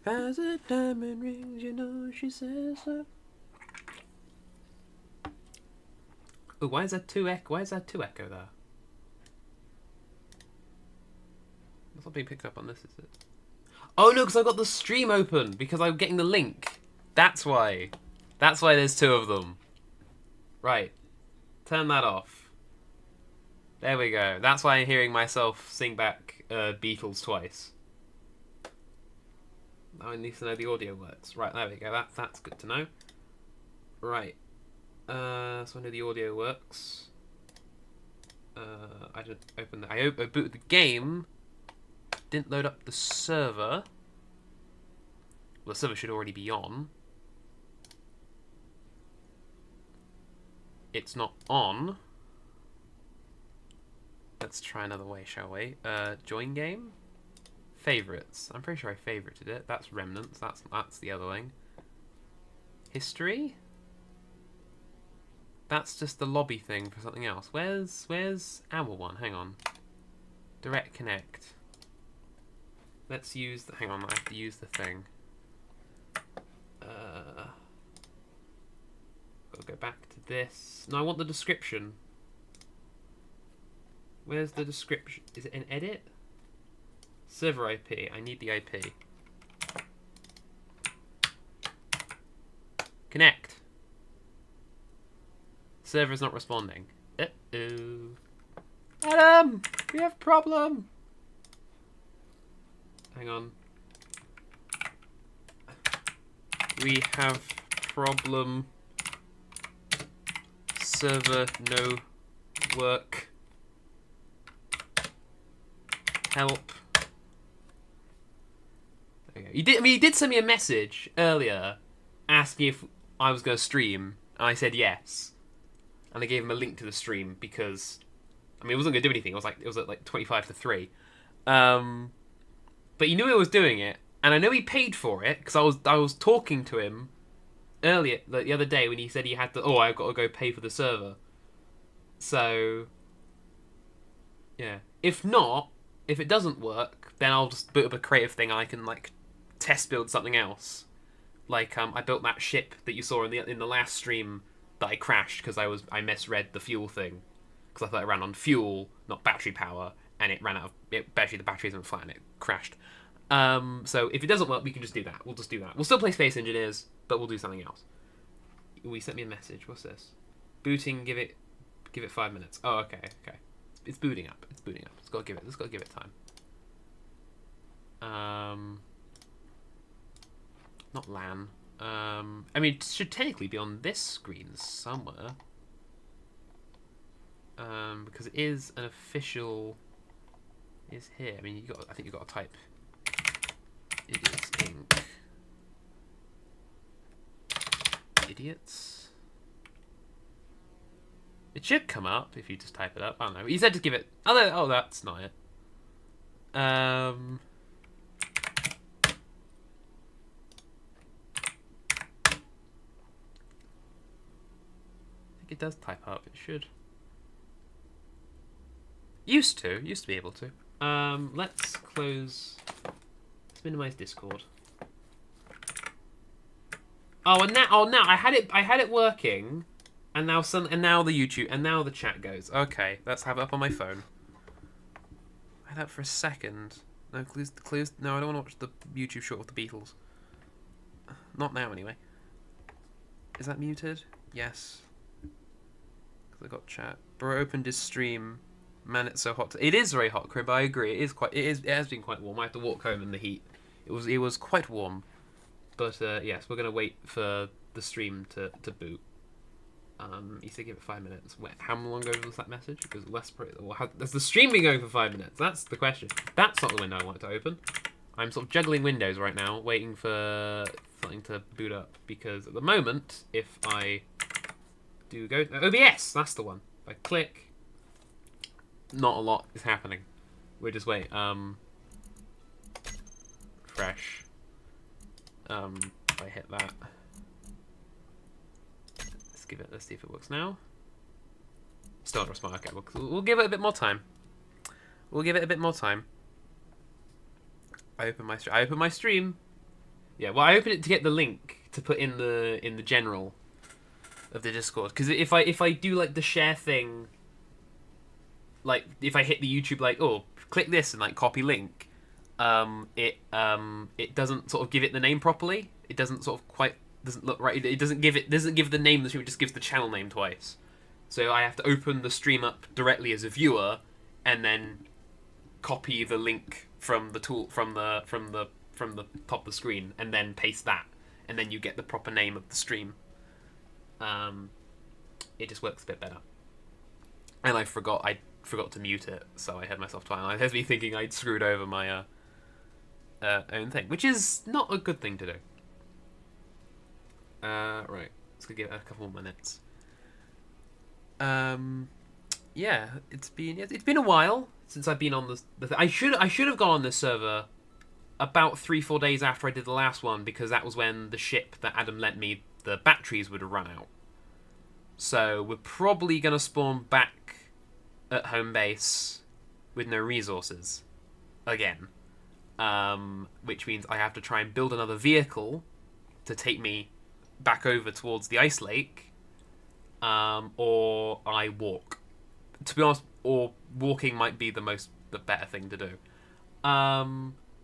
As a diamond rings, you know she says so. Oh, why is that two echo? Why is that two echo there? That's not being picked up on this, is it? Oh no, because I've got the stream open because I'm getting the link. That's why. That's why there's two of them. Right. Turn that off. There we go. That's why I'm hearing myself sing back Beatles twice. Now I need to know the audio works. Right, there we go. That's good to know. Right. So I know the audio works. I didn't open the... I booted the game. Didn't load up the server. Well, the server should already be on. It's not on. Let's try another way, shall we? Join game? Favorites. I'm pretty sure I favorited it. That's Remnants. That's the other thing. History? That's just the lobby thing for something else. Where's our one? Hang on. Direct connect. Let's use the... Hang on, I have to use the thing. Gotta go back to this. No, I want the description. Where's the description? Is it in edit? Server IP. I need the IP. Connect. Server's not responding. Uh-oh. Adam! We have problem! Hang on. We have problem. Server no work. Help. There you go. He did send me a message earlier asking if I was going to stream, and I said yes. And I gave him a link to the stream because, I mean, it wasn't going to do anything. It was at like 25 to 3. But he knew I was doing it, and I know he paid for it because I was talking to him earlier, like the other day, when he said he had to. Oh, I've got to go pay for the server. So, yeah. If not, if it doesn't work, then I'll just boot up a creative thing and I can like test build something else. Like I built that ship that you saw in the last stream that I crashed because I misread the fuel thing because I thought it ran on fuel, not battery power, and it ran out of it. Basically, the batteries went flat and it crashed. So if it doesn't work, we can just do that. We'll just do that. We'll still play Space Engineers, but we'll do something else. He sent me a message. What's this? Booting. Give it 5 minutes. Oh, okay. It's booting up. It's booting up. Let's got to give it time. Not LAN. I mean, it should technically be on this screen somewhere. Because it is an official. Is here. I mean, I think you got to type. It is ink. Idiots. It should come up if you just type it up. I don't know. He said to give it. Oh, that's not it. I think it does type up. It should. Used to be able to. Let's close. Let's minimize Discord. Oh, and now I had it working, and now the YouTube and now the chat goes. Okay, let's have it up on my phone. I had that for a second. No, close. No, I don't want to watch the YouTube short of the Beatles. Not now, anyway. Is that muted? Yes. Because I got chat. Bro opened his stream. Man, it's so hot. It is very hot, Crib. I agree. It has been quite warm. I have to walk home in the heat. It was quite warm. But yes, we're gonna wait for the stream to boot. You said give it 5 minutes. Wait, how long ago was that message? Because has the stream been going for 5 minutes? That's the question. That's not the window I wanted to open. I'm sort of juggling windows right now, waiting for something to boot up. Because at the moment, if I do go OBS, that's the one. If I click, not a lot is happening. We'll just wait. Fresh. If I hit that. Let's see if it works now. Still not respond. Okay, we'll give it a bit more time. I open my stream. Yeah, well, I opened it to get the link to put in the general of the Discord, because if I do like the share thing, like if I hit the YouTube like, oh, click this and like copy link, it doesn't sort of give it the name properly. It doesn't sort of quite doesn't look right. It doesn't give the name of the stream. It just gives the channel name twice. So I have to open the stream up directly as a viewer, and then copy the link from the tool from the top of the screen, and then paste that, and then you get the proper name of the stream. It just works a bit better. And I forgot to mute it, so I had myself twice. It has me thinking I'd screwed over my own thing, which is not a good thing to do. Right, let's give it a couple more minutes. Yeah, it's been a while since I've been on the I should have gone on this server about 3-4 days after I did the last one, because that was when the ship that Adam lent me, the batteries would have run out. So we're probably gonna spawn back at home base with no resources again, which means I have to try and build another vehicle to take me back over towards the ice lake, or I walk. To be honest, or walking might be the better thing to do,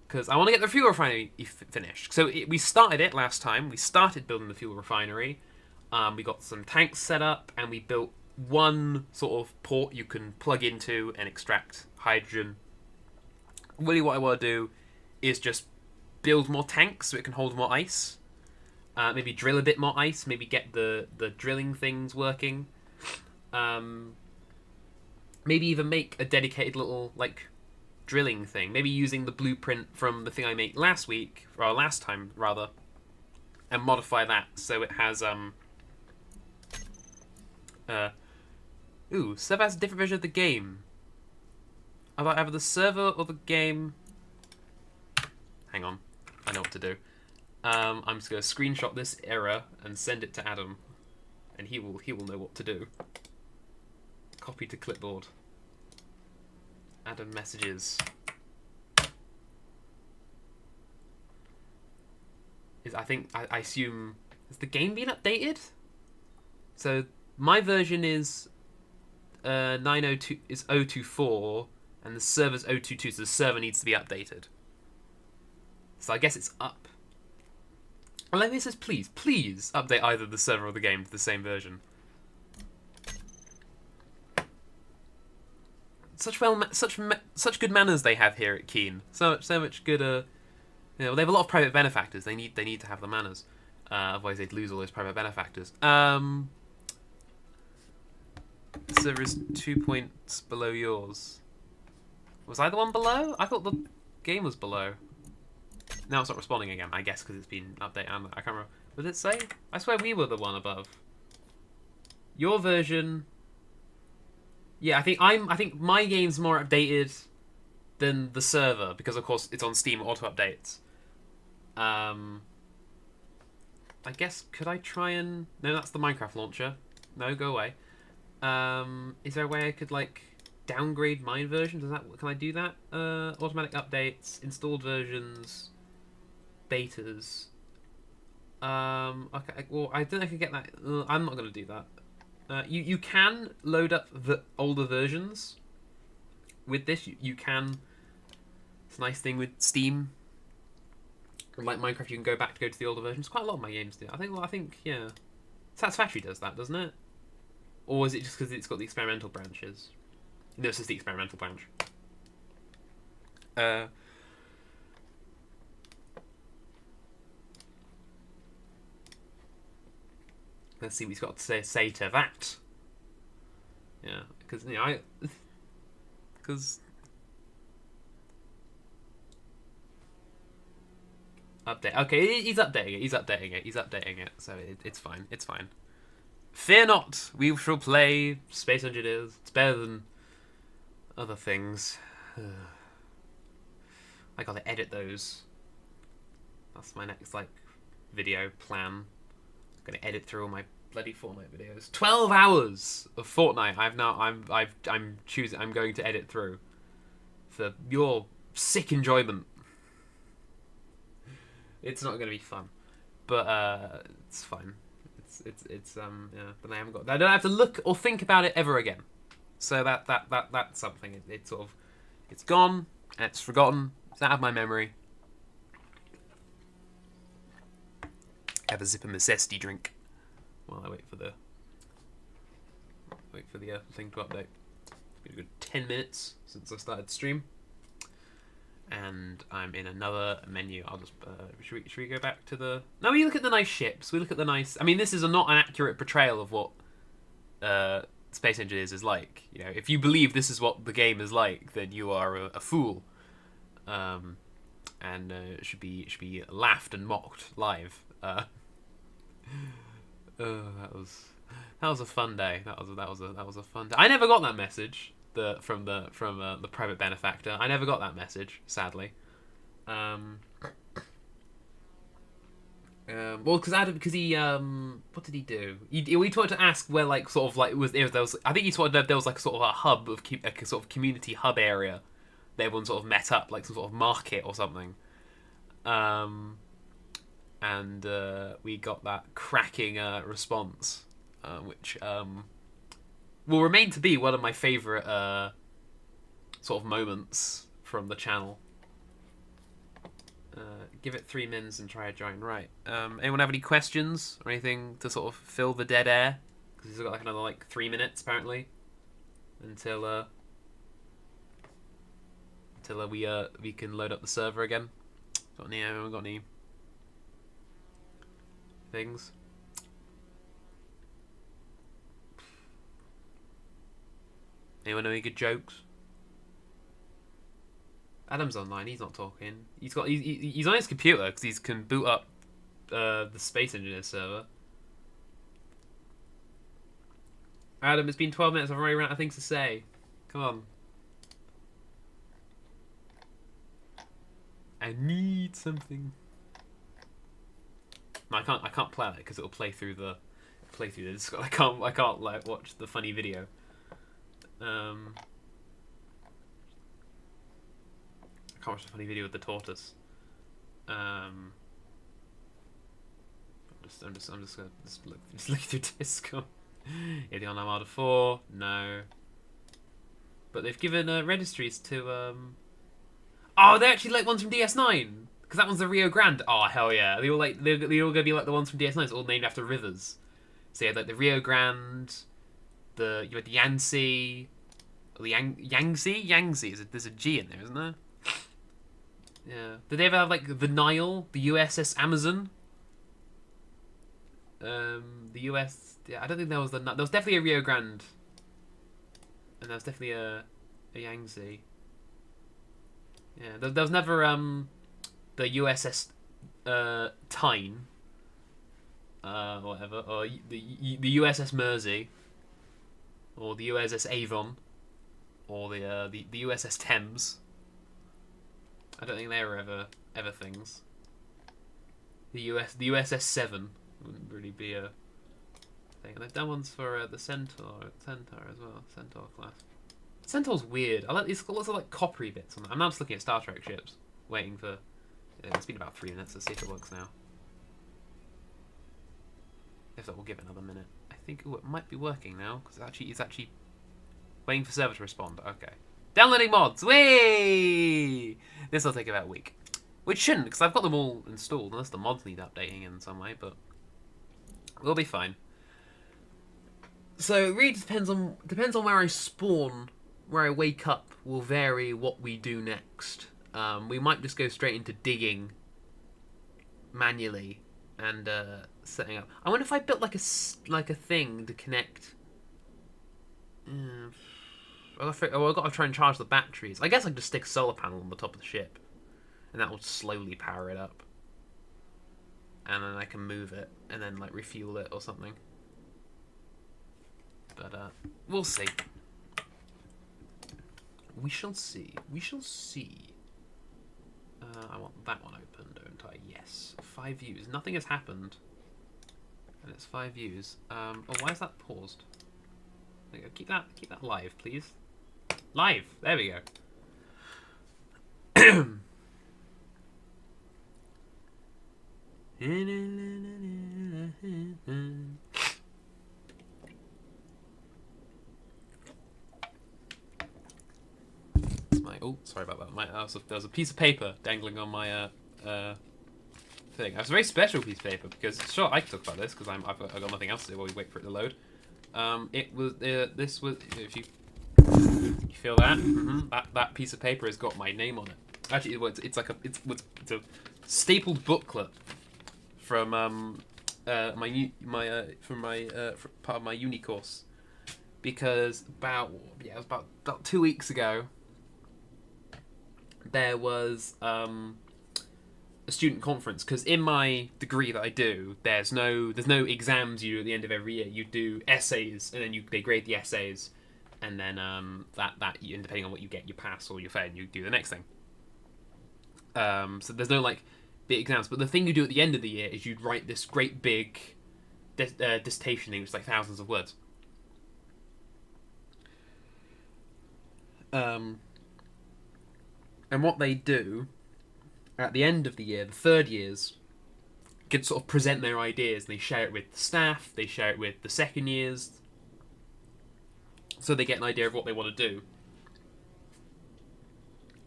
because I want to get the fuel refinery finished. So we started it last time. We started building the fuel refinery. We got some tanks set up, and we built one sort of port you can plug into and extract hydrogen. Really, what I want to do is just build more tanks so it can hold more ice. Maybe drill a bit more ice. Maybe get the drilling things working. Maybe even make a dedicated little like drilling thing. Maybe using the blueprint from the thing I made last time, and modify that so it has server has a different version of the game. I like either the server or the game. Hang on, I know what to do. I'm just gonna screenshot this error and send it to Adam, and he will know what to do. Copy to clipboard. Adam messages. I assume, has the game been updated? So my version is 902 is 024, and the server's 022, so the server needs to be updated. So I guess it's up. And like it says, please update either the server or the game to the same version. Such good manners they have here at Keen. So much good. They have a lot of private benefactors. They need to have the manners. Otherwise, they'd lose all those private benefactors. Server is 2 points below yours. Was I the one below? I thought the game was below. Now it's not responding again. I guess because it's been updated. I can't remember. What did it say? I swear we were the one above. Your version. Yeah, I think my game's more updated than the server, because of course it's on Steam auto updates. I guess, could I try and... No, that's the Minecraft launcher. No, go away. Is there a way I could like downgrade my version? Can I do that? Automatic updates, installed versions, betas. Okay, well, I don't know if I can get that. I'm not going to do that. You can load up the older versions with this. You can. It's a nice thing with Steam. Like Minecraft, you can go to the older versions. Quite a lot of my games do. I think yeah. Satisfactory does that, doesn't it? Or is it just because it's got the experimental branches? No, it's just the experimental branch. Let's see what he's got to say to that. Yeah, because update. Okay, he's updating it. So it's fine. It's fine. Fear not, we shall play Space Engineers. It's better than other things. I gotta edit those. That's my next video plan. I'm gonna edit through all my bloody Fortnite videos. 12 hours of Fortnite. I'm going to edit through for your sick enjoyment. It's not gonna be fun, but it's fine. It's yeah. But I haven't got. I don't have to look or think about it ever again. So that's something. It's sort of, it's gone. It's forgotten. It's out of my memory. Have a sip of my zesty drink while I wait for the thing to update. It's been a good 10 minutes since I started stream, and I'm in another menu. I'll just should we go back to the? No, we look at the nice ships. We look at the nice. I mean, this is not an accurate portrayal of what Space Engineers is like. You know, if you believe this is what the game is like, then you are a fool, and should be laughed and mocked live. That was a fun day. That was a fun day. I never got that message from the private benefactor. I never got that message, sadly. Well, because he what did he do? He wanted to ask where, like, sort of like there was I think he wanted to know if there was like sort of a hub of a sort of community hub area that everyone sort of met up, like some sort of market or something. And we got that cracking response, which will remain to be one of my favourite sort of moments from the channel. Give it 3 mins and try a join. Right. Anyone have any questions or anything to sort of fill the dead air? Because he's got like another 3 minutes apparently until we can load up the server again. Anyone got any things? Anyone know any good jokes? Adam's online. He's not talking. He's on his computer because he can boot up the Space Engineers server. Adam, it's been 12 minutes. I've already run out of things to say. Come on. I need something. No, I can't play it because it'll play through the Discord. I can't like watch the funny video. I can't watch the funny video with the tortoise. I'm just gonna look through Discord. Yeah, the Online Armada 4, no. But they've given registries to oh, they're actually like ones from DS9. Because that one's the Rio Grande. Oh, hell yeah. They're all gonna be like the ones from DS9. It's all named after rivers. So you had like the Rio Grande, you had the Yangtze, or the Yangtze. There's a G in there, isn't there? Yeah. Did they ever have like the Nile, the USS Amazon? The US. Yeah, I don't think there was there was definitely a Rio Grande, and there was definitely a Yangtze. Yeah, there was never the USS Tyne, whatever, or the USS Mersey, or the USS Avon, or the USS Thames. I don't think they were ever things. The USS Seven wouldn't really be a thing. And they've done ones for the Centaur as well. Centaur class. Centaur's weird. It's got lots of like coppery bits on it. I'm now just looking at Star Trek ships, waiting for. It's been about 3 minutes. Let's see if it works now. If not, we'll give it another minute. I think it might be working now because it's actually waiting for server to respond. Okay. Downloading mods. Whee! This will take about a week, which shouldn't because I've got them all installed unless the mods need updating in some way. But we'll be fine. So it really depends on where I spawn. Where I wake up will vary what we do next. We might just go straight into digging manually and setting up. I wonder if I built like a thing to connect. I've got to try and charge the batteries. I guess I can just stick a solar panel on the top of the ship, and that will slowly power it up. And then I can move it and then like refuel it or something. But we'll see. We shall see. We shall see. I want that one open, don't I? Yes. 5 views. Nothing has happened. And it's 5 views. Oh, why is that paused? There you go. Keep that live, please. Live! There we go. Oh, sorry about that. There was a piece of paper dangling on my thing. It was a very special piece of paper because sure I can talk about this because I've got nothing else to do while we wait for it to load. It was this was if you feel that that piece of paper has got my name on it. Actually, it's like it's a stapled booklet from part of my uni course because it was about 2 weeks ago. There was a student conference because in my degree that I do, there's no exams you do at the end of every year. You do essays and then they grade the essays, and then that depending on what you get, you pass or you fail, and you do the next thing. So there's no like big exams, but the thing you do at the end of the year is you write this great big dissertation thing, which is like thousands of words. And what they do at the end of the year, the third years, can sort of present their ideas, and they share it with the staff, they share it with the second years, so they get an idea of what they want to do.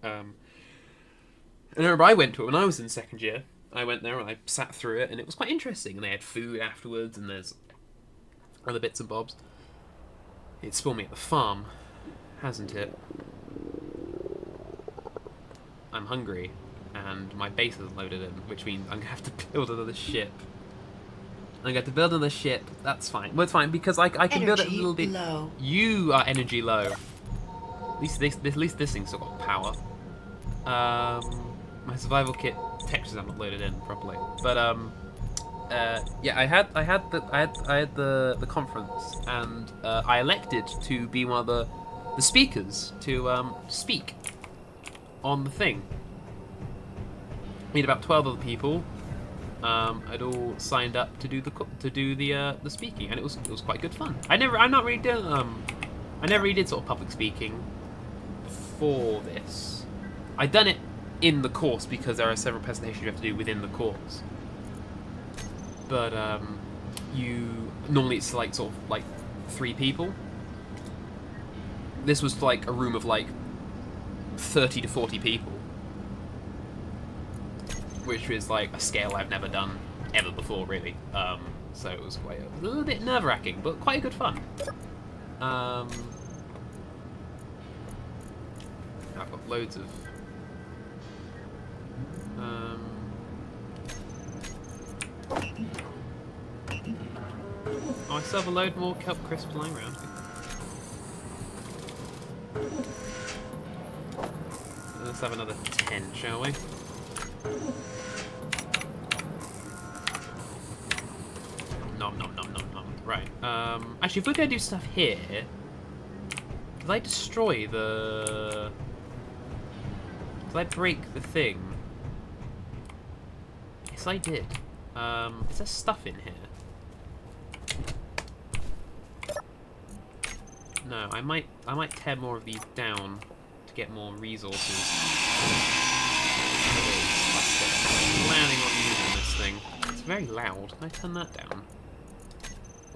And I remember I went to it when I was in second year. I went there and I sat through it, and it was quite interesting, and they had food afterwards, and there's other bits and bobs. It spawned me at the farm, hasn't it? I'm hungry, and my base isn't loaded in, which means I'm going to have to build another ship. I'm going to have to build another ship. That's fine. Well, it's fine, because I can build it a little bit... Low. You are energy low. At least this thing's still got power. My survival kit textures I'm not loaded in properly. But, yeah, I had the conference, and I elected to be one of the speakers to speak on the thing. We had about 12 other people. I'd all signed up to do the speaking, and it was quite good fun. I never really did sort of public speaking before this. I'd done it in the course because there are several presentations you have to do within the course. But normally it's like sort of like 3 people. This was like a room of like 30 to 40 people, which was like a scale I've never done ever before, really. So it was a little bit nerve-wracking, but quite good fun. I've got loads of I still have a load more kelp crisps lying around. Let's have another 10, shall we? Nom nom nom nom nom. Right. Actually, if we're gonna do stuff here, did I destroy the? Did I break the thing? Yes, I did. Is there stuff in here? No, I might tear more of these down to get more resources. Planning on using this thing. It's very loud. Can I turn that down?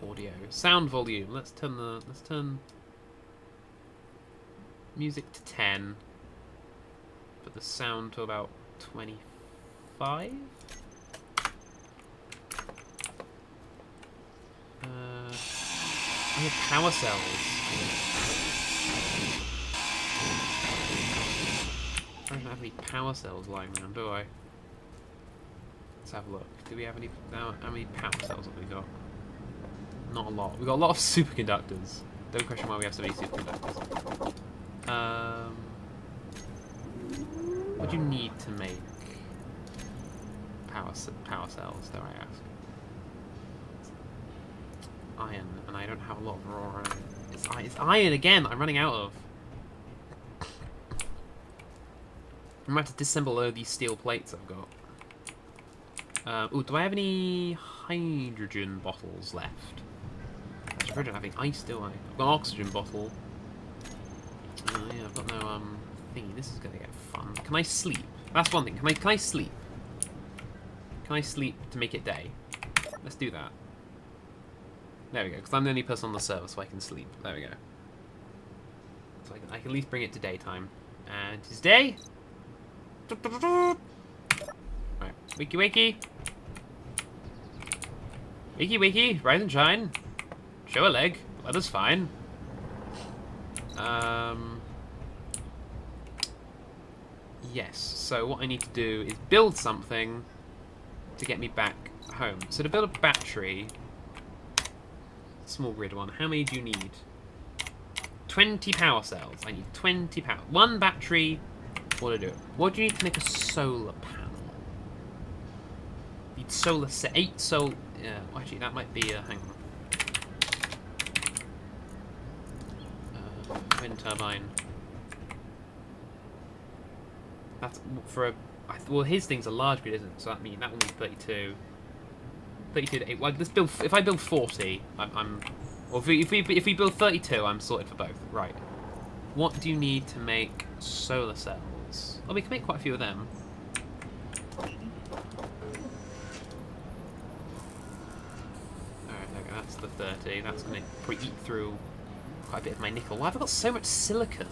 Audio. Sound volume. Let's turn music to 10. Put the sound to about 25. I have power cells. I don't have any power cells lying around, do I? Let's have a look. Do we have any? How many power cells have we got? Not a lot. We've got a lot of superconductors. Don't question why we have so many superconductors. What do you need to make power cells, dare I ask? Iron, and I don't have a lot of raw iron. It's iron again! I'm running out of. I'm about to disassemble all these steel plates I've got. Oh, do I have any hydrogen bottles left? I don't have any ice, do I? I've got an oxygen bottle. Yeah, I've got no thingy. This is gonna get fun. Can I sleep? That's one thing. Can I sleep? Can I sleep to make it day? Let's do that. There we go, because I'm the only person on the server, so I can sleep. There we go. So I can at least bring it to daytime. And it's day! Right, wakey wakey! Wakey wakey, rise and shine. Show a leg, the weather's fine. Yes, so what I need to do is build something to get me back home. So to build a battery, small grid one, how many do you need? 20 power cells. I need 20 power. One battery. What to do? What do you need to make a solar panel? You need solar set. 8 solar. Yeah, well, actually, that might be. Hang on. Wind turbine. That's for a. Well, his thing's a large grid, isn't it? So that means that will need 32. 32 to 8. Well, let's build. If I build 40, I'm. Or if we build 32, I'm sorted for both. Right. What do you need to make solar cells? Oh, we can make quite a few of them. Alright, okay, that's the 30. That's going to probably eat through quite a bit of my nickel. Why have I got so much silicon?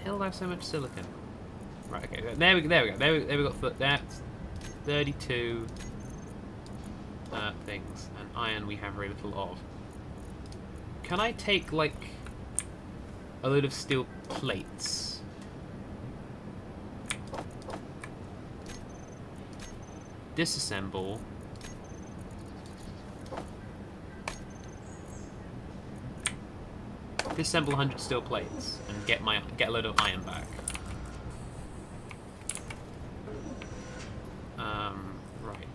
Hell, I have so much silicon. Right, okay, there we go. There we got that's 32 things, and iron we have very little of. Can I take like a load of steel plates? Disassemble. Disassemble 100 steel plates and get a load of iron back. Right.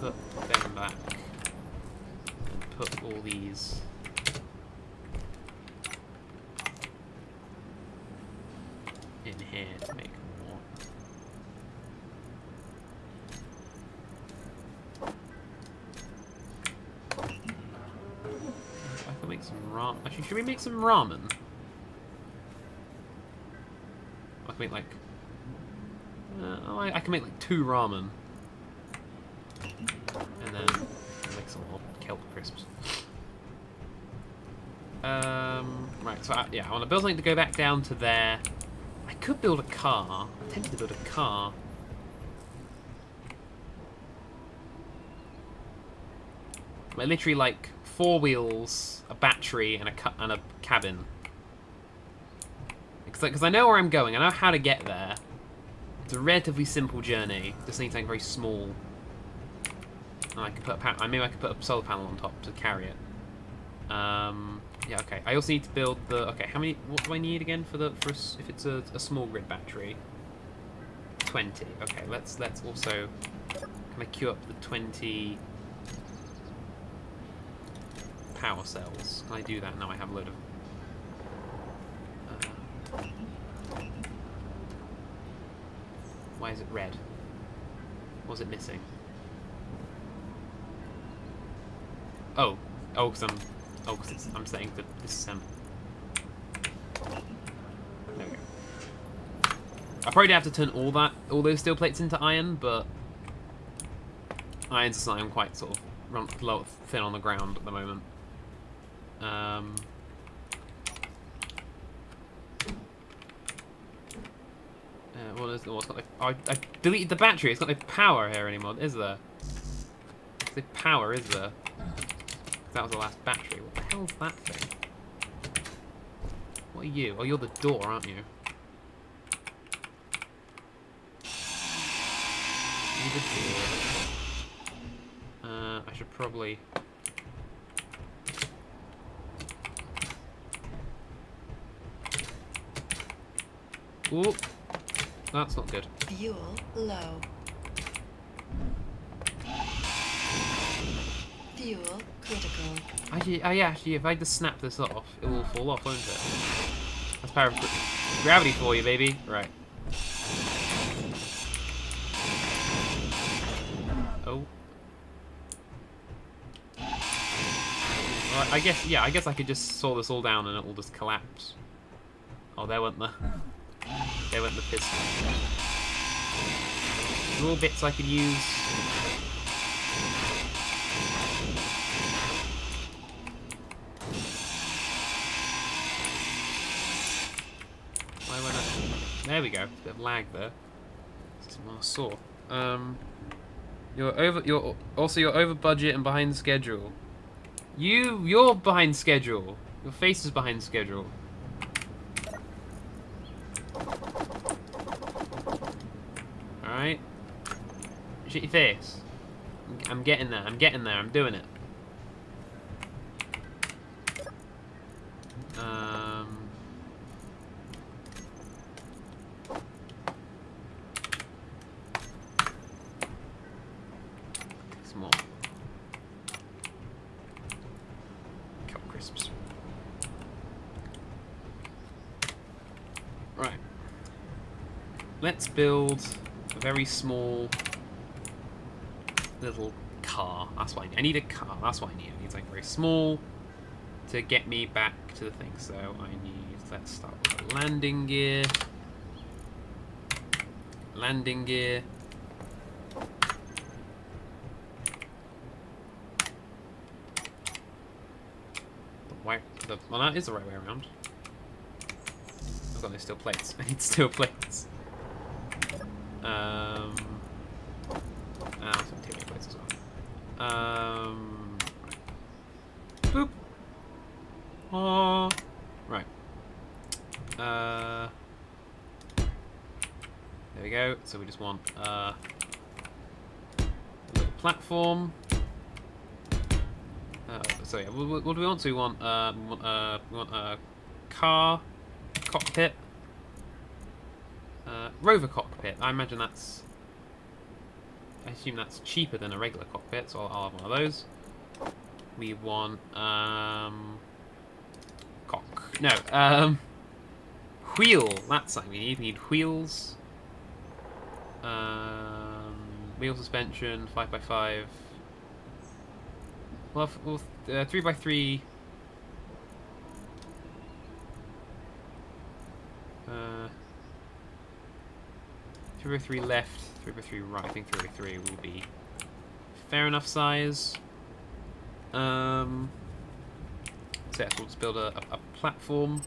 Put them back and put all these in here to make more. I can make some ramen. Actually, should we make some ramen? I can make like. I can make like 2 ramen. And then make some more kelp crisps. Right, so yeah, I want to build something to go back down to there. I could build a car. I'm tempted to build a car. Like literally like 4 wheels, a battery, and a cabin. Because I know where I'm going. I know how to get there. It's a relatively simple journey. Just need something very small. And I could put maybe I could put a solar panel on top to carry it. Yeah, okay. I also need to build the. Okay, how many? What do I need again if it's a small grid battery? 20. Okay, let's also. Can I queue up the 20 power cells? Can I do that? Now I have a load of. Why is it red? What was it missing? Oh, because I'm saying that disassemble. There we go. I probably have to turn all those steel plates into iron, but iron's something I'm quite sort of thin on the ground at the moment. What's got I deleted the battery. It's got no power here anymore, is there? There's no power, is there? That was the last battery. What the hell's that thing? What are you? Oh, you're the door, aren't you? You're the door. I should probably. Ooh. That's not good. Fuel low. Fuel critical. Actually, actually, if I just snap this off, it will fall off, won't it? That's power of gravity for you, baby. Right. Oh. Well, I guess I could just saw this all down and it will just collapse. Oh, there went the piston. They're all bits I could use. Why went I... There we go. A bit of lag there. It's more saw. You're over budget and behind schedule. You're behind schedule. Your face is behind schedule. Alright. Shut your face. I'm getting there. I'm getting there. I'm doing it. Some more. Couple crisps. Right. Let's build a very small little car. That's what I need. I need a car. That's what I need. I need something very small to get me back to the thing. So I need... Let's start with a landing gear. Landing gear. Well, that is the right way around. I've got no steel plates. I need steel plates. Some titanium plates as well. Boop. Oh. Right. There we go. So we just want a little platform. So yeah, what do we want? So we want a car, cockpit, rover cockpit. I imagine that's... I assume that's cheaper than a regular cockpit, so I'll have one of those. We want wheel. That's something we need. We need wheels. Wheel suspension, 5x5. Well, 3x3. 3x3 left, 3x3 right. I think 3x3 will be fair enough size. So yeah, so we'll just build a platform.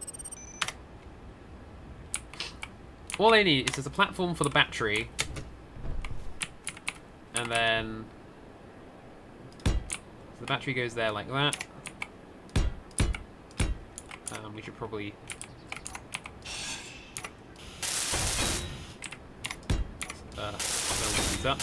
All I need is just a platform for the battery, and then so the battery goes there like that. We should probably build these up.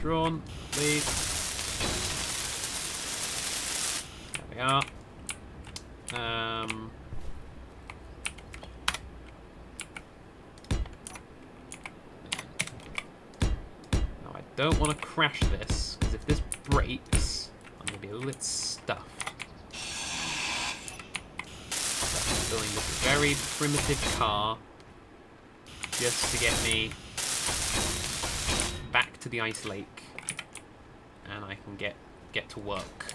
Drawn, please. There we are. Now I don't want to crash this, because if this breaks, I'm going to be a little stuffed. So I'm building this very primitive car just to get me back to the ice lake, and I can get to work.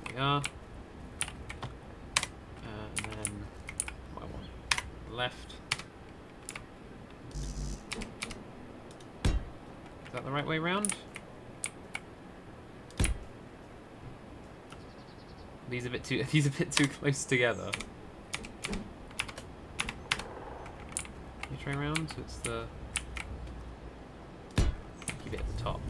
There we are. And then what I want left. Is that the right way round? These a bit too close together. You try around, so it's the keep it at the top.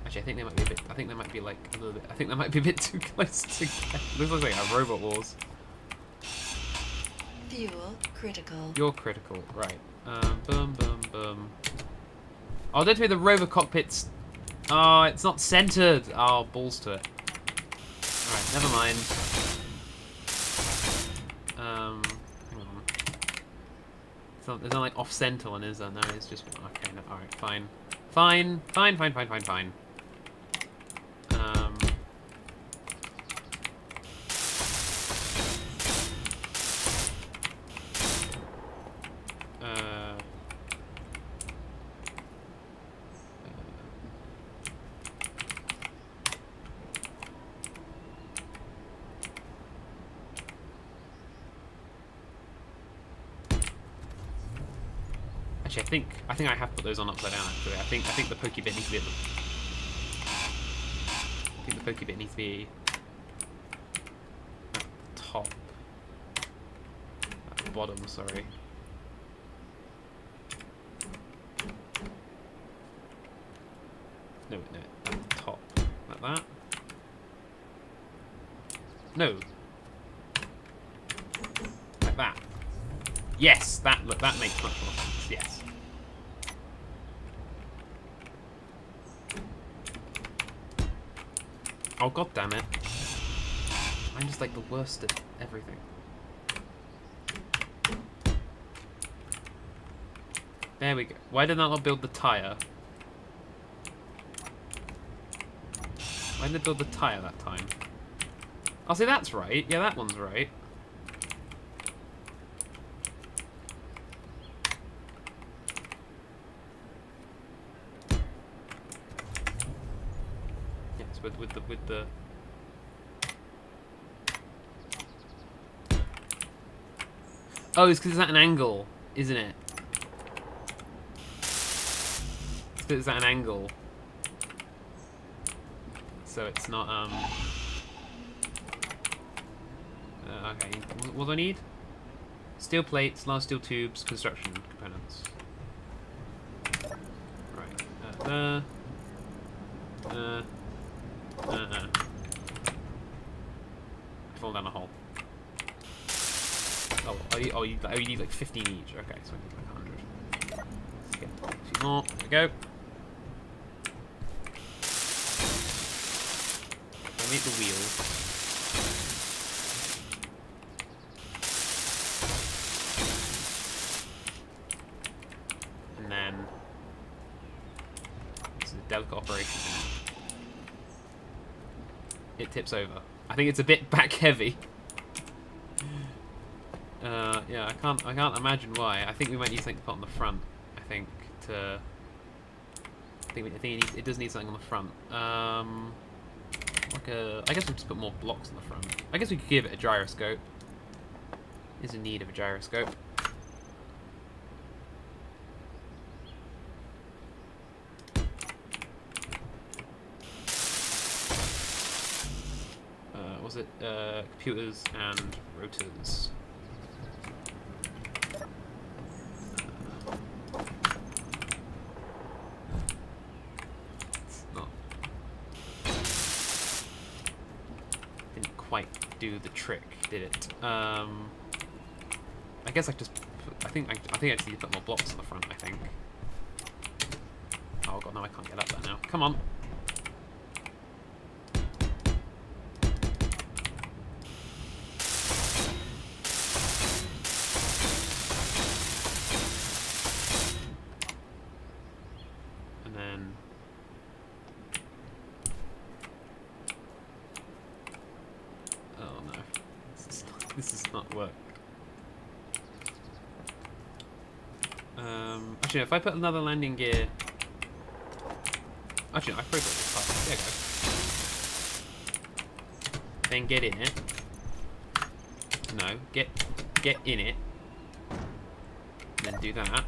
Actually, I think they might be a bit. I think they might be like a little bit. I think they might be a bit too close together. This looks like a Robot Wars. Fuel critical. You're critical, right? Boom, boom, boom. Oh, don't tell me the rover cockpit's... Oh, it's not centered. Oh, balls to it. Alright, never mind. There's not like off center one, is there? No, it's just okay. No, all right, fine, fine, fine, fine, fine, fine, fine. Um. Actually, I think I have put those on upside down. Actually, I think the pokey bit needs to be at the. I think the pokey bit needs to be at the top. At the bottom, sorry. No, at the top, like that. No, like that. Yes, that makes much more sense. Yes. Oh, god damn it. I'm just like the worst at everything. There we go. Why did I not build the tire? Why did I build the tire that time? Oh, see, that's right. Yeah, that one's right. With the oh, it's because it's at an angle, isn't it? It's because it's at an angle, so it's not okay, what do I need? Steel plates, large steel tubes, construction components. Right. Fall down a hole. Oh, you need like 15 each. Okay, so I need like 100. Let's get a few more. There we go. I make the wheels. And then this is a delicate operation. It tips over. I think it's a bit back heavy. Yeah, I can't imagine why. I think we might need something to put on the front. I think it does need something on the front. Like I guess we'll just put more blocks on the front. I guess we could give it a gyroscope. Is in need of a gyroscope. Was it computers and rotors? It's not. Didn't quite do the trick, did it? I guess I just. I think I just need to put more blocks on the front. I think. Oh god, no! I can't get up there now. Come on. This does not work. Actually, if I put another landing gear... Actually, no, I probably got this part. There you go. Then get in it. No, get in it. Then do that.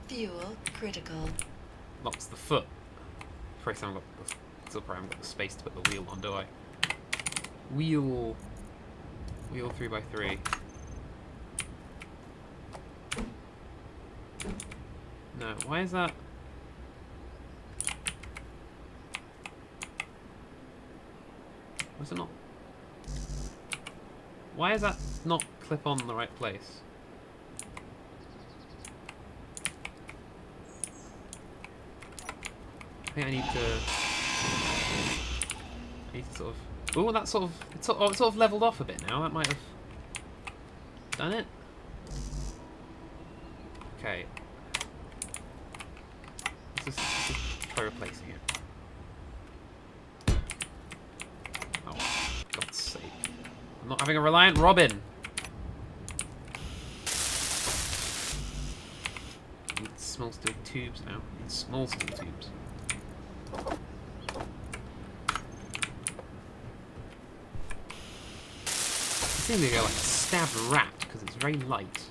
Fuel critical. Locks the foot. Still probably haven't got the space to put the wheel on, do I? Wheel 3x3. No, why is that? Was it not? Why is that not clip on in the right place? I think I need to sort of. Oh, that sort of. It's sort of leveled off a bit now. That might have done it. Okay. Let's just try replacing it. Oh, for God's sake. I'm not having a reliant Robin. I need small steel tubes now. I need small steel tubes. This thing go like a stabbed rat because it's very light.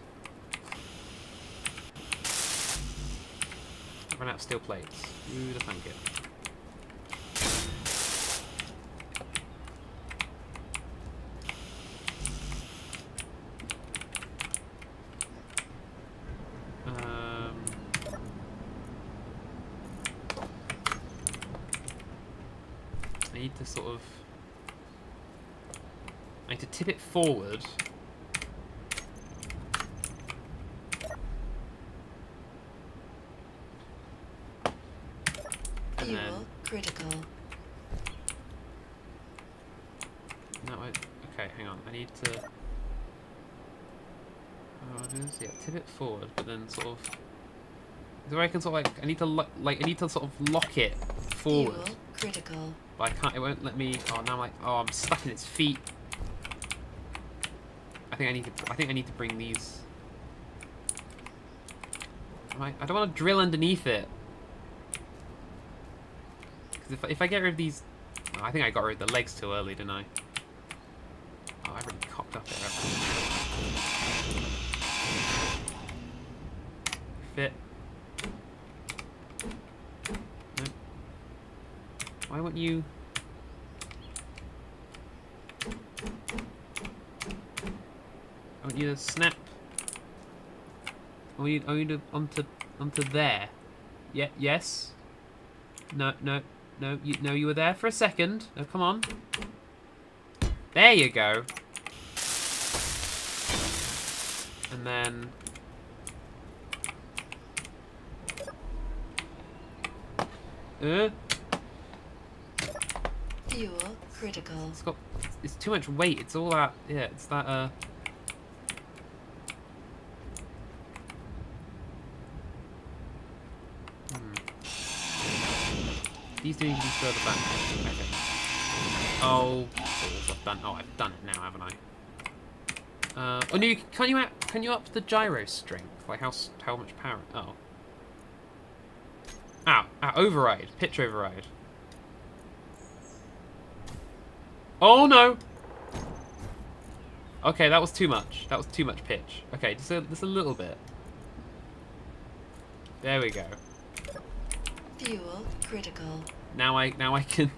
I've run out of steel plates. Ooh, the thank it. I need to sort of... I need to tip it forward. And Fuel then... critical. No, okay, hang on. I need to... Oh, it is? Yeah, tip it forward, but then sort of... Is there a way I can sort of like... I need to I need to sort of lock it forward. Fuel critical. But I can't, it won't let me... Oh, now I'm like... Oh, I'm stuck in its feet. I think I need to bring these... I don't want to drill underneath it. Because if I get rid of these... Oh, I think I got rid of the legs too early, didn't I? Oh, I really cocked up there. Fit. No. Why won't you... I want you to snap. I want you to onto there. Yeah. Yes. No. You were there for a second. No, come on. There you go. And then. Fuel critical. It's too much weight. It's all that. Yeah. It's that. These do need to be further back. Okay. Oh, I've done it now, haven't I? Oh no, can you up the gyro strength? Like how much power? Oh. Ow! Override. Pitch override. Oh no! Okay, that was too much. That was too much pitch. Okay, just a little bit. There we go. Fuel critical. Now I can.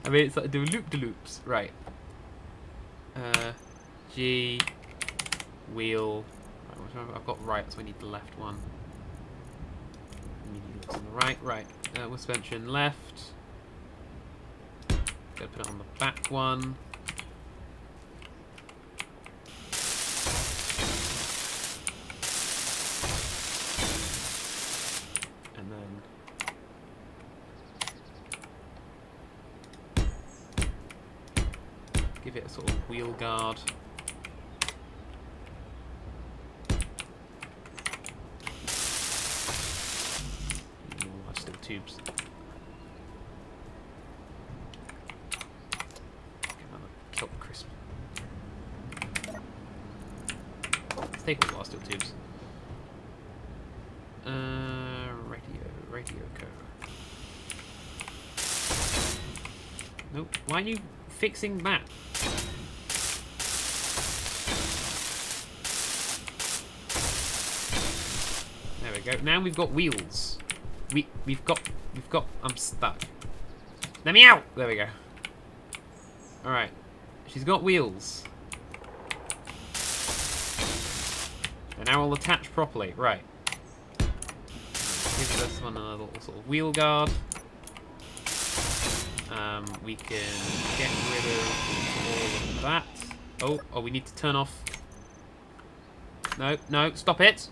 I mean, it's like do loop-de-loops, right? G, wheel. Right, I've got right, so we need the left one. We need loops on the right. Suspension left. Gotta put it on the back one. And then. Give it a sort of wheel guard. Oh, still tubes. Kelp crisp. Let's take all the last steel tubes. Radio code. Nope. Why are you fixing that? There we go. Now we've got wheels. We've got. I'm stuck. Let me out. There we go. All right. She's got wheels. They're now all attached properly. Right. Give this one a little sort of wheel guard. We can get rid of all of that. Oh, we need to turn off. No, stop it.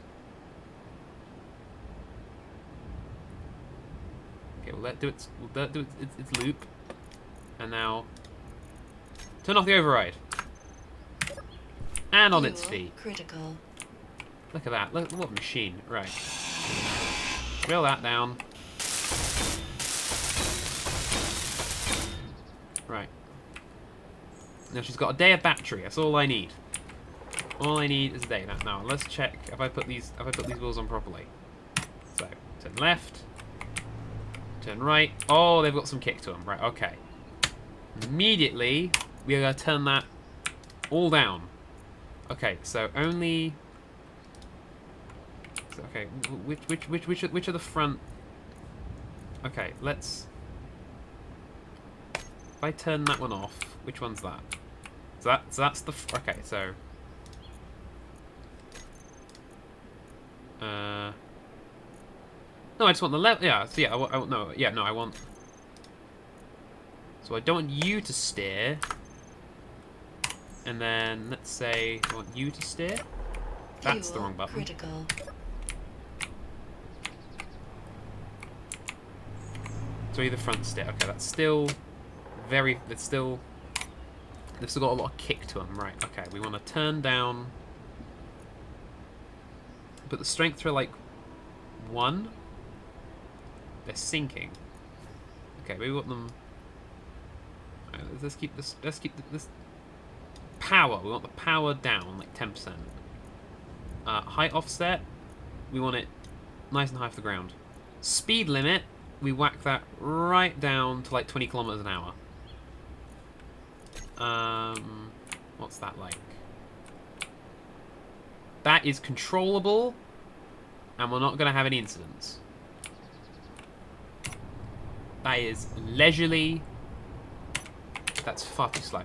Okay, we'll let it do its loop. And now, turn off the override. And on its feet. Critical. Look at that. Look what a machine. Right. Drill that down. Right. Now she's got a day of battery. That's all I need. All I need is a day. Now let's check if I put these wheels on properly. So turn left, turn right. Oh, they've got some kick to them. Right. Okay. Immediately we are gonna turn that all down. Okay. So only. So, okay. Which are the front? Okay. Let's. If I turn that one off, which one's that? So that's the okay. So no, I just want the left. Yeah, so yeah. I want no. Yeah, no. I want. So I don't want you to steer. And then let's say I want you to steer. That's the wrong button. Critical. So either front steer. Okay, that's still very. It's still. They've still got a lot of kick to them. Right. Okay, we want to turn down. But the strength are like 1. They're sinking. Okay, we want them. Let's keep this. Let's keep this power. We want the power down like 10%. Height offset. We want it nice and high off the ground. Speed limit. We whack that right down to like 20 kilometers an hour. What's that like? That is controllable, and we're not going to have any incidents. That is leisurely. That's far too slow.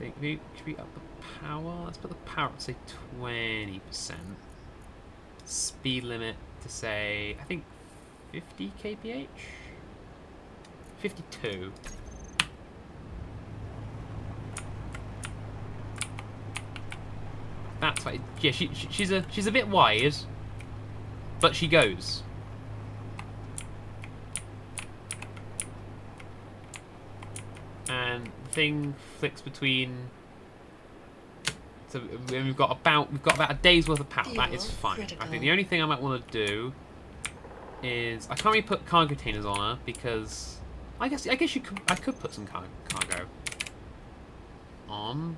Should we up the power? Let's put the power up to say 20%. Speed limit to say, I think 50 kph? 52. That's like, yeah. She's a bit wide, but she goes. And the thing flicks between. So we've got about a day's worth of power. That is fine. Critical. I think the only thing I might want to do is I can't really put cargo containers on her because I guess I could put some cargo on.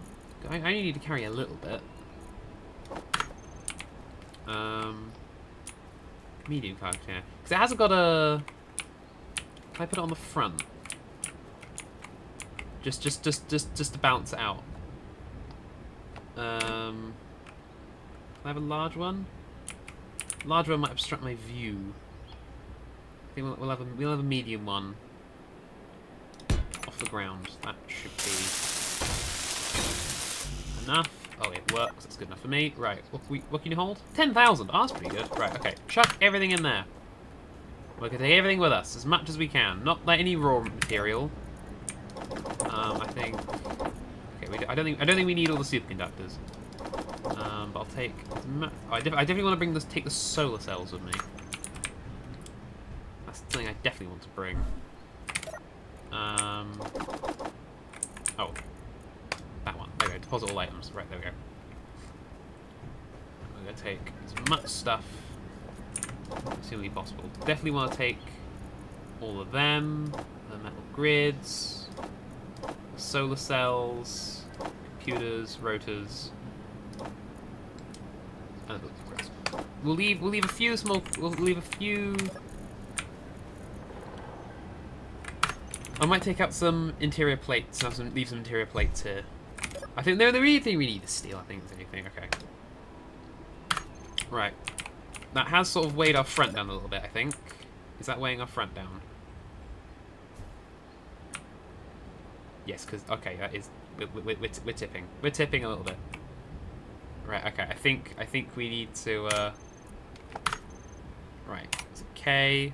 I only need to carry a little bit. Medium cargo container because it hasn't got a. Can I put it on the front? Just to balance it out. Can I have a large one? Large one might obstruct my view. I think we'll have a medium one off the ground. That should be enough. Oh, it works. That's good enough for me. Right. What can you hold? 10,000. Oh, that's pretty good. Right. Okay. Chuck everything in there. We're gonna take everything with us as much as we can. Not like any raw material. I think. Okay. I don't think we need all the superconductors. But I'll take. I definitely want to take the solar cells with me. That's something I definitely want to bring. Oh. That one. There we go. Deposit all items. Right, there we go. We're going to take as much stuff as humanly possible. Definitely want to take all of them. The metal grids. The solar cells. Computers. Rotors. And the rest. We'll leave a few small... We'll leave a few... I might take out some interior plates. Leave some interior plates here. I think the only thing we need is steel. I think is anything. Okay. Right. That has sort of weighed our front down a little bit. I think. Is that weighing our front down? Yes. Because okay, that is. We're tipping. We're tipping a little bit. Right. Okay. I think we need to. Right. It's okay.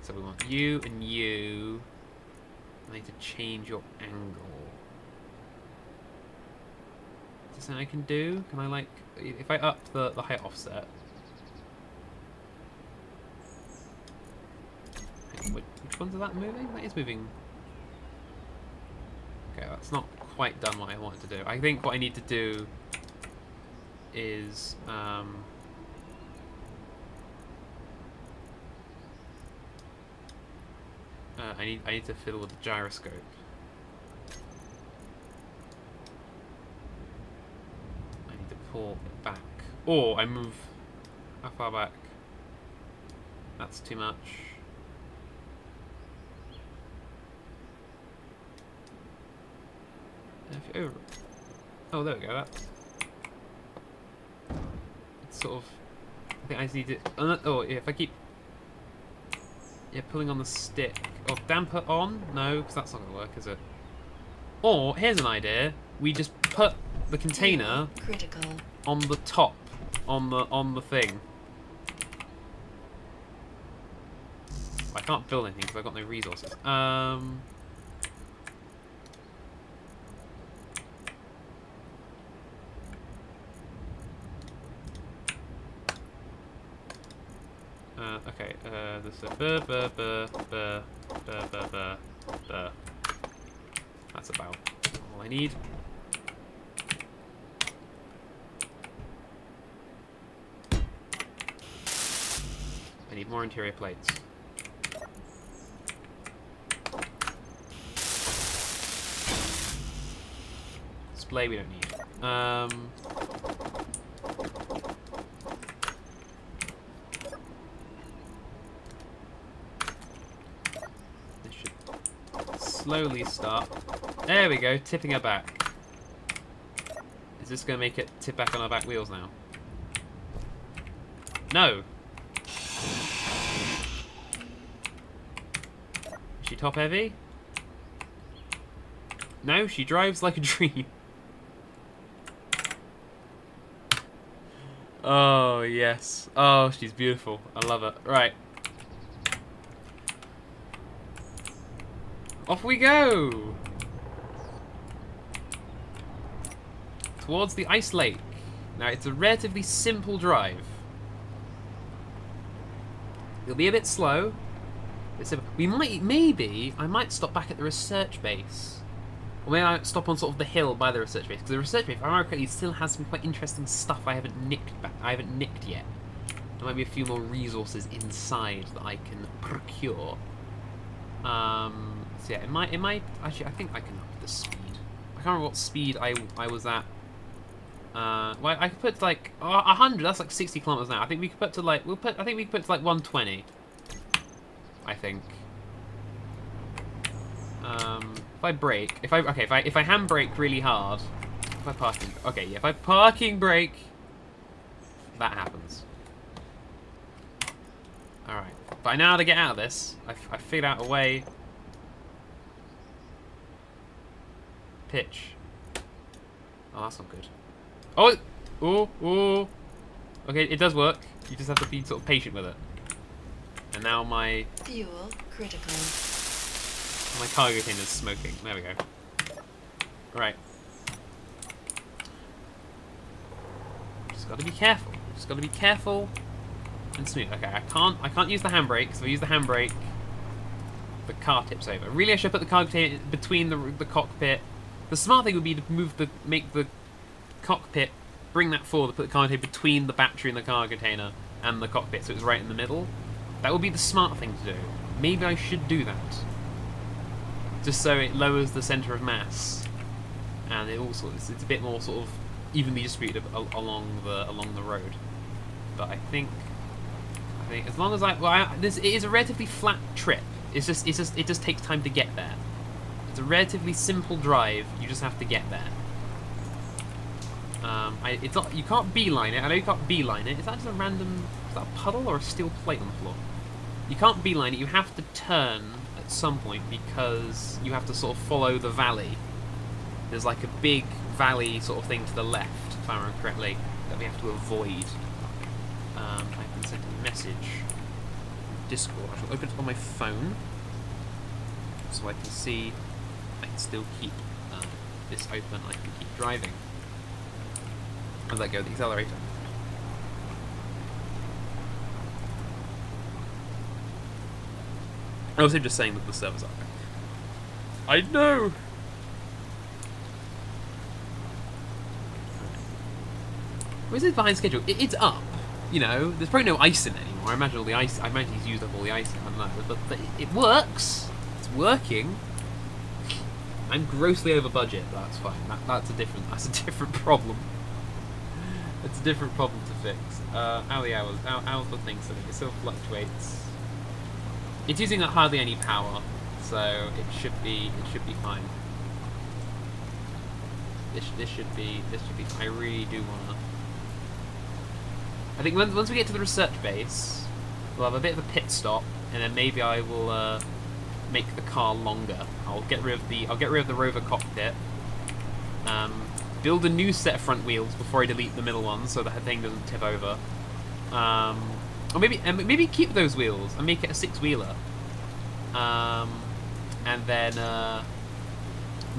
So we want you and you. I need to change your angle. Is there something I can do? Can I like, if I up the height offset? Which ones are that moving? That is moving. Okay, that's not quite done what I wanted to do. I think what I need to do is I need to fiddle with the gyroscope. I need to pull it back, or I move. How far back? That's too much. Oh, there we go. That's it's sort of. I think I just need to. Oh, yeah, if I keep. Yeah, pulling on the stick. Oh, damper on? No, because that's not going to work, is it? Or, here's an idea. We just put the container Critical. on the top, on the thing. I can't build anything because I've got no resources. Okay, this is that's about all I need. I need more interior plates. Display we don't need. This should slowly start. There we go, tipping her back. Is this going to make it tip back on our back wheels now? No. Is she top heavy? No, she drives like a dream. Oh, yes. Oh, she's beautiful. I love it. Right. Off we go! Towards the ice lake. Now, it's a relatively simple drive. It'll be a bit slow. We might, maybe, I might stop back at the research base. Or maybe I stop on sort of the hill by the research base, because the research base, if I remember correctly, still has some quite interesting stuff I haven't nicked yet. There might be a few more resources inside that I can procure. So yeah, it might actually. I think I can up the speed. I can't remember what speed I was at. Well, I could put like 100. That's like 60 kilometers an hour. I think we could put to like I think we could put to like 120. I think. If I brake, if I handbrake really hard, if I parking, okay, yeah, if I parking brake, that happens. All right, but I know how to get out of this. I figured out a way. Pitch. Oh, that's not good. Oh, oh. Okay, it does work. You just have to be sort of patient with it. And now my Fuel critical. my cargo thing is smoking. There we go. Right. Just got to be careful. Just got to be careful and smooth. Okay, I can't use the handbrake. So if I use the handbrake, the car tips over. Really, I should put the cargo container between the cockpit. The smart thing would be to make the cockpit, bring that forward, put the cargo container between the battery and the cargo container and the cockpit, so it's right in the middle. That would be the smart thing to do. Maybe I should do that. Just so it lowers the centre of mass, and it also it's a bit more sort of evenly distributed along the road. But I think as long as it is a relatively flat trip. It just takes time to get there. It's a relatively simple drive. You just have to get there. It's not, you can't beeline it. I know you can't beeline it. Is that just a random? Is that a puddle or a steel plate on the floor? You can't beeline it. You have to turn at some point because you have to sort of follow the valley. There's like a big valley sort of thing to the left, if I remember correctly, that we have to avoid. I can send a message. Discord. I shall open it on my phone so I can see. I can still keep this open. I can keep driving. How does that go? The accelerator. I was just saying that the servers are. I know. Where's it behind schedule? It's up. You know, there's probably no ice in it anymore. I imagine all the ice. I imagine he's used up all the ice. I don't know, but it works. It's working. I'm grossly over budget, but that's fine. That's a different problem. It's a different problem to fix. How are the hours? How's the thing sitting? It still fluctuates. It's using hardly any power, so it should be fine. This should be. I really do wanna. I think once we get to the research base, we'll have a bit of a pit stop, and then maybe I will make the car longer. I'll get rid of the rover cockpit. Build a new set of front wheels before I delete the middle ones, so that the thing doesn't tip over. Or maybe keep those wheels and make it a 6-wheeler. And then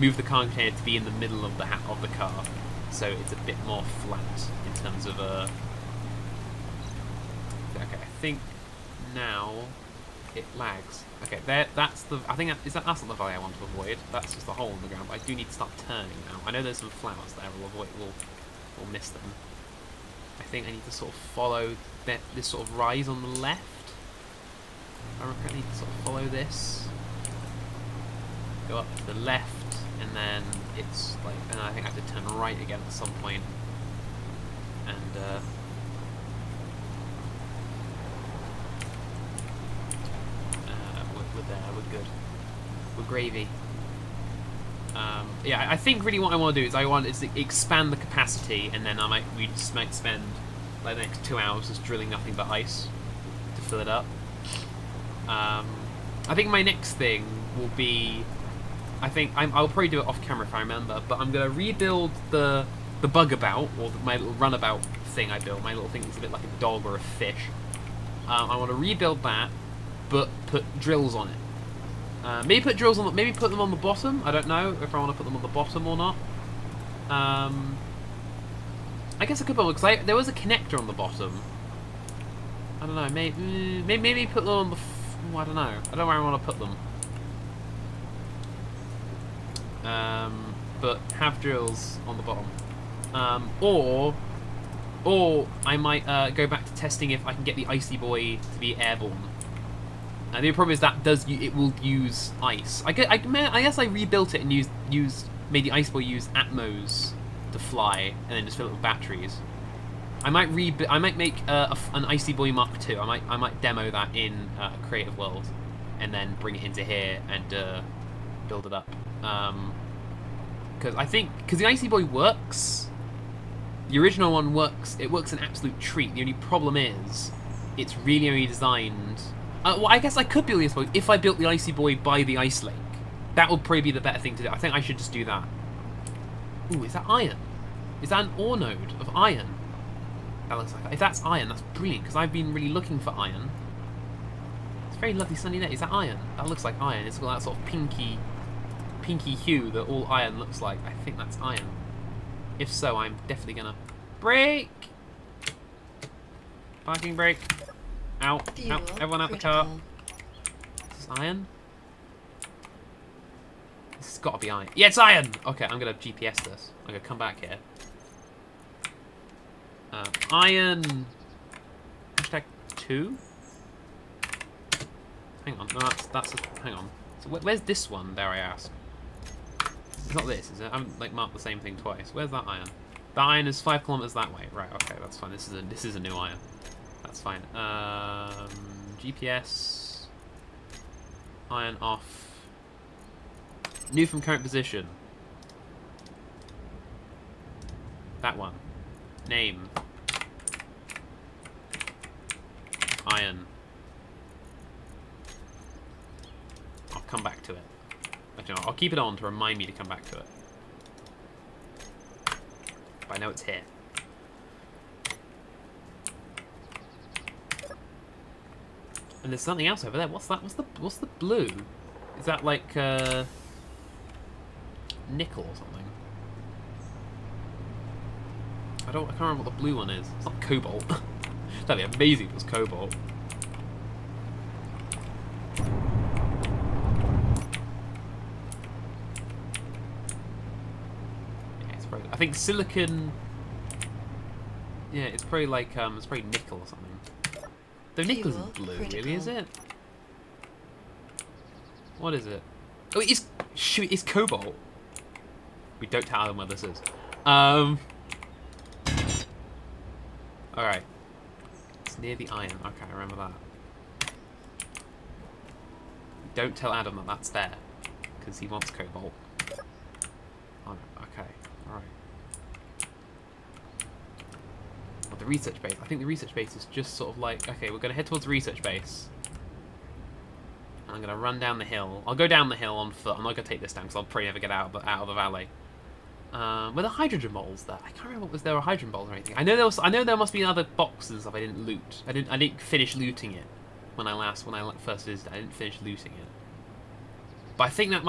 move the car container to be in the middle of the car, so it's a bit more flat in terms of Okay, I think now it lags. Okay, that's not the valley I want to avoid. That's just a hole in the ground. But I do need to start turning now. I know there's some flowers there. We'll miss them. I think I need to sort of follow this sort of rise on the left. I reckon I need to sort of follow this. Go up to the left, and then it's like, and I think I have to turn right again at some point. And we're there. We're good. We're gravy. Yeah, I think really what I want to do is I want to expand the capacity, and then we just might spend like the next 2 hours just drilling nothing but ice to fill it up. I think my next thing will be, I'll probably do it off camera if I remember, but I'm gonna rebuild the bugabout, or my little runabout thing I built. My little thing that's a bit like a dog or a fish. I want to rebuild that, but put drills on it. Maybe put drills on. Maybe put them on the bottom. I don't know if I want to put them on the bottom or not. I guess I could put, because there was a connector on the bottom. I don't know. Maybe put them on the. I don't know. I don't know where I want to put them. But have drills on the bottom. Or I might go back to testing if I can get the Icy Boy to be airborne. The only problem is that it will use ice. I guess I rebuilt it and made the Ice Boy use Atmos to fly, and then just fill it with batteries. I might make an Icy Boy Mark II. I might demo that in Creative World, and then bring it into here and build it up. Because the Icy Boy works. The original one works. It works an absolute treat. The only problem is it's really only designed. Well, I guess I could build the Icy Boy if I built the Icy Boy by the Ice Lake. That would probably be the better thing to do. I think I should just do that. Ooh, is that iron? Is that an ore node of iron? That looks like that. If that's iron, that's brilliant, because I've been really looking for iron. It's a very lovely sunny day. Is that iron? That looks like iron. It's got that sort of pinky hue that all iron looks like. I think that's iron. If so, I'm definitely gonna brake. Parking brake. Out. Out. Everyone out the car. Is this iron? This has got to be iron. Yeah, it's iron! Okay, I'm going to GPS this. I'm going to come back here. Iron. Hashtag 2? Hang on. No, hang on. So where's this one, dare I ask? It's not this, is it? I haven't marked the same thing twice. Where's that iron? The iron is 5 kilometers that way. Right, okay, that's fine. This is a new iron. That's fine. GPS. Iron off. New from current position. That one. Name. Iron. I'll come back to it. Actually, I'll keep it on to remind me to come back to it. But I know it's here. And there's something else over there. What's that? What's the blue? Is that like nickel or something? I can't remember what the blue one is. It's not cobalt. That'd be amazing if it was cobalt. Yeah, it's probably, I think silicon. Yeah, it's probably like it's probably nickel or something. The nickel Fuel isn't blue, critical. really, is it? What is it? Oh, it's shoot, it's cobalt. We don't tell them what this is. All right. It's near the iron. Okay, I remember that. Don't tell Adam that that's there, because he wants cobalt. Oh, okay, alright. Well, the research base. I think the research base is just sort of like, okay, we're going to head towards the research base. And I'm going to run down the hill. I'll go down the hill on foot. I'm not going to take this down, because I'll probably never get out of the valley. Were there hydrogen moles there? I can't remember what was there were hydrogen balls or anything. I know there must be other boxes and stuff I didn't loot. I didn't finish looting it when I first visited. I didn't finish looting it. But I think that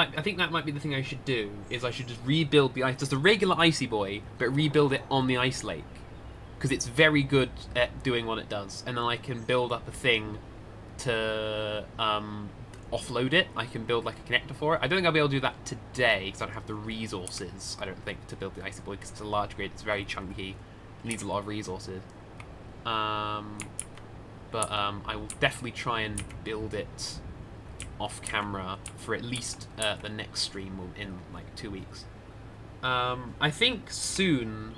might be the thing I should do. Is I should just rebuild the ice, just a regular icy boy, but rebuild it on the ice lake, because it's very good at doing what it does. And then I can build up a thing to offload it. I can build like a connector for it. I don't think I'll be able to do that today because I don't have the resources. I don't think to build the icy boy because it's a large grid. It's very chunky. It needs a lot of resources. But I will definitely try and build it off camera for at least the next stream in like 2 weeks. I think soon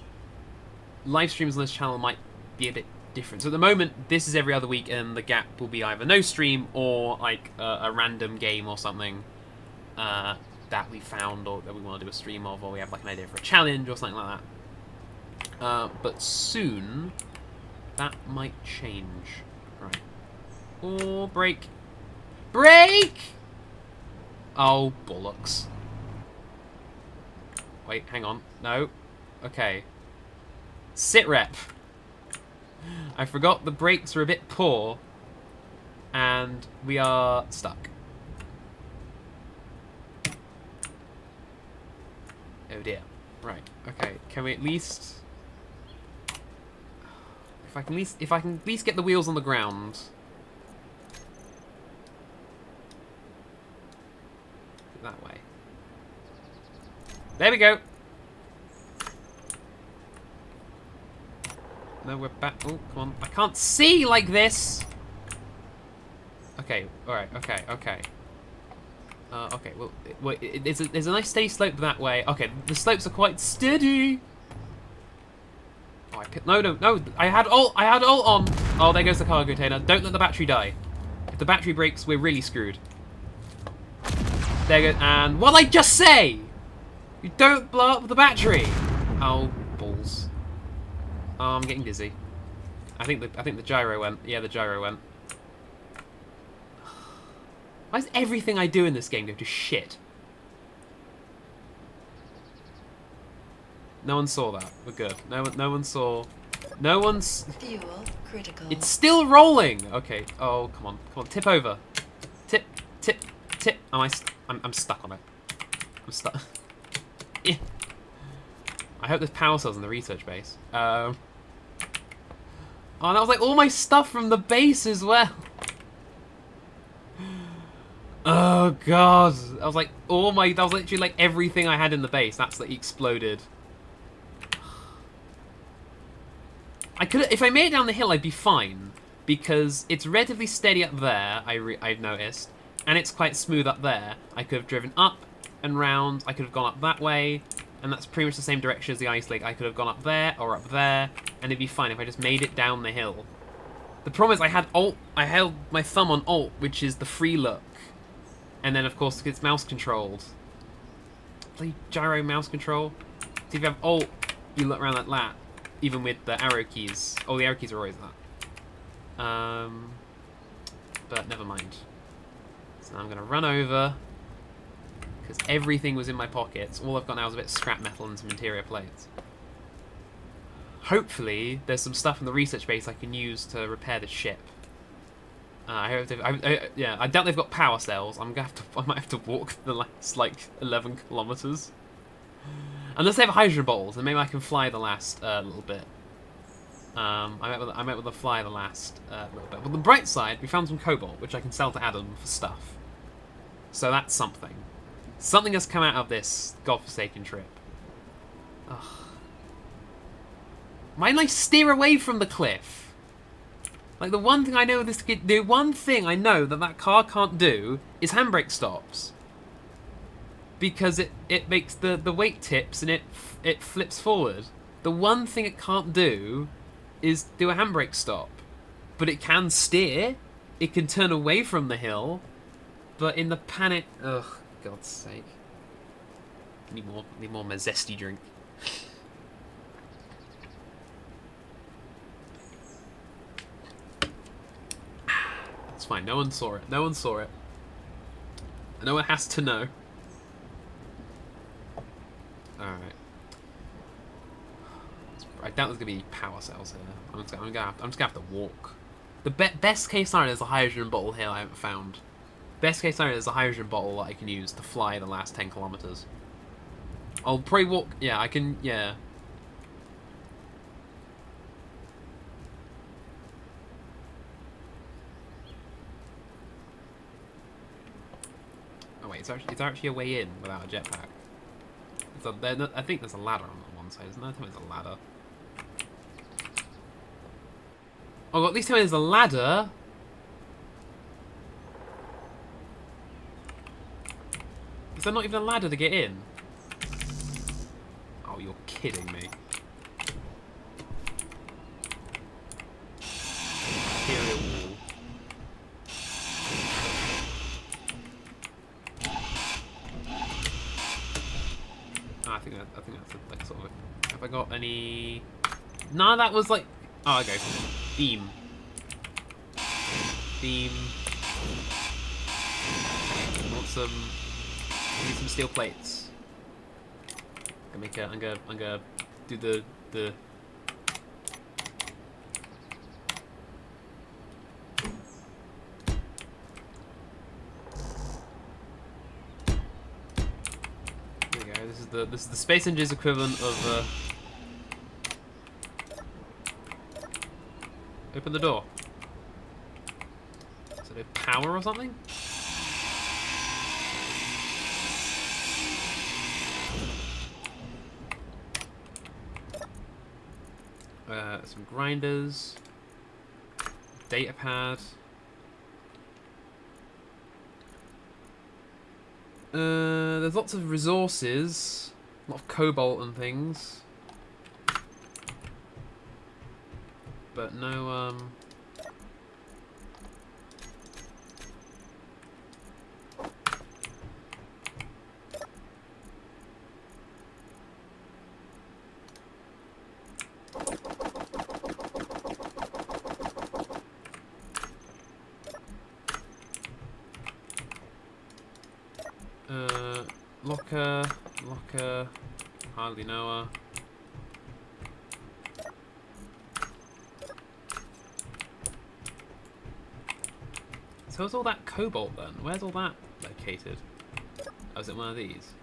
live streams on this channel might be a bit different. So at the moment this is every other week and the gap will be either no stream or like a random game or something that we found or that we want to do a stream of, or we have like an idea for a challenge or something like that. But soon that might change. Right. Oh, break. Break! Oh, bollocks. Wait, hang on. No. Okay. Sit rep. I forgot the brakes are a bit poor. And we are stuck. Oh dear. Right. Okay. Can we at least... If I can at least get the wheels on the ground... That way. There we go. No, we're back. Oh, come on. I can't see like this. Okay. All right. Okay. Okay. Okay. Well, there's a nice steady slope that way. Okay. The slopes are quite steady. Oh, no. I had ult on. Oh, there goes the cargo container. Don't let the battery die. If the battery breaks, we're really screwed. There you go, and what'd I just say? You don't blow up the battery. Oh, balls. Oh, I'm getting dizzy. I think the gyro went. Yeah, the gyro went. Why does everything I do in this game go to shit? No one saw that. We're good. No one saw. No one's. Fuel critical. It's still rolling. Okay. Oh, come on. Tip over. Tip. Oh, I'm stuck on it. I'm stuck. Yeah. I hope there's power cells in the research base. Oh, that was like all my stuff from the base as well. Oh god. That was like that was literally like everything I had in the base. That's like exploded. If I made it down the hill, I'd be fine. Because it's relatively steady up there, I've noticed. And it's quite smooth up there. I could have driven up and round. I could have gone up that way. And that's pretty much the same direction as the ice lake. I could have gone up there or up there. And it'd be fine if I just made it down the hill. The problem is I held my thumb on Alt, which is the free look. And then, of course, it's mouse controlled. Play gyro mouse control. So if you have Alt, you look around like that. Even with the arrow keys. Oh, the arrow keys are always that. But never mind. So I'm going to run over, because everything was in my pockets. All I've got now is a bit of scrap metal and some interior plates. Hopefully, there's some stuff in the research base I can use to repair the ship. I doubt they've got power cells. I might have to walk the last, like, 11 kilometers. Unless they have hydrogen bottles, then maybe I can fly the last little bit. I might be able to fly the last little bit. But on the bright side, we found some cobalt, which I can sell to Adam for stuff. So that's something. Something has come out of this godforsaken trip. Ugh. Mine like steer away from the cliff. Like the one thing I know the one thing I know that car can't do is handbrake stops. Because it makes the weight tips and it flips forward. The one thing it can't do is do a handbrake stop. But it can steer. It can turn away from the hill. But in the panic, ugh, God's sake. Need more my zesty drink. It's fine. No one saw it. No one saw it. No one has to know. Alright. I doubt there's gonna be power cells here. I'm just gonna have to walk. The best case scenario is a hydrogen bottle here I haven't found. Best case scenario is a hydrogen bottle that I can use to fly the last 10 kilometers. I'll probably walk. Yeah, I can. Yeah. Oh wait, it's actually a way in without a jetpack. I think there's a ladder on one side, isn't there? I think there's a ladder. Oh, at least tell me there's a ladder. Is there not even a ladder to get in? Oh, you're kidding me. Interior wall. Oh, I think that's like sort of. Have I got any? No, that was like. Oh, okay. Beam. Beam. Want some? Need some steel plates. I'm gonna do the. There we go. This is the Space Engine's equivalent of. Open the door. Is it a power or something? Some grinders. Data pad. There's lots of resources. A lot of cobalt and things. But no, locker, hardly know her. So where's all that cobalt then? Where's all that located? Oh, is it one of these?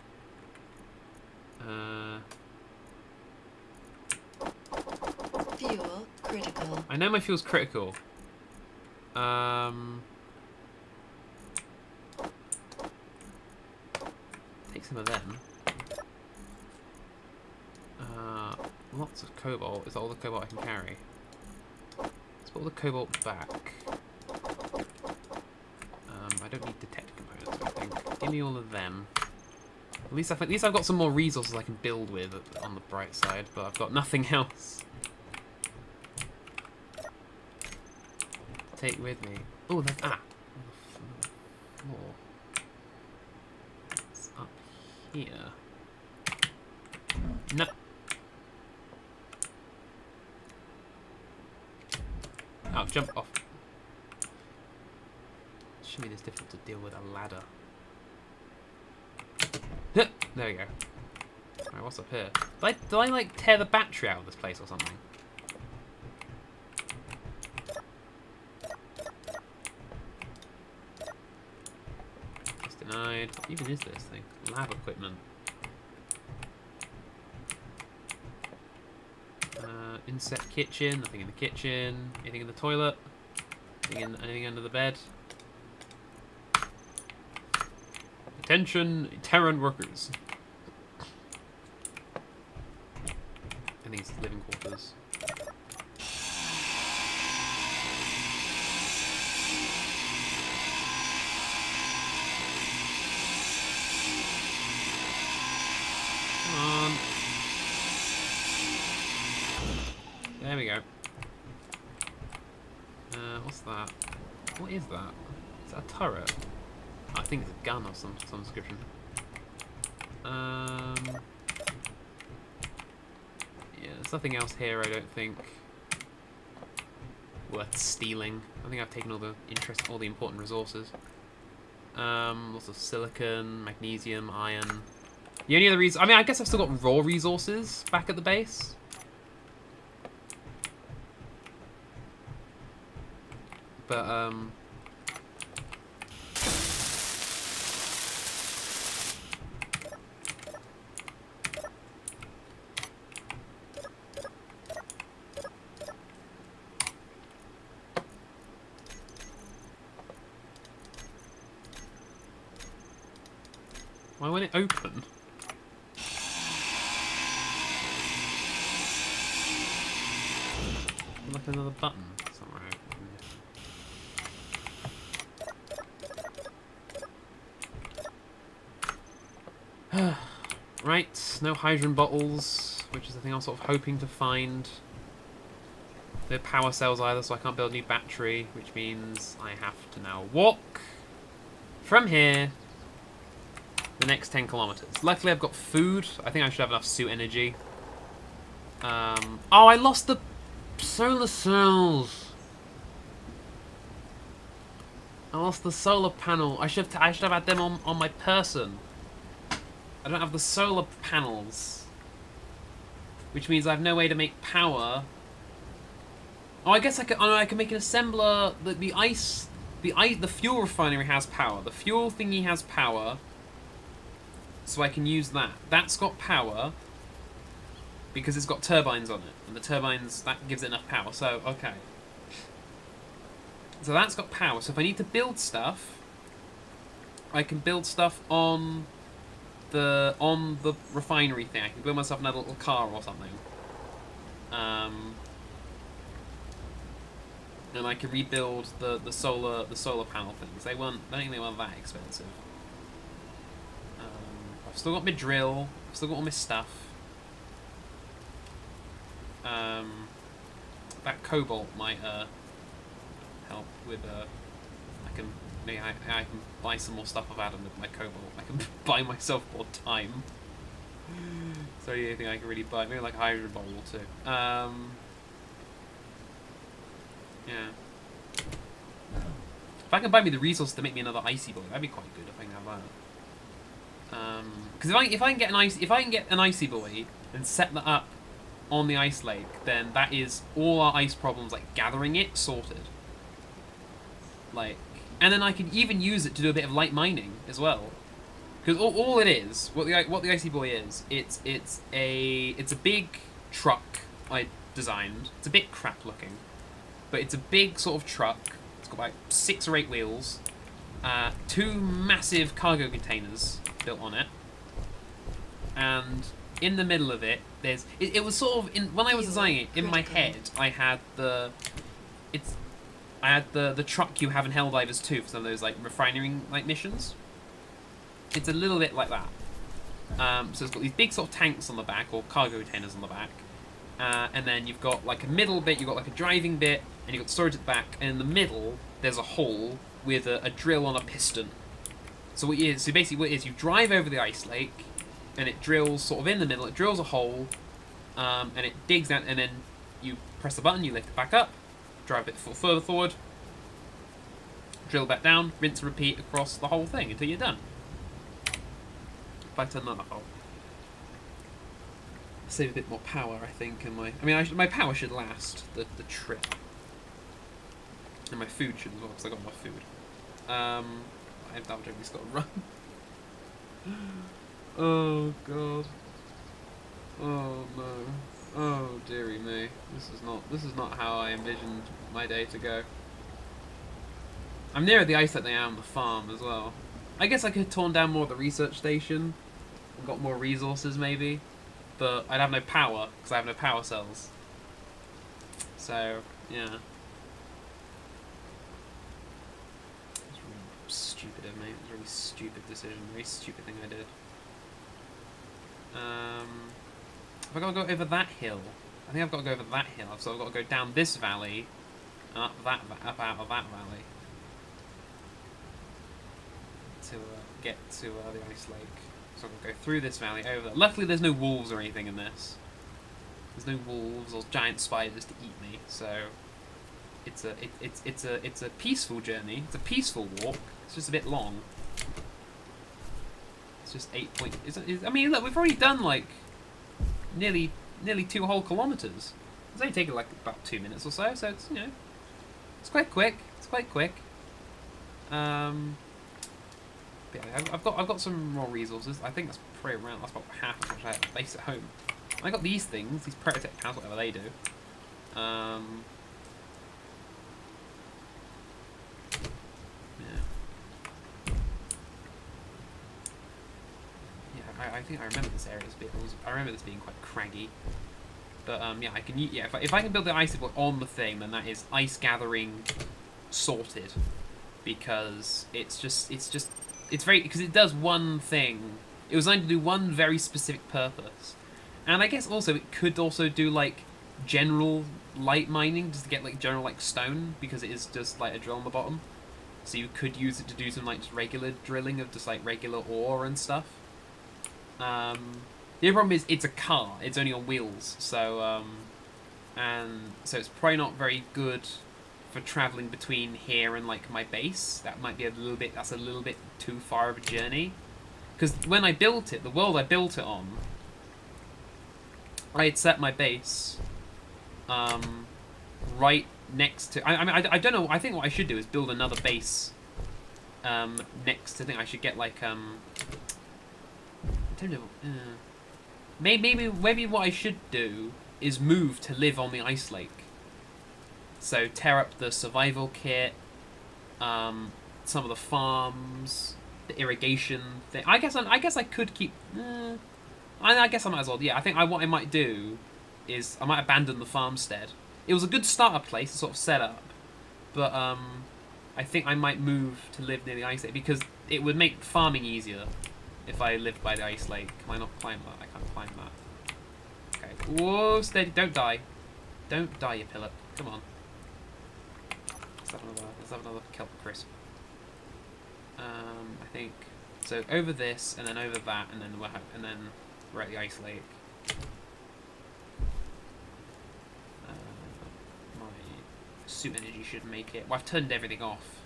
Fuel critical. I know my fuel's critical. Take some of them. Lots of cobalt. Is that all the cobalt I can carry? Let's put all the cobalt back. I don't need detect components, I think. Give me all of them. At least I've got some more resources I can build with on the bright side, but I've got nothing else to take with me. Oh, there's floor. It's up here. No. Oh, jump off. Should be this difficult to deal with a ladder. There we go. Alright, what's up here? Did I like tear the battery out of this place or something? It's denied. What even is this thing? Lab equipment. Inset kitchen. Nothing in the kitchen. Anything in the toilet? Anything under the bed? Attention, Terran workers. I think it's living quarters. there we go. What's that? What is that? Is that a turret? I think it's a gun of some description. Yeah, there's nothing else here, I don't think, worth stealing. I think I've taken all the important resources. Lots of silicon, magnesium, iron. The only other reason, I mean, I guess I've still got raw resources back at the base. But, why won't it open? Like another button somewhere. Right, no hydrogen bottles, which is the thing I was sort of hoping to find. No power cells either, so I can't build a new battery, which means I have to now walk from here the next 10 kilometers. Luckily I've got food. I think I should have enough suit energy. Oh, I lost the solar cells. I lost the solar panel. I should have had them on my person. I don't have the solar panels, which means I have no way to make power. Oh, I guess I can make an assembler. The fuel refinery has power. The fuel thingy has power, so I can use that. That's got power because it's got turbines on it, and the turbines, that gives it enough power. So okay. So that's got power. So if I need to build stuff, I can build stuff on the refinery thing. I can build myself another little car or something. And I can rebuild the solar panel things. I don't think they weren't that expensive. I've still got my drill. I've still got all my stuff. That cobalt might help with I can buy some more stuff of Adam with my cobalt. I can buy myself more time. So the only thing I can really buy, maybe like a hydrogen bottle or two. Yeah. If I can buy me the resources to make me another icy boy, that'd be quite good if I can have that. Because if I can get an icy boy and set that up on the ice lake, then that is all our ice problems, like gathering it, sorted. Like, and then I can even use it to do a bit of light mining as well. Because all it is, what the icy boy is, it's a big truck I designed. It's a bit crap looking, but it's a big sort of truck. It's got like 6 or 8 wheels, 2 massive cargo containers built on it, and in the middle of it, it was sort of when I was designing it in my head, I had the truck you have in Helldivers 2 for some of those like refinery like missions. It's a little bit like that. So it's got these big sort of tanks on the back, or cargo containers on the back, and then you've got like a middle bit, you've got like a driving bit, and you've got storage at the back, and in the middle there's a hole with a drill on a piston. So basically what it is, you drive over the ice lake, and it drills sort of in the middle, it drills a hole, and it digs down, and then you press the button, you lift it back up, drive a bit further forward, drill back down, rinse and repeat across the whole thing until you're done. Back to another hole. Save a bit more power, I think, and my power should last the trip. And my food should as well, because I got my food. I've just got to run. Oh god. Oh no. Oh dearie me. This is not how I envisioned my day to go. I'm nearer the ice than I am the farm as well. I guess I could have torn down more of the research station and got more resources maybe, but I'd have no power because I have no power cells. So yeah. It's really stupid of me. It was a really stupid decision. Very stupid thing I did. If I gotta go over that hill, I think I've got to go over that hill, so I've got to go down this valley, and up out of that valley, to get to the ice lake. So I'm going to go through this valley over. Luckily, there's no wolves or anything in this. There's no wolves or giant spiders to eat me, so it's a peaceful journey. It's a peaceful walk. It's just a bit long. It's just 8 point. I mean, look, we've already done like nearly 2 whole kilometers. It's only taken like about 2 minutes or so. So it's it's quite quick. It's quite quick. But yeah, I've got some more resources. I think that's pretty around. That's about half as much I have a base at home. I got these things, these prototype cows, whatever they do. Yeah. I think I remember this area as being. I remember this being quite craggy. But yeah, I can. Yeah, if I can build the ice board on the thing, then that is ice gathering sorted, because it's very, because it does one thing. It was designed to do one very specific purpose. And I guess also it could also do like general light mining, just to get like general like stone, because it is just like a drill on the bottom. So you could use it to do some like just regular drilling of just like regular ore and stuff. The only problem is it's a car. It's only on wheels, so and so it's probably not very good for traveling between here and like my base. That might be a little bit. That's a little bit too far of a journey. Because when I built it, the world I built it on, I had set my base right next to. I mean, I don't know. I think what I should do is build another base next to. I think I should get like maybe what I should do is move to live on the ice lake. So tear up the survival kit, some of the farms, the irrigation thing. I guess I could keep. I guess I might as well. Yeah, I think what I might do is I might abandon the farmstead. It was a good starter place to sort of set up, but I think I might move to live near the ice lake, because it would make farming easier if I lived by the ice lake. Can I not climb that? I can't climb that. Okay. Whoa, steady. Don't die. Don't die, you pillock. Come on. Let's have another kelp crisp. I think so. Over this, and then over that, and then we're at the ice lake. My suit energy should make it. Well, I've turned everything off,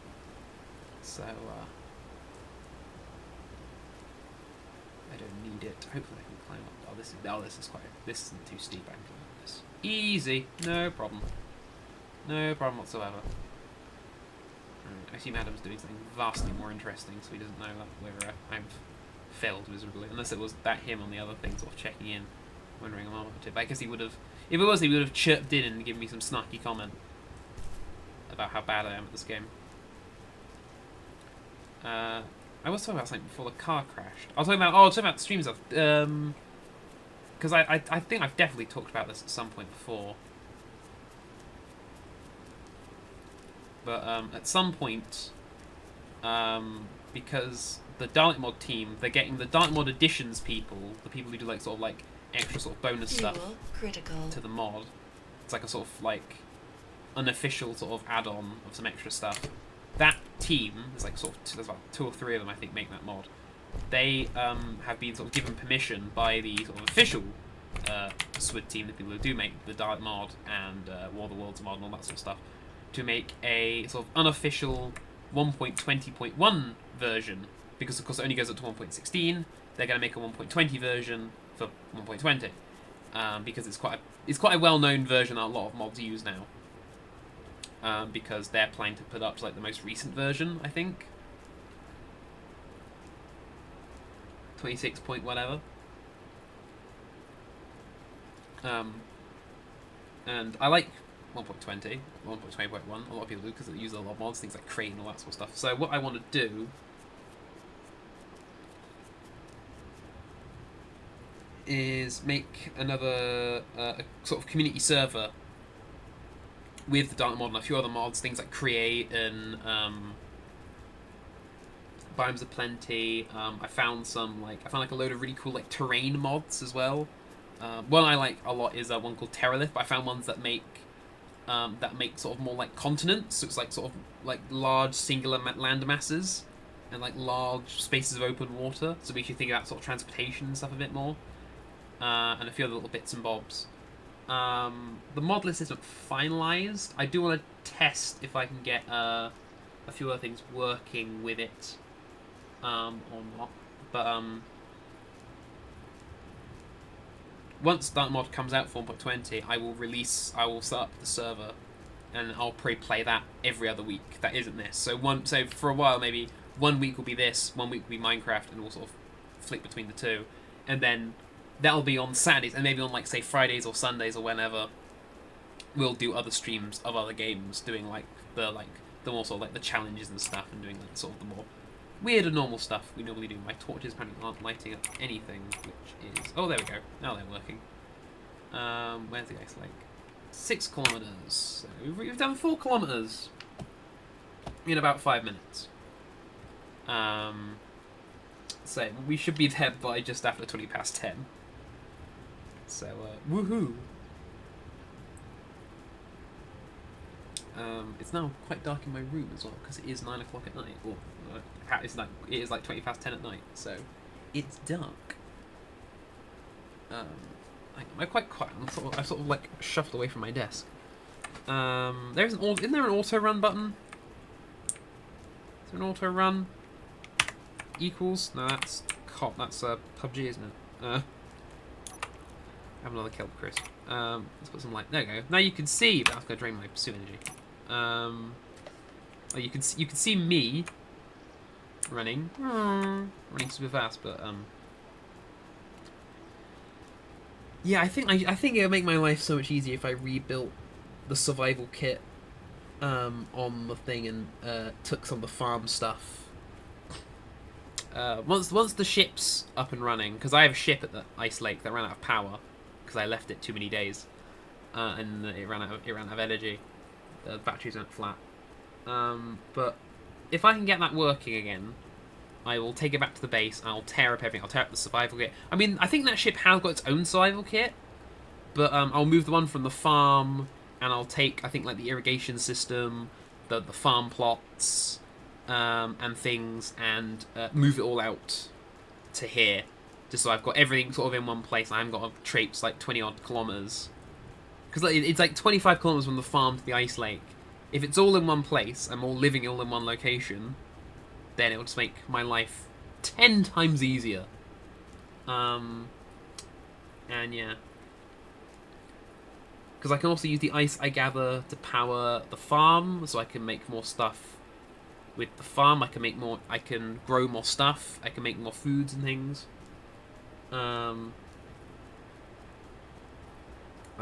so I don't need it. Hopefully, I can climb up. This isn't too steep. I can climb up this easy. No problem. No problem whatsoever. I assume Adam's doing something vastly more interesting, so he doesn't know that I've failed miserably. Unless it was that him on the other thing, sort of checking in, wondering I'm on it. But I guess he would have. If it was, he would have chirped in and given me some snarky comment about how bad I am at this game. I was talking about something before the car crashed. I was talking about stream stuff. Because I think I've definitely talked about this at some point before. But at some point, because the Dalek Mod team, they're getting the Dalek Mod Editions people, the people who do like sort of like extra sort of bonus stuff to the mod. It's like a sort of like unofficial sort of add-on of some extra stuff. That team, there's like sort of there's about 2 or 3 of them I think make that mod. They have been sort of given permission by the sort of official SWID team, the people who do make the Dalek mod and War of the Worlds mod and all that sort of stuff, to make a sort of unofficial 1.20.1 version, because of course it only goes up to 1.16. They're going to make a 1.20 version for 1.20, because it's quite a well-known version that a lot of mods use now. Because they're planning to put up like the most recent version, I think, 26 point whatever. And I like 1.20, 1.20.1. A lot of people do because they use a lot of mods, things like crate and all that sort of stuff. So what I want to do is make another a sort of community server with the Dalek mod and a few other mods, things like Create and Biomes of Plenty. I found a load of really cool like terrain mods as well One I like a lot is one called Terralift, but I found ones that make sort of more like continents. So it's like sort of like large singular land masses and like large spaces of open water. So it makes you think about sort of transportation and stuff a bit more, and a few other little bits and bobs. The mod list isn't finalized. I do want to test if I can get a few other things working with it, or not. But once that mod comes out for 1.20, I will set up the server, and I'll probably play that every other week. That isn't this. So for a while, maybe 1 week will be this, 1 week will be Minecraft, and we'll sort of flick between the two, and then that'll be on Saturdays, and maybe on like say Fridays or Sundays or whenever, we'll do other streams of other games, doing like the more sort of like the challenges and stuff, and doing like sort of the more weird and normal stuff we normally do. My torches apparently aren't lighting up anything, which is... Oh, there we go. Now they're working. Where's the ice lake? 6 kilometers. So we've done 4 kilometers in about 5 minutes. So we should be there by just after 20 past 10. So, woohoo! It's now quite dark in my room as well, because it is 9 o'clock at night. Or it is like 20 past 10 at night, so it's dark. I'm quite quiet. I've sort of like shuffled away from my desk. Isn't there an auto run button? Is there an auto run? Equals? No, that's PUBG, isn't it? I have another kelp crisp. Let's put some light. There we go. Now you can see. That's gonna drain my pursuit energy. Oh, you can see me running super fast, but yeah, I think it would make my life so much easier if I rebuilt the survival kit on the thing and took some of the farm stuff. Once the ship's up and running, because I have a ship at the ice lake that ran out of power because I left it too many days, and it ran out of energy. The batteries went flat. But if I can get that working again, I will take it back to the base and I'll tear up everything. I'll tear up the survival kit. I mean, I think that ship has got its own survival kit, but I'll move the one from the farm, and I'll take, I think, like the irrigation system, the farm plots, and things, and move it all out to here, just so I've got everything sort of in one place. I haven't got to traipse like 20 odd kilometers, because it's like 25 kilometers from the farm to the ice lake. If it's all in one place, I'm all living all in one location, then it'll just make my life 10 times easier. And yeah, because I can also use the ice I gather to power the farm, so I can make more stuff with the farm. I can grow more stuff. I can make more foods and things. I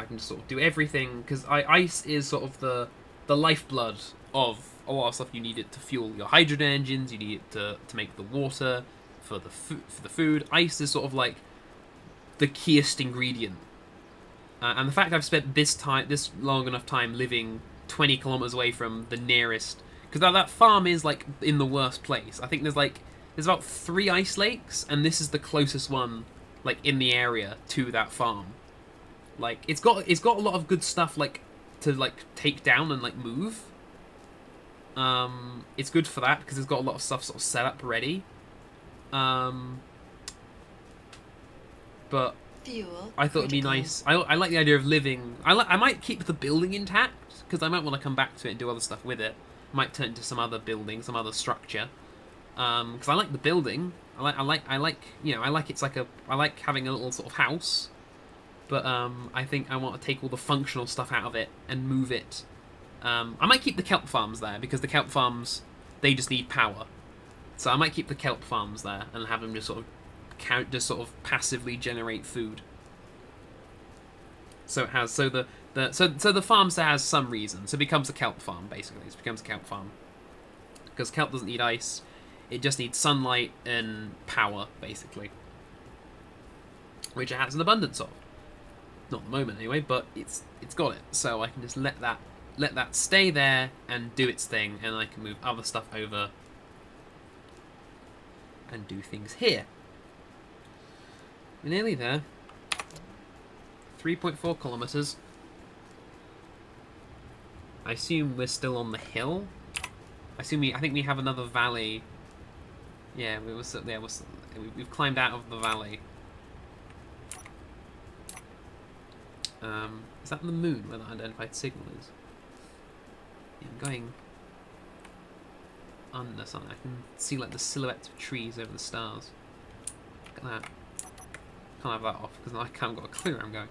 can just sort of do everything, because ice is sort of the lifeblood of a lot of stuff. You need it to fuel your hydrogen engines. You need it to make the water for the food. Ice is sort of like the keyest ingredient. And the fact I've spent this long enough time living 20 kilometers away from the nearest, because that farm is like in the worst place. I think there's about 3 ice lakes, and this is the closest one, like in the area to that farm. Like it's got a lot of good stuff like to like take down and like move. It's good for that because it's got a lot of stuff sort of set up ready. But Fuel I thought it'd be nice. I like the idea of living. I might keep the building intact because I might want to come back to it and do other stuff with it. I might turn it into some other building, some other structure. Because I like the building. I like it's like I like having a little sort of house. But I think I want to take all the functional stuff out of it and move it. I might keep the kelp farms there because the kelp farms, they just need power. So I might keep the kelp farms there and have them just sort of passively generate food. So it has so the farm has some reason. So it becomes a kelp farm basically. It becomes a kelp farm because kelp doesn't need ice. It just needs sunlight and power basically, which it has an abundance of. Not at the moment anyway, but it's got it. So I can just let that stay there and do its thing, and I can move other stuff over and do things here. We're nearly there. 3.4 kilometers. I assume we're still on the hill. I think we have another valley. Yeah, we've climbed out of the valley. Is that the moon where the unidentified signal is? Yeah, I'm going under something. I can see like the silhouettes of trees over the stars. Look at that. Can't have that off because I haven't got a clue where I'm going.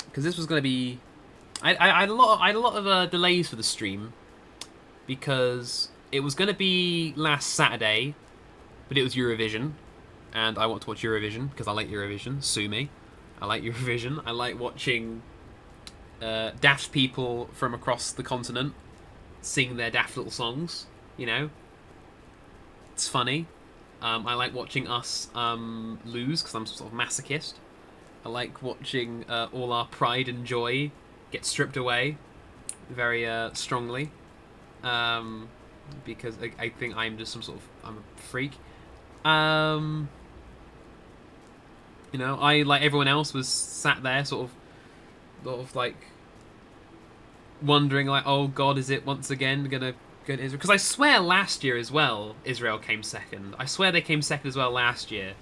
Because this was going to be, I had a lot of delays for the stream because it was going to be last Saturday, but it was Eurovision, and I want to watch Eurovision because I like Eurovision. Sue me. I like Eurovision. I like watching daft people from across the continent sing their daft little songs. You know, it's funny. I like watching us lose because I'm sort of masochist. I like watching all our pride and joy get stripped away very strongly. Because I think I'm just I'm a freak. You know, I, like everyone else, was sat there sort of like wondering like, oh God, is it once again gonna go to Israel? Because I swear last year as well, Israel came second. I swear they came second as well last year,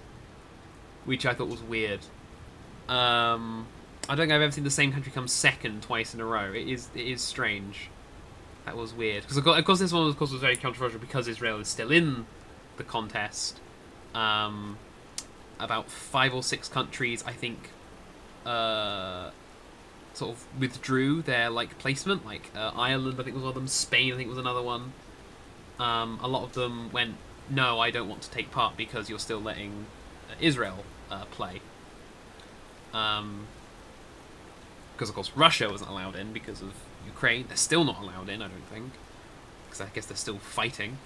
which I thought was weird. I don't think I've ever seen the same country come second twice in a row. It is strange. That was weird. Because of course this one was very controversial because Israel is still in the contest. About 5 or 6 countries, I think, sort of withdrew their like placement. Like Ireland, I think was one of them. Spain, I think was another one. A lot of them went, no, I don't want to take part because you're still letting Israel play. Because of course Russia wasn't allowed in because of Ukraine. They're still not allowed in, I don't think, because I guess they're still fighting.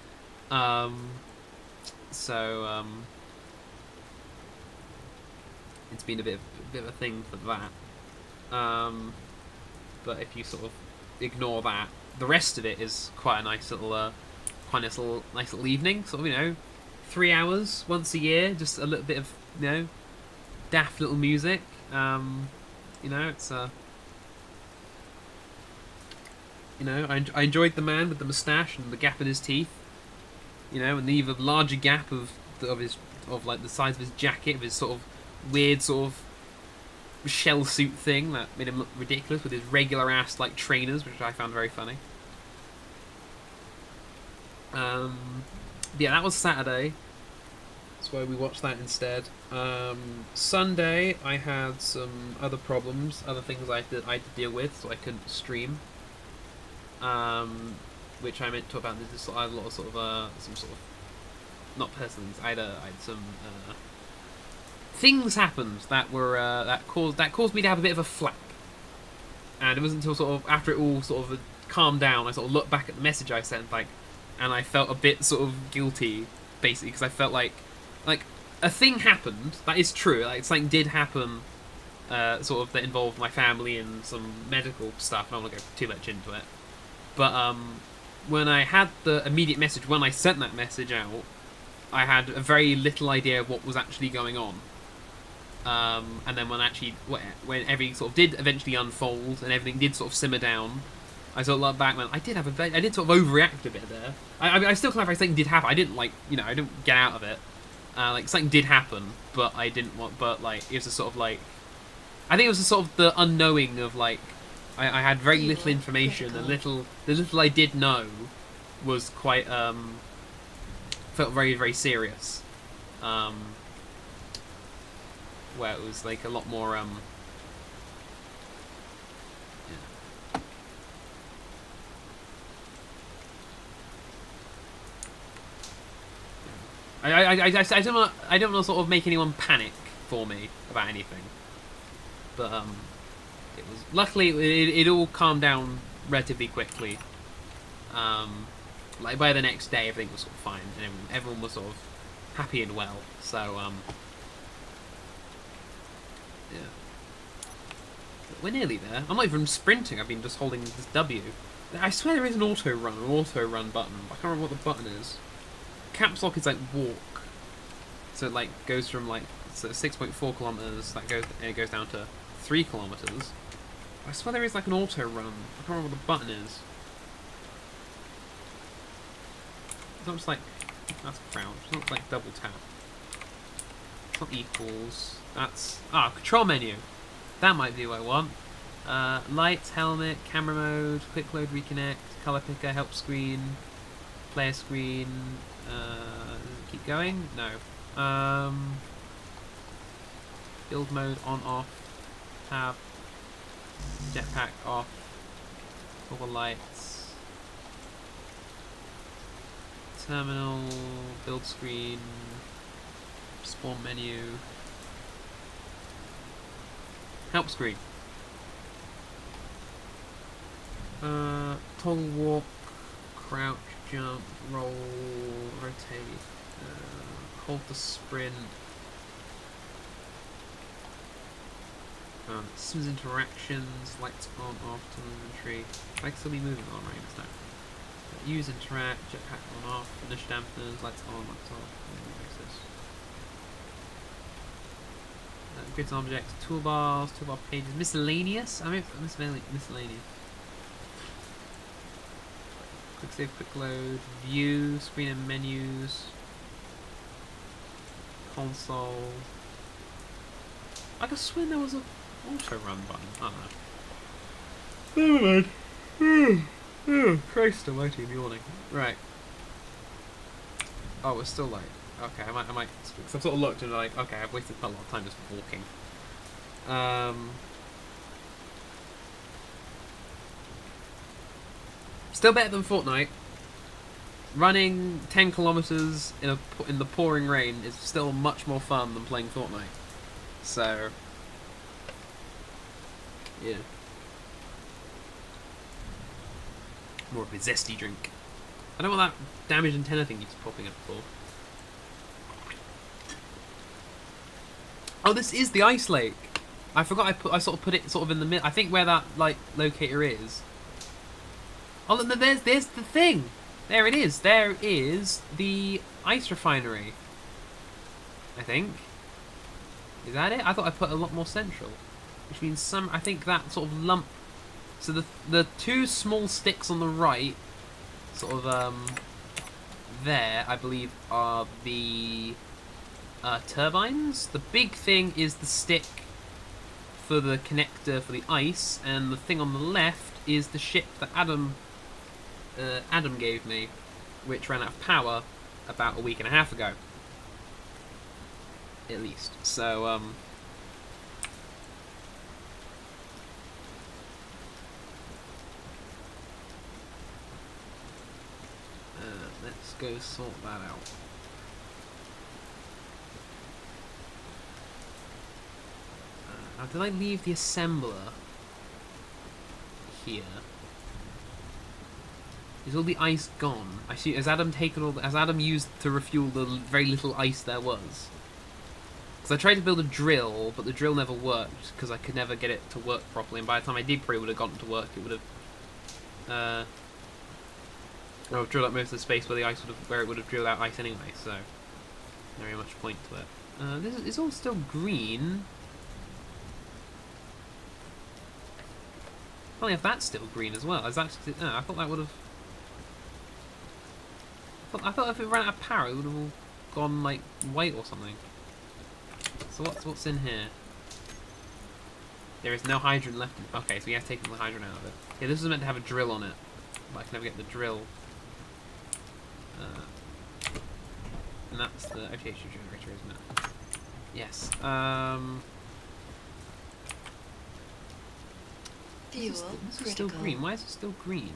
It's been a bit of a thing for that. But if you sort of ignore that, the rest of it is quite a nice little evening. Sort of, you know, 3 hours once a year, just a little bit of, you know, daft little music. You know, it's you know, I enjoyed the man with the moustache and the gap in his teeth. You know, and the even larger gap of like the size of his jacket, of his sort of weird sort of shell suit thing that made him look ridiculous with his regular ass like trainers, which I found very funny. Yeah, that was Saturday. That's why we watched that instead. Sunday, I had some other problems, other things I had to deal with, so I couldn't stream. Which I meant to talk about. I had a lot of some sort of not personal things. I had some things happened that were that caused me to have a bit of a flap. And it wasn't until sort of after it all sort of calmed down, I sort of looked back at the message I sent, and I felt a bit sort of guilty, basically, because I felt like a thing happened. That is true. Like something did happen, sort of that involved my family and some medical stuff. I don't want to go too much into it. But when I had the immediate message, when I sent that message out, I had a very little idea of what was actually going on. And then when everything sort of did eventually unfold and everything did sort of simmer down, I sort of looked back, man, I did sort of overreact a bit there. I still clarify something did happen. I didn't I didn't get out of it. Like something did happen, but I didn't want. But like it was a sort of like, I think it was a sort of the unknowing of like, I had very little information. The little I did know was quite felt very, very serious. Where it was like a lot more I don't want to sort of make anyone panic for me about anything, but it was luckily it all calmed down relatively quickly. Like by the next day, everything was sort of fine, and everyone was sort of happy and well. So yeah, we're nearly there. I'm not even sprinting. I've been just holding this W I swear there is an auto run button. I can't remember what the button is. Caps lock is like walk, so it like goes from like 6.4 kilometers. It goes down to 3 kilometers. I swear there is like an auto run. I can't remember what the button is. It's not just like that's crouch. It's not like double tap. It's not equals. That's control menu. That might be what I want. Lights, helmet, camera mode, quick load, reconnect, color picker, help screen, player screen. Keep going? No. Build mode on off. Tab. Jetpack off. Toggle lights. Terminal. Build screen. Spawn menu. Help screen. Toggle walk, crouch, jump, roll, rotate, hold the sprint. Systems interactions, lights on, off, telemetry. I can still be moving on, right? It's no. Use interact, jetpack on, off, finish dampeners, lights on, lights off. Grids and objects, toolbars, toolbar pages, miscellaneous. I mean, miscellaneous. Quick save, quick load, view, screen and menus, console. I could swear there was a auto run button. I don't know. Never mind. Christ almighty, I'm yawning. Right. Oh, it's still light. Okay, I might. Because I've sort of looked and like, okay, I've wasted quite a lot of time just walking. Still better than Fortnite. Running 10 kilometers in the pouring rain is still much more fun than playing Fortnite. So, yeah. More of a zesty drink. I don't know what that damage antenna thing keeps popping up for. Oh, this is the ice lake. I forgot I sort of put it sort of in the middle. I think where that like locator is. Oh, look, there's the thing. There it is. There is the ice refinery. I think. Is that it? I thought I put a lot more central, which means I think that sort of lump. So the two small sticks on the right, sort of there, I believe, are the turbines. The big thing is the stick for the connector for the ice, and the thing on the left is the ship that Adam gave me, which ran out of power about a week and a half ago, at least. So let's go sort that out. Now, did I leave the assembler here? Is all the ice gone? I see. Has Adam taken all? Has Adam used to refuel the very little ice there was? Because I tried to build a drill, but the drill never worked because I could never get it to work properly. And by the time I did, probably would have gotten to work. It would have. I've drilled up most of the space where the ice where it would have drilled out ice anyway. So, not very much point to it. This is all still green. Funny if that's still green as well. Is that? No, I thought that would have. I thought if it ran out of power, it would have all gone like white or something. So what's in here? There is no hydrogen left. Okay, so we have taken the hydrogen out of it. Yeah, this was meant to have a drill on it, but I can never get the drill. And that's the aviation generator, isn't it? Yes. This is still green. Why is it still green?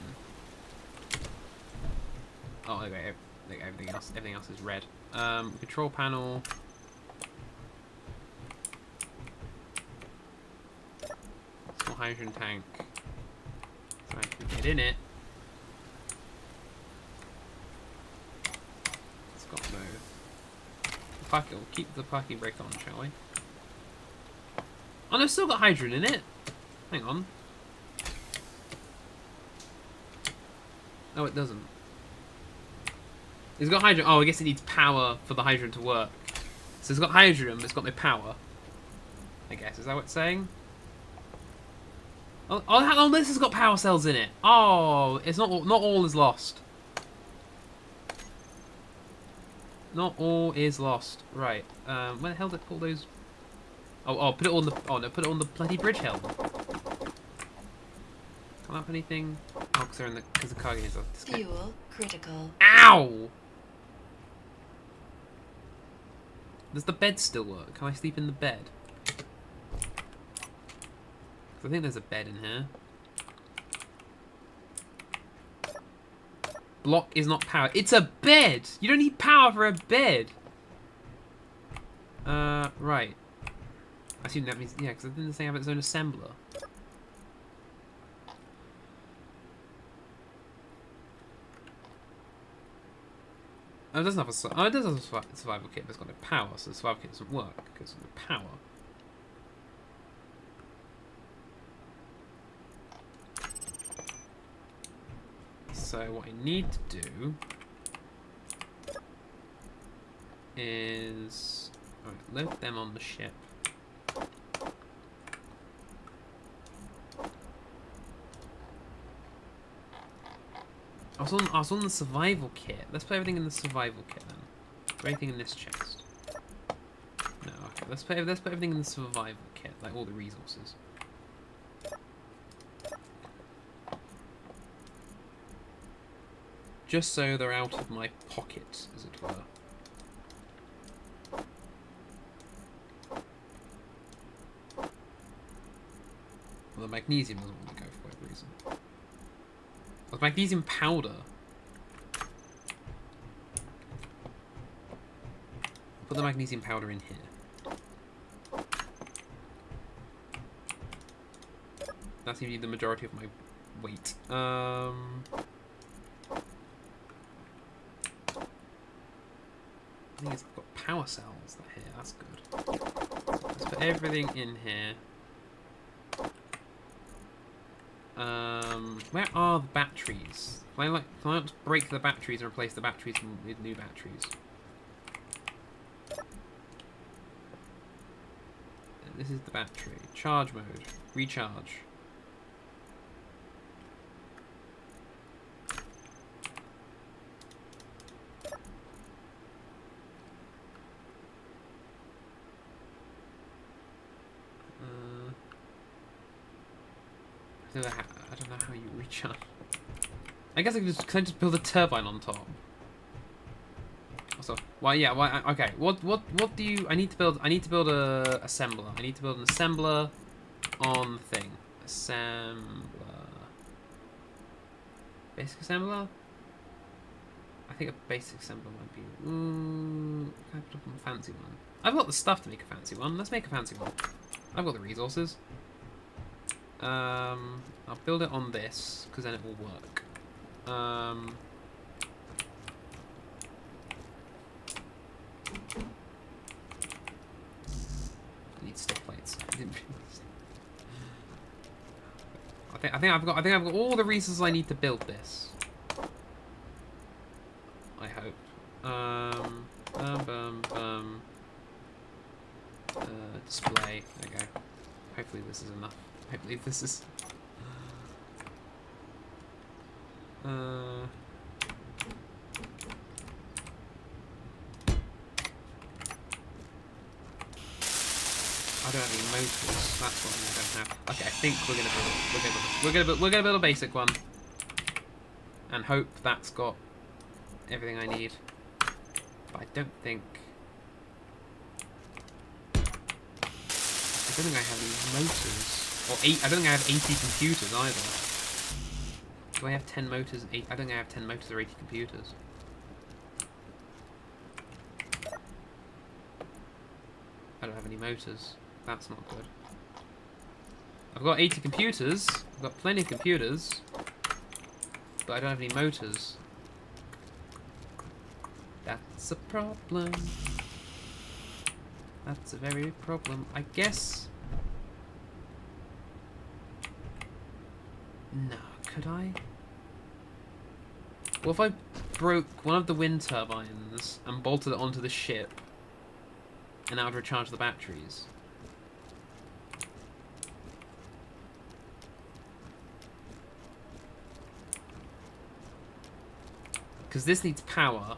Oh, okay. Everything else is red. Control panel. Small hydrogen tank. So I can get in it. It's got no. We'll keep the parking brake on, shall we? Oh no, still got hydrogen in it. Hang on. Oh, it doesn't. It's got hydrogen. Oh, I guess it needs power for the hydrogen to work. So it's got hydrogen, but it's got no power. I guess. Is that what it's saying? Oh, this has got power cells in it. Oh, it's not all is lost. Not all is lost. Right. Where the hell did I pull those? Oh, put it on the. Oh no, put it on the bloody bridge helm. Come up anything? Oh, because they're in the. Because the cargo is off. Fuel critical. Ow! Does the bed still work? Can I sleep in the bed? 'Cause I think there's a bed in here. Block is not powered. It's a bed! You don't need power for a bed! Right. I assume that means, yeah, because I didn't say have its own assembler. Oh, it doesn't have a, it does have a survival kit, but it's got no power, so the survival kit doesn't work, because of no power. So what I need to do is load them on the ship. I was on the survival kit. Let's put everything in the survival kit then. Put anything in this chest. No, okay. Let's put everything in the survival kit, like all the resources. Just so they're out of my pocket, as it were. Well, the magnesium doesn't want to go for whatever reason. The magnesium powder. Put the magnesium powder in here. That seems to be the majority of my weight. I think it's got power cells here. That's good. Let's put everything in here. Where are the batteries? Can I just break the batteries and replace the batteries with new batteries? This is the battery. Charge mode. Recharge. I don't know how you recharge. I guess can I just build a turbine on top? So, well, yeah, well, okay. What do you? I need to build a assembler. I need to build an assembler on the thing. Assembler. Basic assembler. I think a basic assembler might be. Can I put up a fancy one? I've got the stuff to make a fancy one. Let's make a fancy one. I've got the resources. I'll build it on this, because then it will work. I need stick plates. I think I've got all the resources I need to build this. I hope. Display. There we go. Hopefully this is enough. Hopefully this is. I don't have any motors. That's what I don't have. Okay, I think we're gonna build a basic one, and hope that's got everything I need. But I don't think I have any motors. Or I don't think I have 80 computers either. Do I have 10 motors? I don't think I have 10 motors or 80 computers. I don't have any motors. That's not good. I've got 80 computers. I've got plenty of computers. But I don't have any motors. That's a problem. That's a very big problem. I guess. No, could I? What if I broke one of the wind turbines and bolted it onto the ship, and that would recharge the batteries? Because this needs power.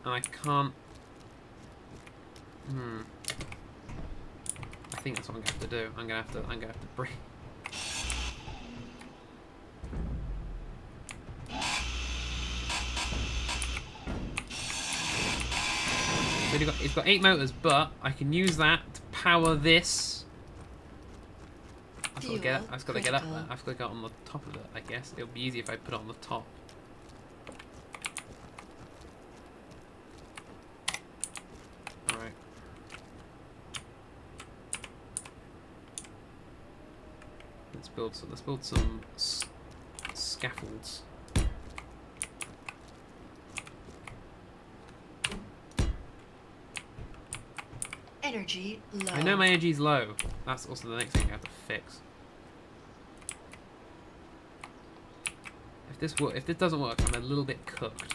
And I can't... I think that's what I'm gonna have to do. I'm gonna have to break. So it's got 8 motors, but I can use that to power this. I've got to get up there. I've got to get on the top of it, I guess. It'll be easy if I put it on the top. Alright. Let's build some scaffolds. Energy low. I know my energy's low. That's also the next thing I have to fix. If this doesn't work, I'm a little bit cooked.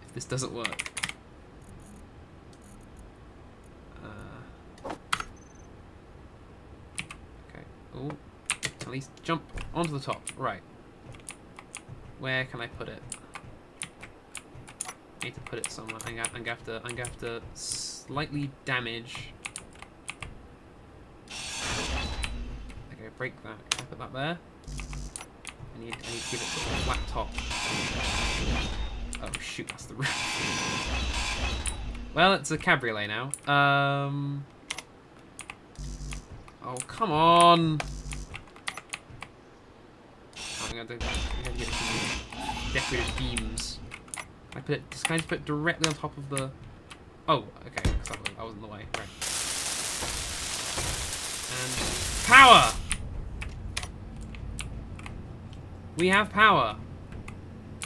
If this doesn't work. Okay. Oh, at least jump onto the top. Right. Where can I put it? I need to put it somewhere. I'm gonna have to slightly damage. Okay, break that. Can I put that there? I need to give it sort of a flat top. Oh shoot, that's the roof. Well, it's a cabriolet now. Oh come on! I'm gonna get some decorative beams. Can I just put it directly on top of the... Oh, okay, because I was in the way. Right. And... Power! We have power!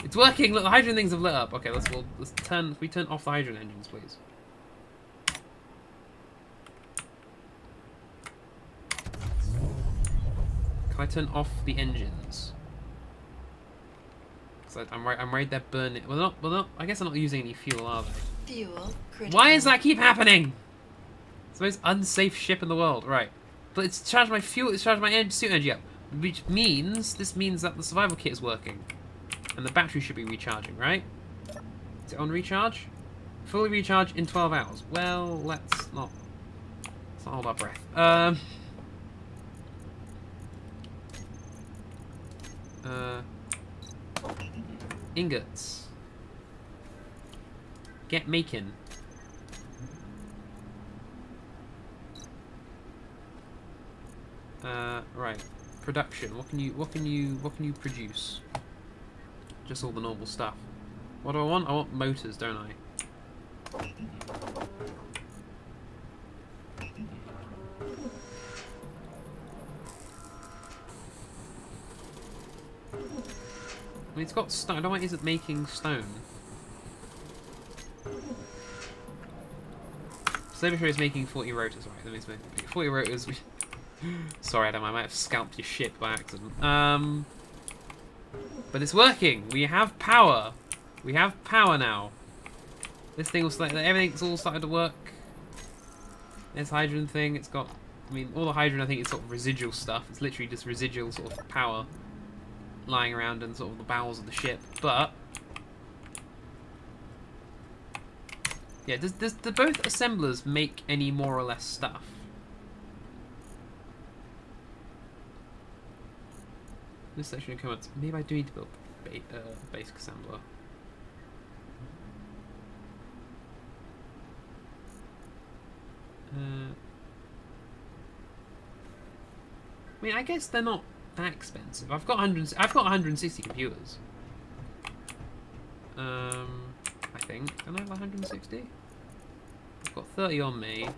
It's working! Look, the hydrogen things have lit up. Okay, let's turn off the hydrogen engines, please. Can I turn off the engines? I'm worried they're burning. Well, not. I guess they're not using any fuel, are they? Fuel critical. Why does that keep happening? It's the most unsafe ship in the world, right? But it's charged my fuel. It's charged my suit energy up, which means that the survival kit is working, and the battery should be recharging, right? Is it on recharge? Fully recharge in 12 hours. Well, let's not hold our breath. Ingots. Get making. Right. Production. What can you produce? Just all the normal stuff. What do I want? I want motors, don't I? I mean, it's got stone. I don't know why it isn't making stone. Slavish is making 40 rotors. Right, that means 40 rotors. Sorry, Adam, I might have scalped your ship by accident. But it's working. We have power. We have power now. This thing will start. Everything's all started to work. This hydrogen thing. It's got. I mean, all the hydrogen. I think is sort of residual stuff. It's literally just residual sort of power lying around in sort of the bowels of the ship. But yeah, do both assemblers make any more or less stuff? This section of comments. Maybe I do need to build basic assembler. I mean, I guess they're not that expensive. I've got 160 computers. I think. Can I have 160? I've got 30 on me.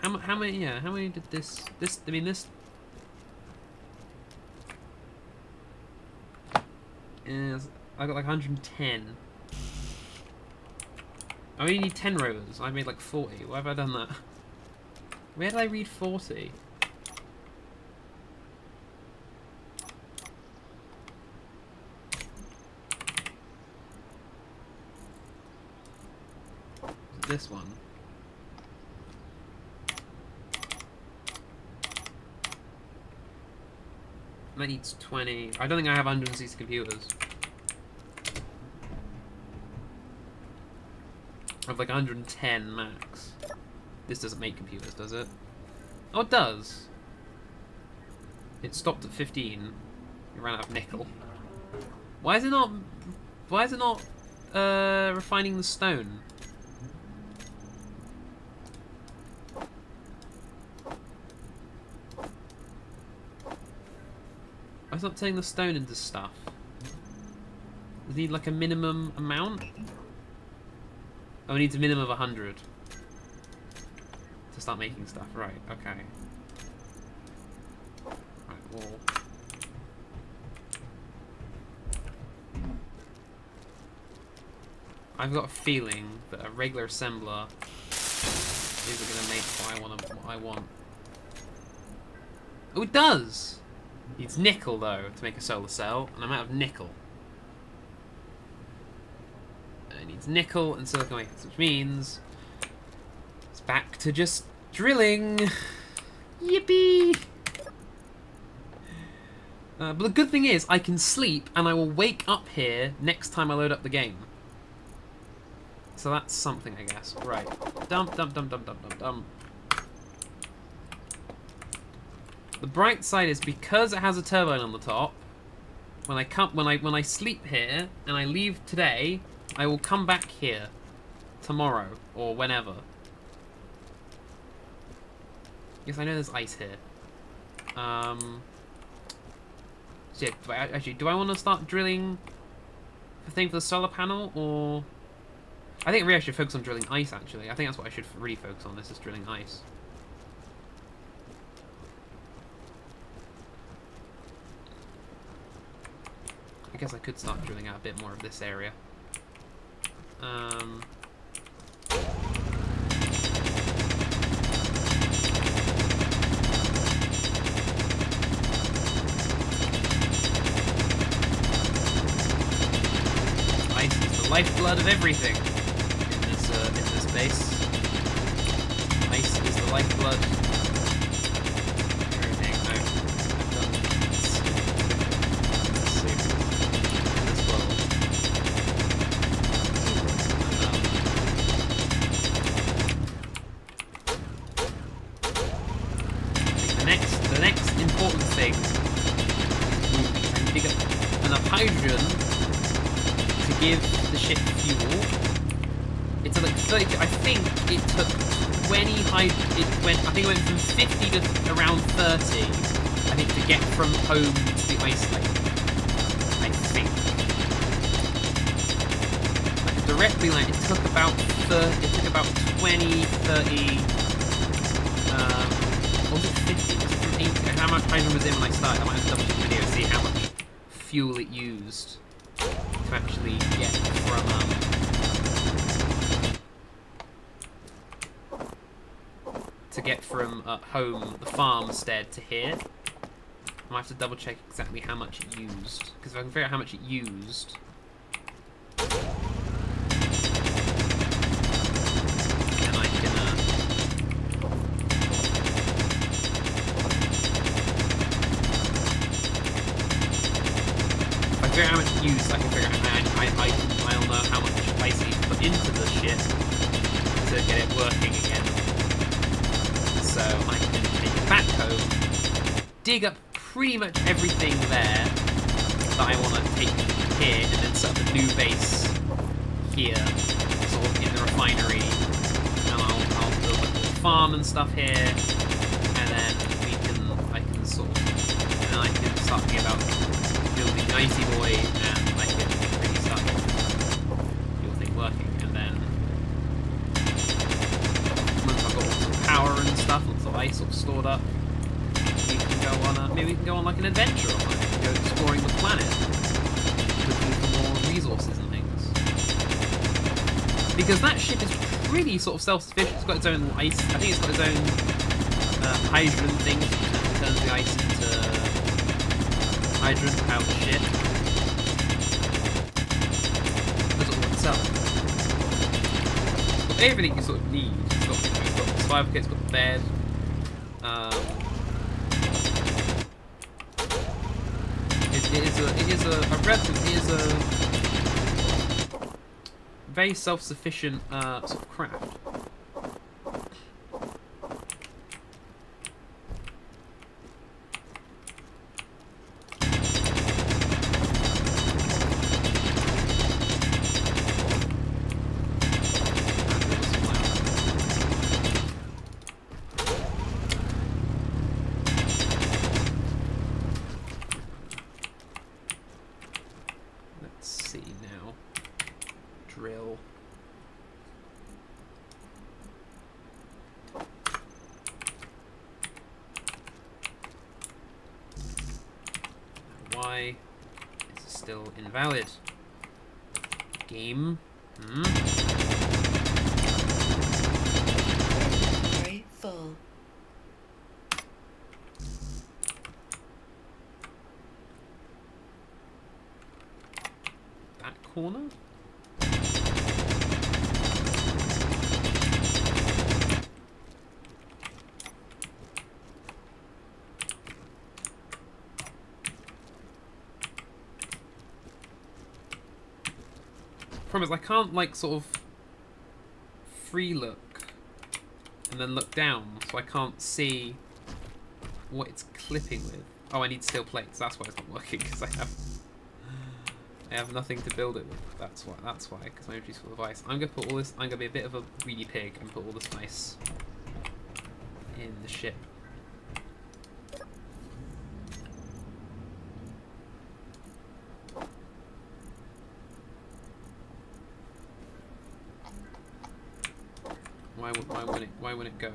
How many? Yeah, how many did this? I mean, this. I got like 110. I only need 10 rotors. I made like 40. Why have I done that? Where did I read 40? this one. That needs 20. I don't think I have 160 computers. I have like 110 max. This doesn't make computers, does it? Oh, it does. It stopped at 15. It ran out of nickel. Why is it not? Why is it not refining the stone? Why is it not turning the stone into stuff? Does it need like a minimum amount? Oh, it needs a minimum of 100 to start making stuff. Right. Okay. Right. Well. I've got a feeling that a regular assembler isn't going to make what I want. Oh, it does! It needs nickel, though, to make a solar cell, and I'm out of nickel. It needs nickel and silicon wafers, which means it's back to just drilling. Yippee! But the good thing is, I can sleep, and I will wake up here next time I load up the game. So that's something, I guess. Right. Dump, dump, dump, dump, dump, dump, dump. The bright side is because it has a turbine on the top. When I sleep here and I leave today, I will come back here tomorrow or whenever. Yes, I know there's ice here. So yeah, do I want to start drilling the thing for the solar panel, or? I think really I should focus on drilling ice, actually. I think that's what I should really focus on, this is drilling ice. I guess I could start drilling out a bit more of this area. Ice is the lifeblood of everything. In this base. Ice is the lifeblood. Everything I've done in this world. I think the next important thing is moving. If I can dig up enough hydrogen to give the ship fuel. It's like 30. I think it took 20 I think it went from 50 to around 30. I think to get from home to the ice lake. I think. Like a direct line. It took about 20, 30. Or was it 50? Was it from 80? How much hydrogen was in when I started? I might have to double check the video and see how much fuel it used to actually get from home, the farmstead, to here. I might have to double check exactly how much it used, because if I can figure out how much it used, then I can if I figure out how much it used, I can figure out I'll know how much ice I need to put into the ship to get it working again. So I can take it back home, dig up pretty much everything there that I want to take here, and then set up a new base here, sort of in the refinery, and I'll build like a little farm and stuff here, and then I can start thinking about building the Icy Boy, and I can really start getting the whole thing working, and then once I've got lots of power and stuff, lots of ice sort of stored up, maybe we can go on like an adventure, or like we can go exploring the planet, looking for more resources and things. Because that ship is pretty sort of self-sufficient. It's got its own ice. I think it's got its own hydrogen thing, so it turns the ice into hydrogen to power the ship. It does it all itself. everything you sort of need. It's got the survival kit, it's got the bed. It is a very self-sufficient sort of craft. Why is it still invalid? Game. Very full. That corner? Problem is, I can't like sort of free look and then look down, so I can't see what it's clipping with. Oh, I need steel plates. That's why it's not working, because I have nothing to build it with. That's why. Because my inventory's full of ice. I'm gonna put all this. I'm gonna be a bit of a greedy pig and put all this ice in the ship. Why wouldn't it go?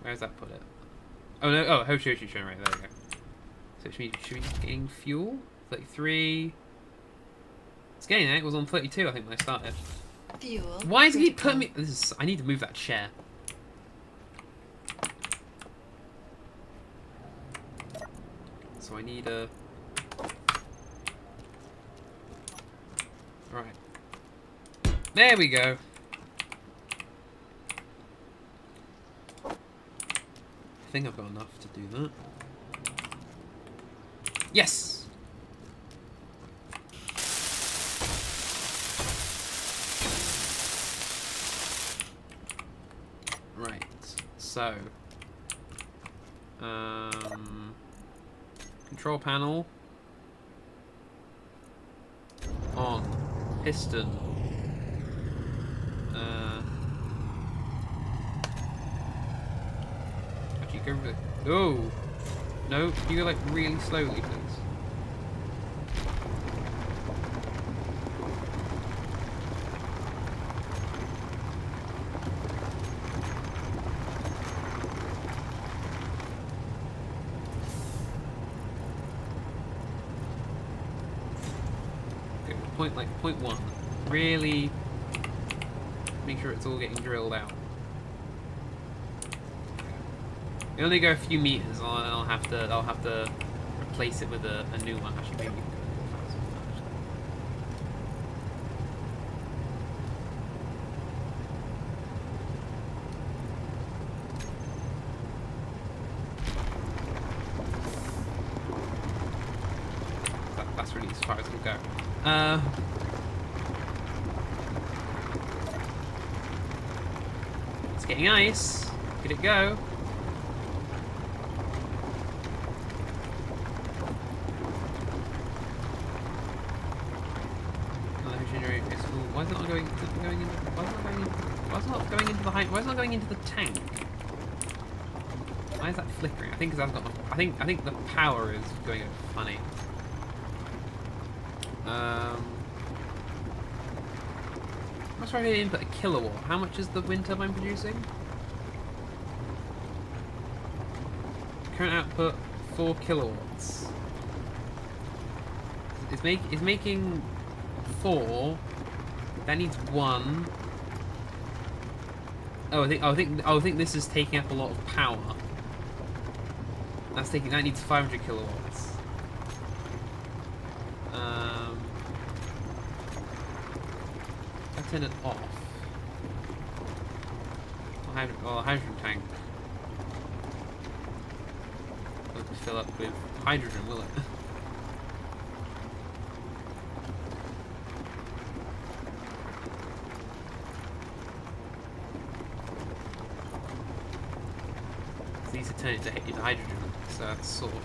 Where does that put it? Oh no! Oh, Hoshi right there. We go. So should we be getting fuel? 33. It's getting there. It was on 32, I think, when I started. Fuel. Why is he putting me? This is. I need to move that chair. So I need a. Right. There we go. I think I've got enough to do that. Yes! Right, so control panel on, piston, actually go with it. Oh no, can you go like really slowly, please? Point one. Really make sure it's all getting drilled out. We only go a few meters, and I'll have to replace it with a new one. Actually, maybe we can go a little faster than that. That's really as far as it'll go. It's getting ice. Could it go? Why is it not going into the tank? Why is that flickering? I think because I've got I think the power is going funny. Let's try to input a kilowatt. How much is the wind turbine producing? Current output 4 kilowatts. It's making 4. That needs 1. Oh, I think this is taking up a lot of power. That needs 500 kilowatts. I turn it off. hydrogen tank won't fill up with hydrogen, will it? These turn it into hydrogen, so that's sort of.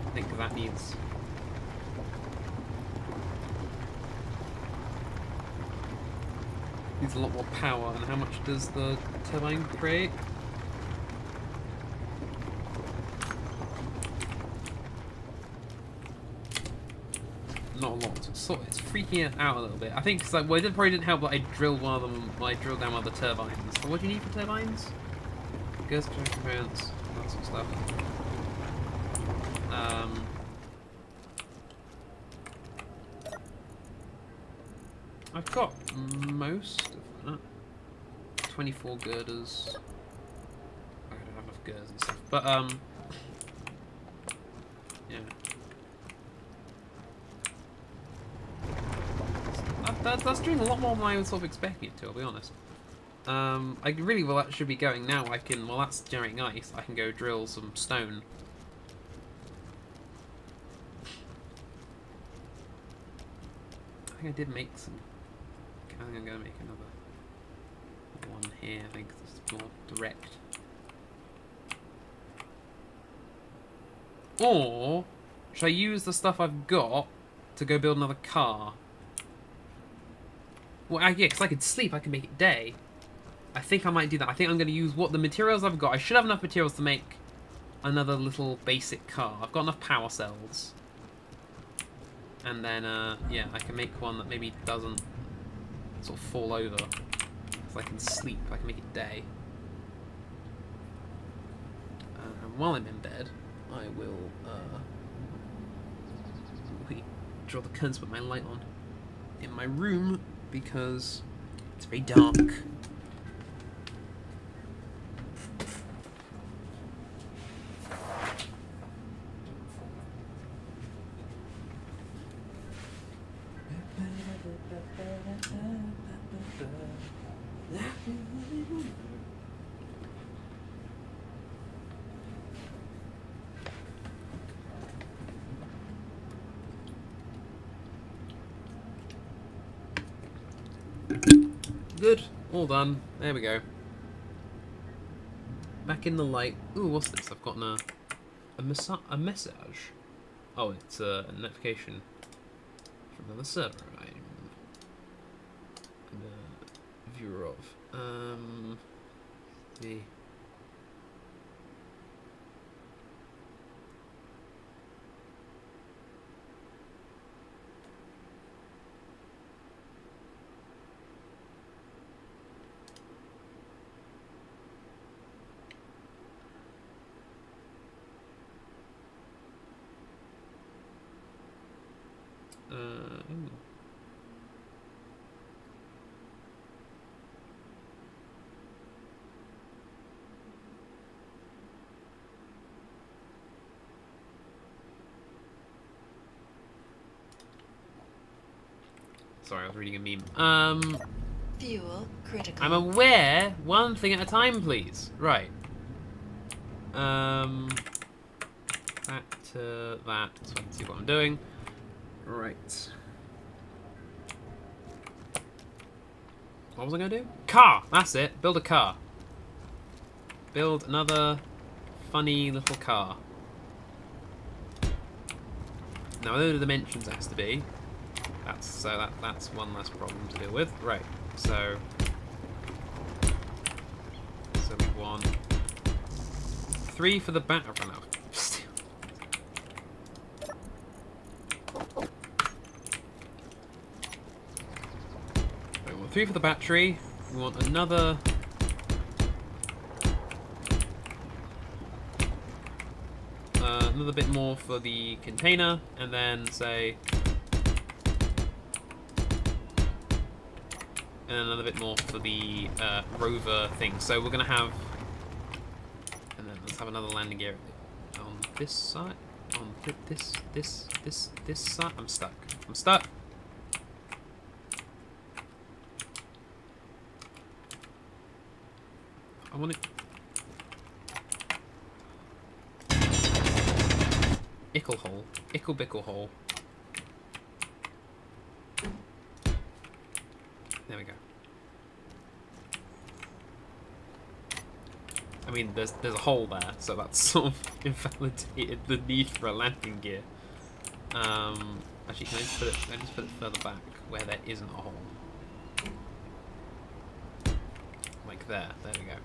I think that needs. Needs a lot more power, and how much does the turbine create? Not a lot. So it's freaking it out a little bit. I think it's like, well, it probably didn't help that I drilled one of them. Well, I drilled down one of the turbines. So what do you need for turbines? Gas components, that sort of stuff. I've got most of that. 24 girders. I don't have enough girders and stuff, but yeah. That's doing a lot more than I was sort of expecting it to, I'll be honest. I really, well, that should be going now. I can, while that's generating ice, I can go drill some stone. I think I did make some. I think I'm going to make another one here. I think this is more direct. Or should I use the stuff I've got to go build another car? Well, yeah, because I could sleep, I can make it day. I think I might do that. I think I'm going to use what the materials I've got. I should have enough materials to make another little basic car. I've got enough power cells. And then, yeah, I can make one that maybe doesn't sort of fall over. So I can sleep, I can make it day. And while I'm in bed, I will, draw the curtains, put my light on in my room, because it's very dark. Good, all done. There we go. Back in the light. Ooh, what's this? I've gotten a message. Oh, it's a notification from another server I'm a viewer of. The ooh. Sorry, I was reading a meme. Fuel critical. I'm aware. One thing at a time, please. Right. Back to that, so I can see what I'm doing. Right. What was I going to do? Car! That's it. Build a car. Build another funny little car. Now, those are the dimensions it has to be. That's one less problem to deal with. Right. So we want 3 for the battery. Oh, no. We want 3 for the battery. We want another. Another bit more for the container, and then say. And another bit more for the rover thing. So we're going to have... And then let's have another landing gear on this side. On this side. I'm stuck. I'm stuck. I want it. Ickle hole. Ickle bickle hole. There we go. I mean, there's a hole there, so that's sort of invalidated the need for a landing gear. Actually, can I just put it further back where there isn't a hole? Like there. There we go.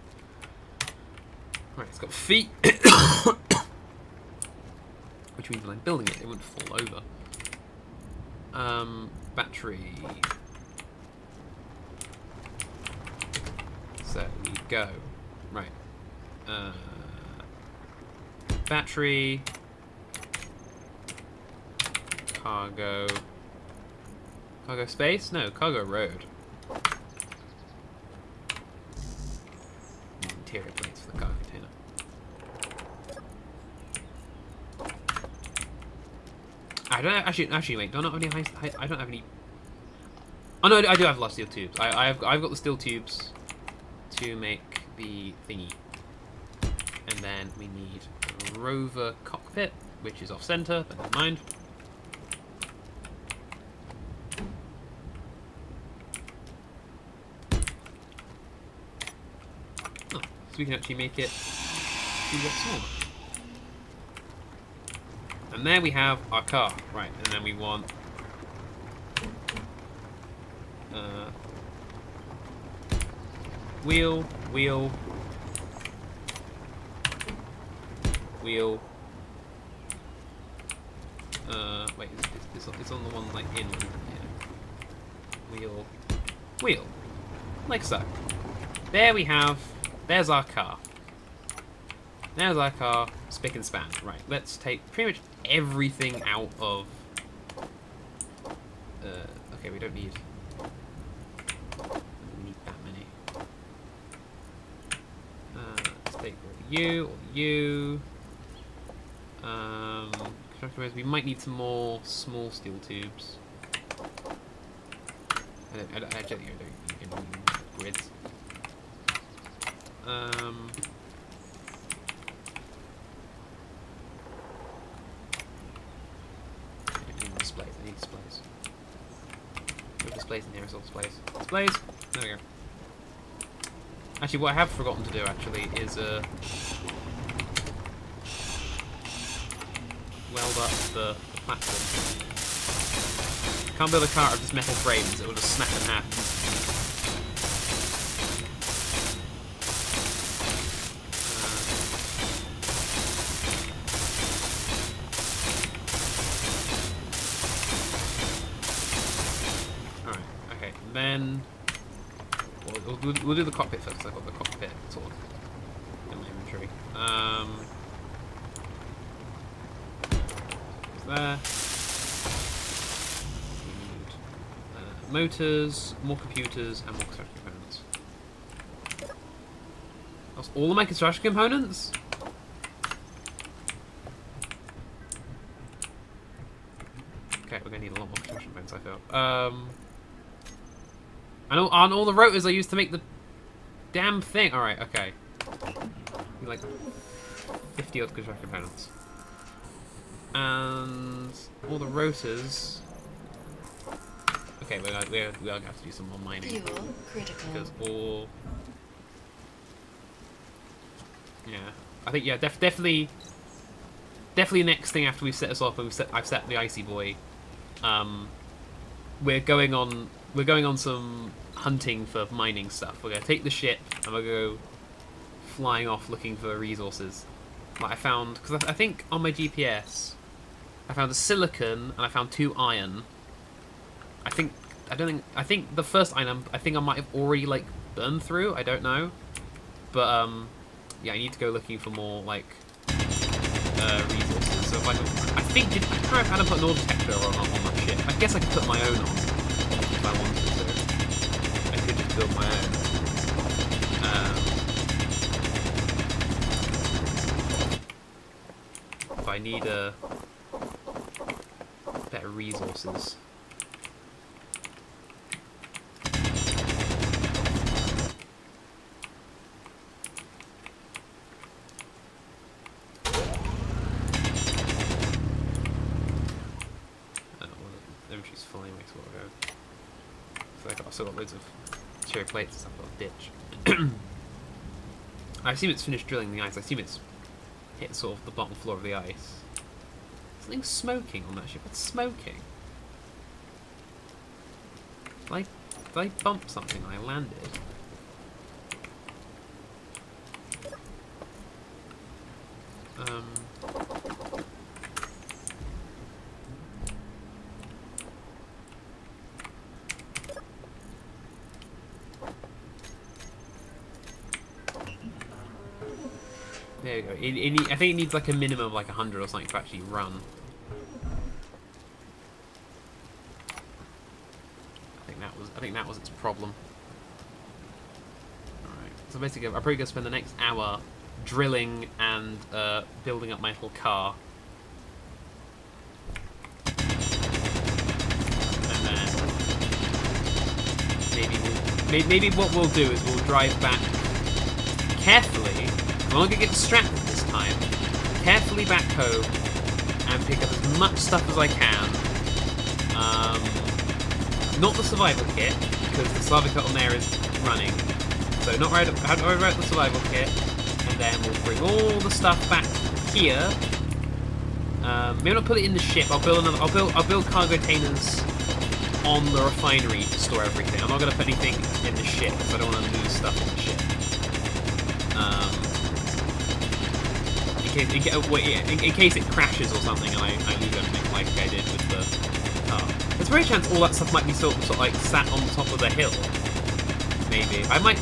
Right, it's got feet. Which means when I'm building it, it wouldn't fall over. Battery. So we go. Right. Battery. Cargo. Cargo space? No, cargo road. Interior plates for the cargo container. I don't actually wait. Do I not have any I don't have any. Oh no, I do have a lot of steel tubes. I've got the steel tubes to make the thingy, and then we need a rover cockpit, which is off center, but never mind. Oh, so we can actually make it 2 lots smaller. And there we have our car, right? And then we want wheel. Wait, it's on the one like in here. Wheel, like so. There we have. There's our car. There's our car, spick and span. Right, let's take pretty much everything out of... okay, we don't need that many. Let's take all you. We might need some more small steel tubes. I don't think you can grids. Displays. I need displays. No displays in here. It's all displays. Displays. There we go. Actually, what I have forgotten to do actually is weld up the platform. Can't build a car out of this metal frames. It will just snap in half. Then we'll do the cockpit first. I've got the cockpit sort of in my inventory. There. We need motors, more computers, and more construction components. That's all of my construction components? Okay, we're gonna need a lot more construction components, I feel. And all the rotors I used to make the damn thing. Alright, okay. Like 50 odd construction components. And all the rotors. Okay, we're gonna have to do some more mining. Fuel critical. Because all. Yeah. I think, yeah, definitely next thing after we've set us off and I've set the Icy Boy, we're going on some hunting for mining stuff. We're gonna take the ship and we'll go flying off looking for resources. Like I found, because I think on my GPS, I found a silicon and I found 2 iron. I think the first iron I might have already like burned through. I don't know, but yeah, I need to go looking for more like resources. So if I think I don't know if Adam put an ore detector on that ship. I guess I could put my own on if I wanted to. I could just build my own. need better resources. Inventory's fine, makes what I go. So I've still got loads of cherry plates and stuff I've got to ditch. I assume it's finished drilling the ice. I assume it's hit sort of the bottom floor of the ice. Something's smoking on that ship. What's smoking? Did I bump something when I landed? There you go. I think it needs like a minimum of like 100 or something to actually run. I think that was its problem. Alright. So basically I'm probably gonna spend the next hour drilling and building up my little car. And then maybe what we'll do is we'll drive back carefully. I'm not going to get distracted this time. Carefully back home and pick up as much stuff as I can. Not the survival kit, because the survival kit on there is running. So not right about the survival kit, and then we'll bring all the stuff back here. Maybe not put it in the ship. I'll build cargo containers on the refinery to store everything. I'm not going to put anything in the ship because I don't want to lose stuff in the ship. In case it crashes or something and I lose everything like I did with the car. There's a very chance all that stuff might be sort of like sat on the top of the hill. Maybe. I might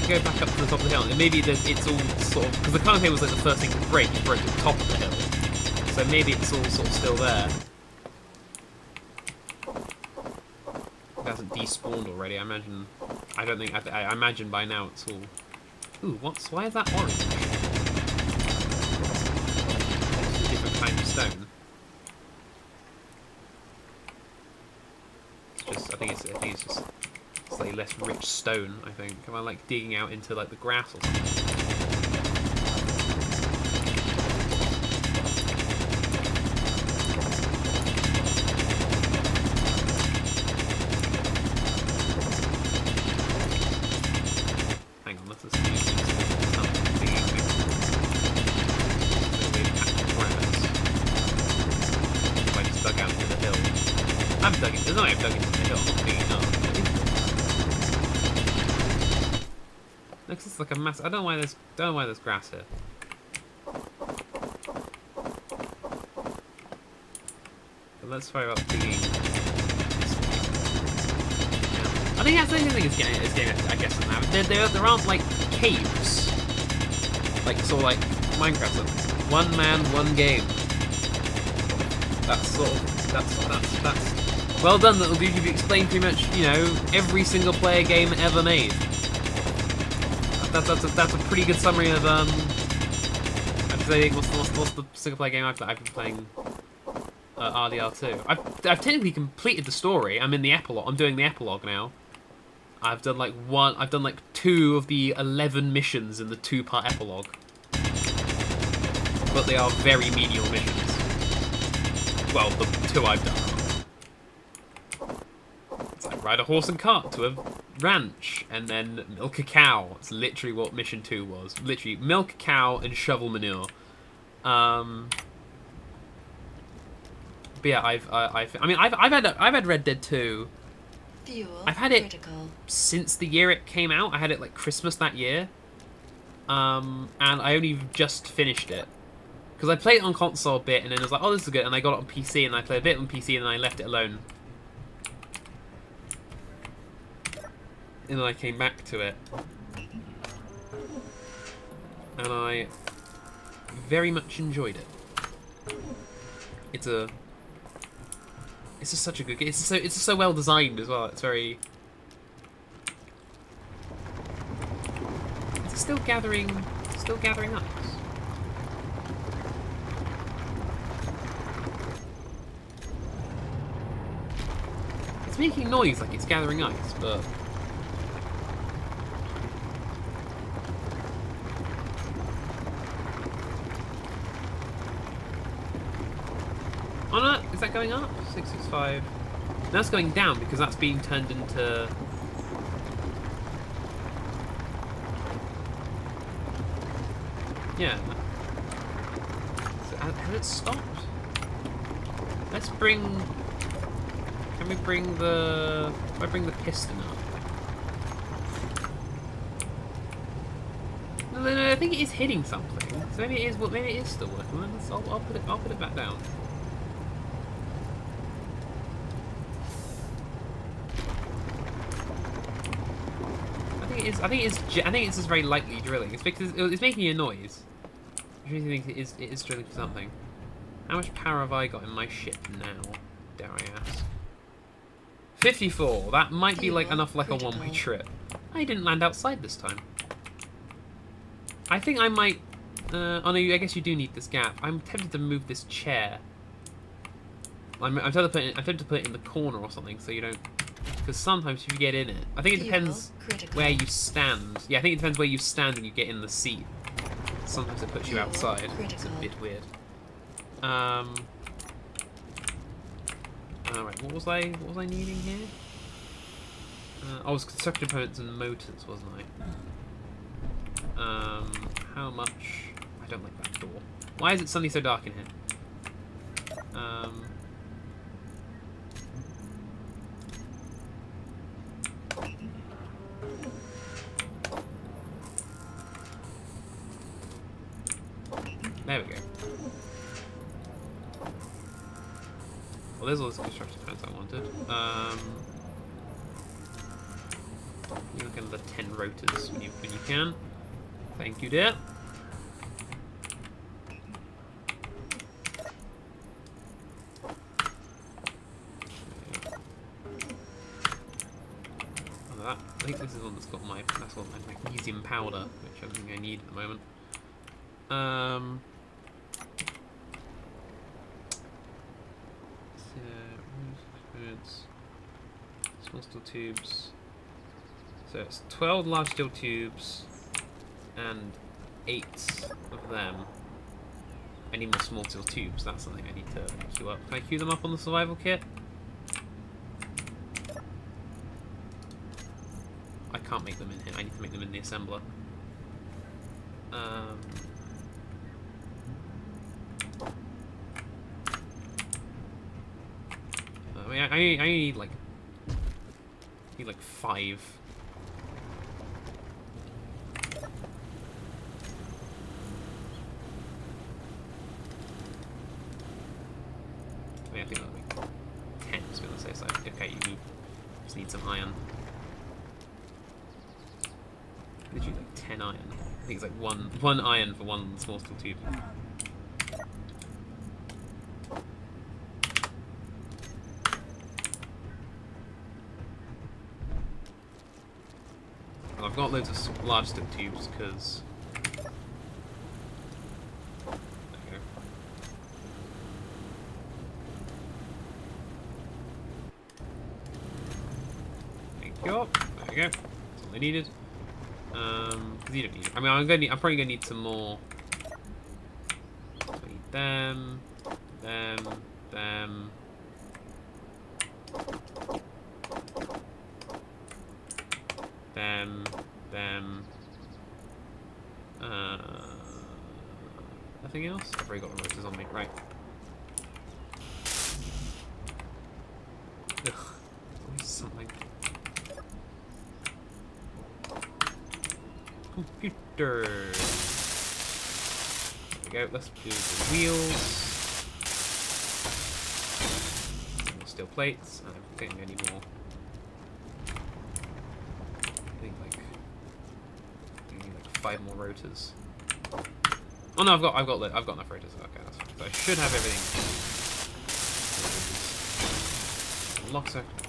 go back up to the top of the hill and maybe it's all sort of, because the cargo container was like the first thing to break. It broke at the top of the hill. So maybe it's all sort of still there. It hasn't despawned already, I imagine. I imagine by now it's all... Ooh, why is that orange? It's a different kind of stone. I think it's just slightly less rich stone, I think. Am I like digging out into like the grass or something? It's like a mass. I don't know why there's grass here. But let's try about digging this way. Yeah. I think that's the only thing is getting I guess there aren't like caves. Like sort of like Minecraft, so one man, one game. That's sort of that's well done. That'll do you explain pretty much, you know, every single player game ever made. That's a pretty good summary of I'd say what's the single player game I've been playing. RDR2. I've technically completed the story. I'm in the epilogue. I'm doing the epilogue now. I've done like 2 of the 11 missions in the 2-part epilogue, but they are very menial missions. Well, the 2 I've done. It's like ride a horse and cart to a ranch and then milk a cow. It's literally what mission 2 was. Literally milk a cow and shovel manure. But yeah, I've had Red Dead 2. Fuel I've had it critical. since the year it came out. I had it like Christmas that year. And I only just finished it. Because I played it on console a bit and then I was like, oh, this is good. And I got it on PC and I played a bit on PC and then I left it alone. And then I came back to it. And I very much enjoyed it. It's just such a good game. It's just so well designed as well. It's very... Is it still gathering ice? It's making noise like it's gathering ice, but... Oh no, is that going up? 665. That's going down because that's being turned into... Yeah. So, has it stopped? Let's bring... Can we bring the... Can I bring the piston up? No, I think it is hitting something. So maybe it is. Well, maybe it is still working. I'll put it back down. I think it's just very lightly drilling. It's because it's making a noise. I really think it is drilling for something. How much power have I got in my ship now? Dare I ask? 54. That might be like enough like a one-way trip. I didn't land outside this time. I think I might... oh no, I guess you do need this gap. I'm tempted to move this chair. I'm tempted to put it in the corner or something so you don't... Because sometimes if you get in it... I think it depends where you stand. Yeah, I think it depends where you stand when you get in the seat. Sometimes it puts you outside. It's a bit weird. Alright, what was I needing here? I was constructing components and motors, wasn't I? How much? I don't like that door. Why is it suddenly so dark in here? There we go. Well, there's all the construction components I wanted. You look at the 10 rotors when you can. Thank you, dear. I think this is one that's got my magnesium powder, which I don't think I need at the moment. Small steel tubes. So it's 12 large steel tubes and 8 of them. I need more small steel tubes. That's something I need to queue up. Can I queue them up on the survival kit? I can't make them in here. I need to make them in the assembler. I mean, I need like 5. I think that'll be 10, I was going to say. So, okay, you just need some iron. Literally like 10 iron. I think it's like one iron for one small steel tube. Well, I've got loads of large steel tubes because... There we go. That's all I needed. Because you don't need it. I mean, I'm probably gonna need some more. So I need them. Nothing else? I've already got the rotors on me, right? Ugh, always something. Computers. There we go. Let's do the wheels. More steel plates. I don't think I need more. I think like 5 more rotors. Oh no, I've got enough rotors. Okay, that's fine. So I should have everything. Lock circuit.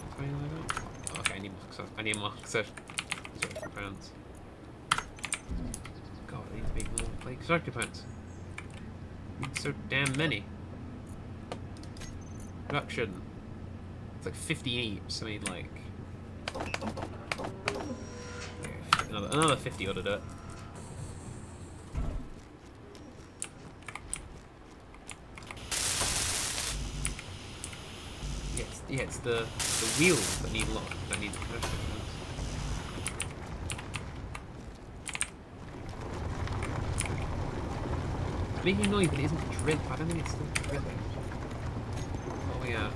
Okay, I need more circuit components. God, I need to make more plate construction components. So damn many. Production. It's like 50 each, so we need like another 50 ought to do it. Yeah, it's the wheels that need lock, that need compression. It's making noise, but it isn't drilling. I don't think it's still drilling. Oh yeah,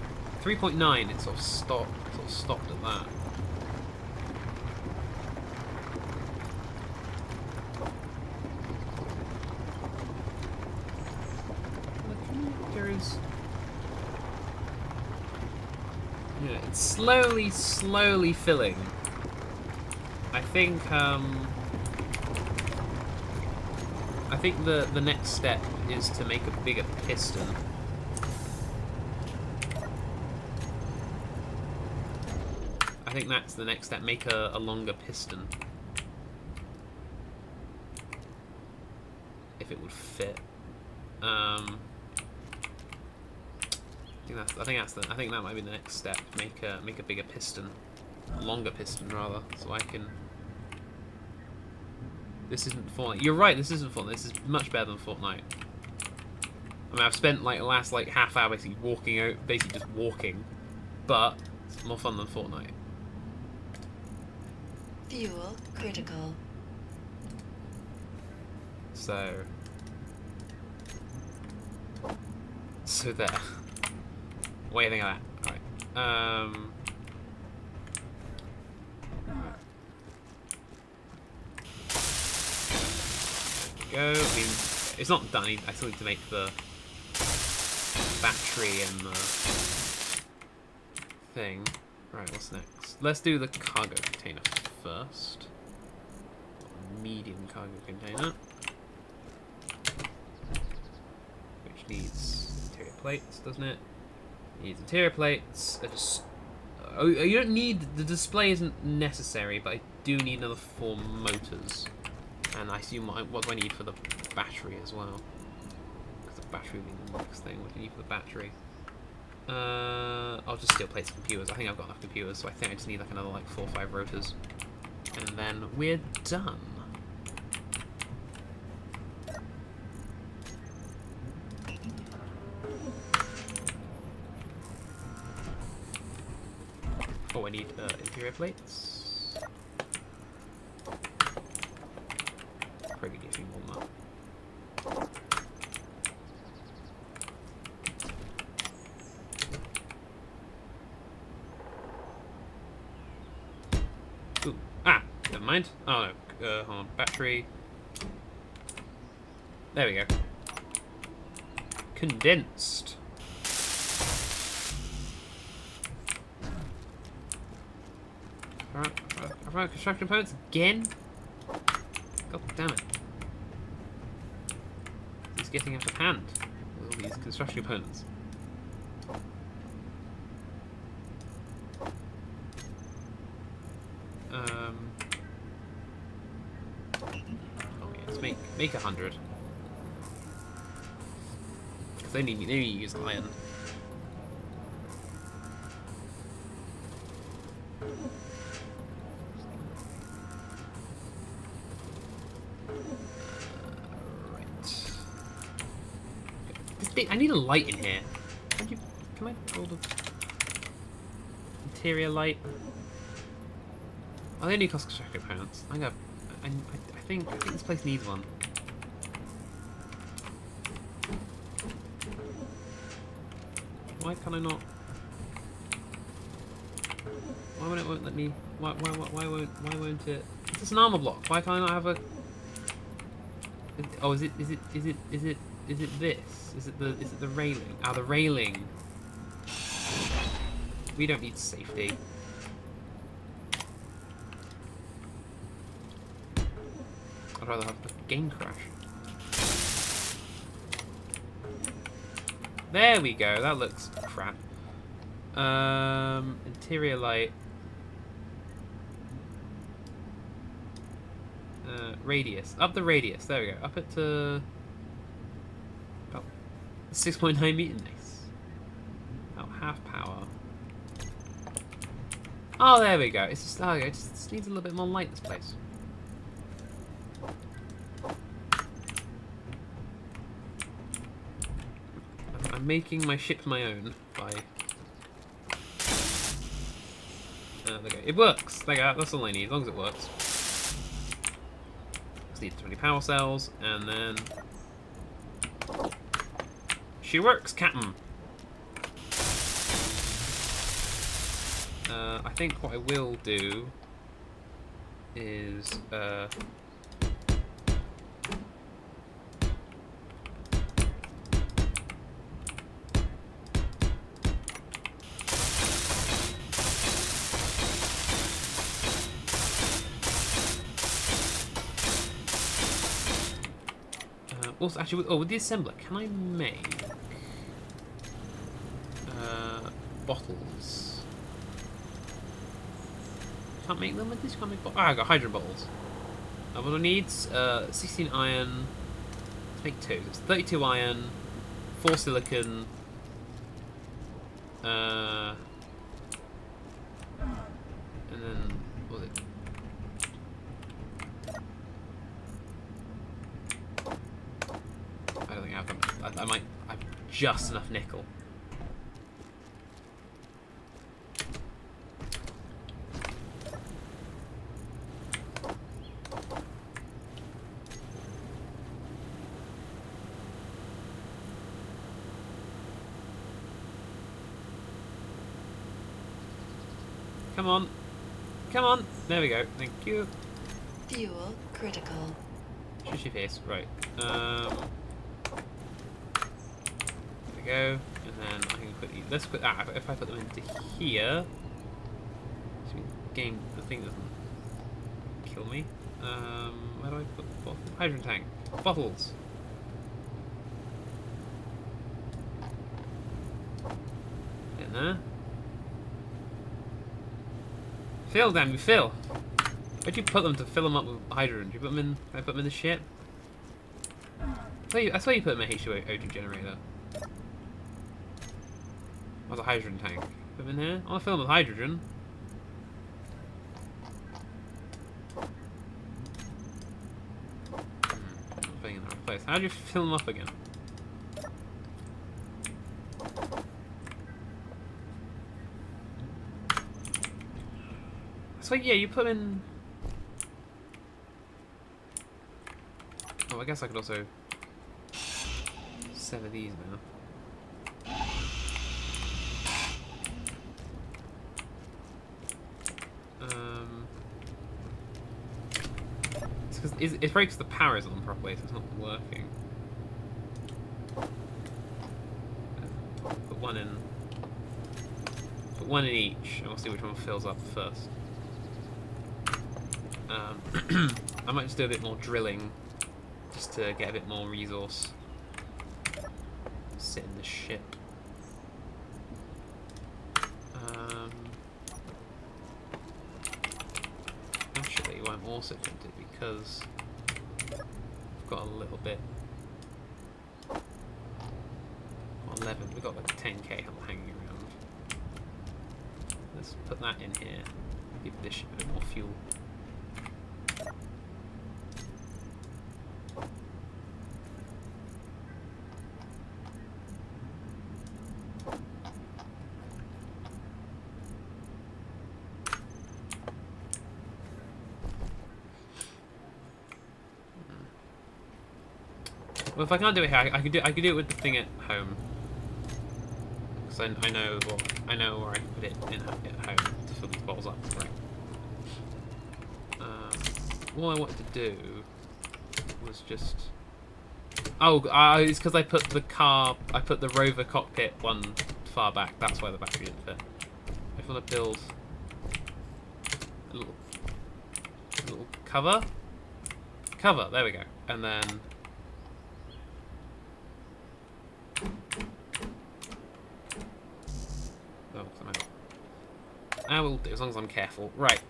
3.9. It sort of stopped at that. Yeah, it's slowly filling. I think the next step is to make a bigger piston. I think that's the next step. Make a longer piston. If it would fit. I think that might be the next step. Make a bigger piston, a longer piston rather, so I can. This isn't Fortnite. You're right. This isn't Fortnite. This is much better than Fortnite. I mean, I've spent like the last like half hour basically walking out, basically just walking, but it's more fun than Fortnite. Fuel critical. So there. What do you think of that? Alright. There we go. I mean, it's not done. I still need to make the battery and the thing. Right, what's next? Let's do the cargo container first. Medium cargo container. Which needs interior plates, doesn't it? Needs interior plates. You don't need, the display isn't necessary, but I do need another 4 motors. And I assume what do I need for the battery as well? Because the battery will be the next thing. What do you need for the battery? I'll just steel plates and computers. I think I've got enough computers, so I think I just need like another like 4 or 5 rotors. And then we're done. Oh, I need interior plates. Probably gives me more than that. Ooh. Ah, never mind. Oh no, hold on. Battery. There we go. Condensed. Alright, construction components again? God damn it. It's getting out of hand with all these construction components. Okay, let's make 100. Because they need to use iron. I need a light in here. Can I hold a interior light? Oh, they only cost construction components. I think this place needs one. Why can't I not? Why won't it let me? Why won't it? It's just an armor block. Why can't I not have a? Oh, is it this? Is it the railing? Ah, the railing. We don't need safety. I'd rather have the game crash. There we go. That looks crap. Interior light. Radius. Up the radius. There we go. Up it to 6.9 meters. Nice. About half power. Oh, there we go. It's just, oh, it just needs a little bit more light, this place. I'm making my ship my own by... there we go. It works! There you go. That's all I need, as long as it works. Just need 20 power cells, and then... She works, Captain! I think what I will do is... also, actually, with the assembler, can I make bottles? Can't make them with this. Can't make bottles. Ah, I got hydrogen bottles. What I need 16 iron. Let's make 2. It's 32 iron, 4 silicon. And then what was it? I don't think I have them. I might have just enough nickel. Come on. Come on. There we go. Thank you. Fuel critical. Shushy face. Right. There we go. And then I can quickly... Let's put... Ah, if I put them into here... So game... The thing doesn't kill me. Where do I put the bottle? Hydrogen tank. Bottles. In there. Fill, damn you, fill! Where'd you put them to fill them up with hydrogen? Did you put them in? I put them in the ship? I swear you put them in a H2O2 generator. What's a hydrogen tank? Put them in here? I want to fill them with hydrogen. Not filling in the right place. How do you fill them up again? So yeah, you put in... Oh, I guess I could also sever these now. It's because it breaks the power is on properly, so it's not working. Put one in. Put one in each, and we'll see which one fills up first. I might just do a bit more drilling, just to get a bit more resource. Sit in the ship. Actually, what I'm also tempted, because I've got a little bit. 11. We've got like 10k hanging around. Let's put that in here. Give this ship a bit more fuel. Well, if I can't do it here, I could do it with the thing at home, because I know where I can put it in at home to fill these bottles up. Right. All I wanted to do was just it's because I put the rover cockpit one far back. That's why the battery didn't fit. I want to build a little cover. There we go, and then. I will do, as long as I'm careful. Right.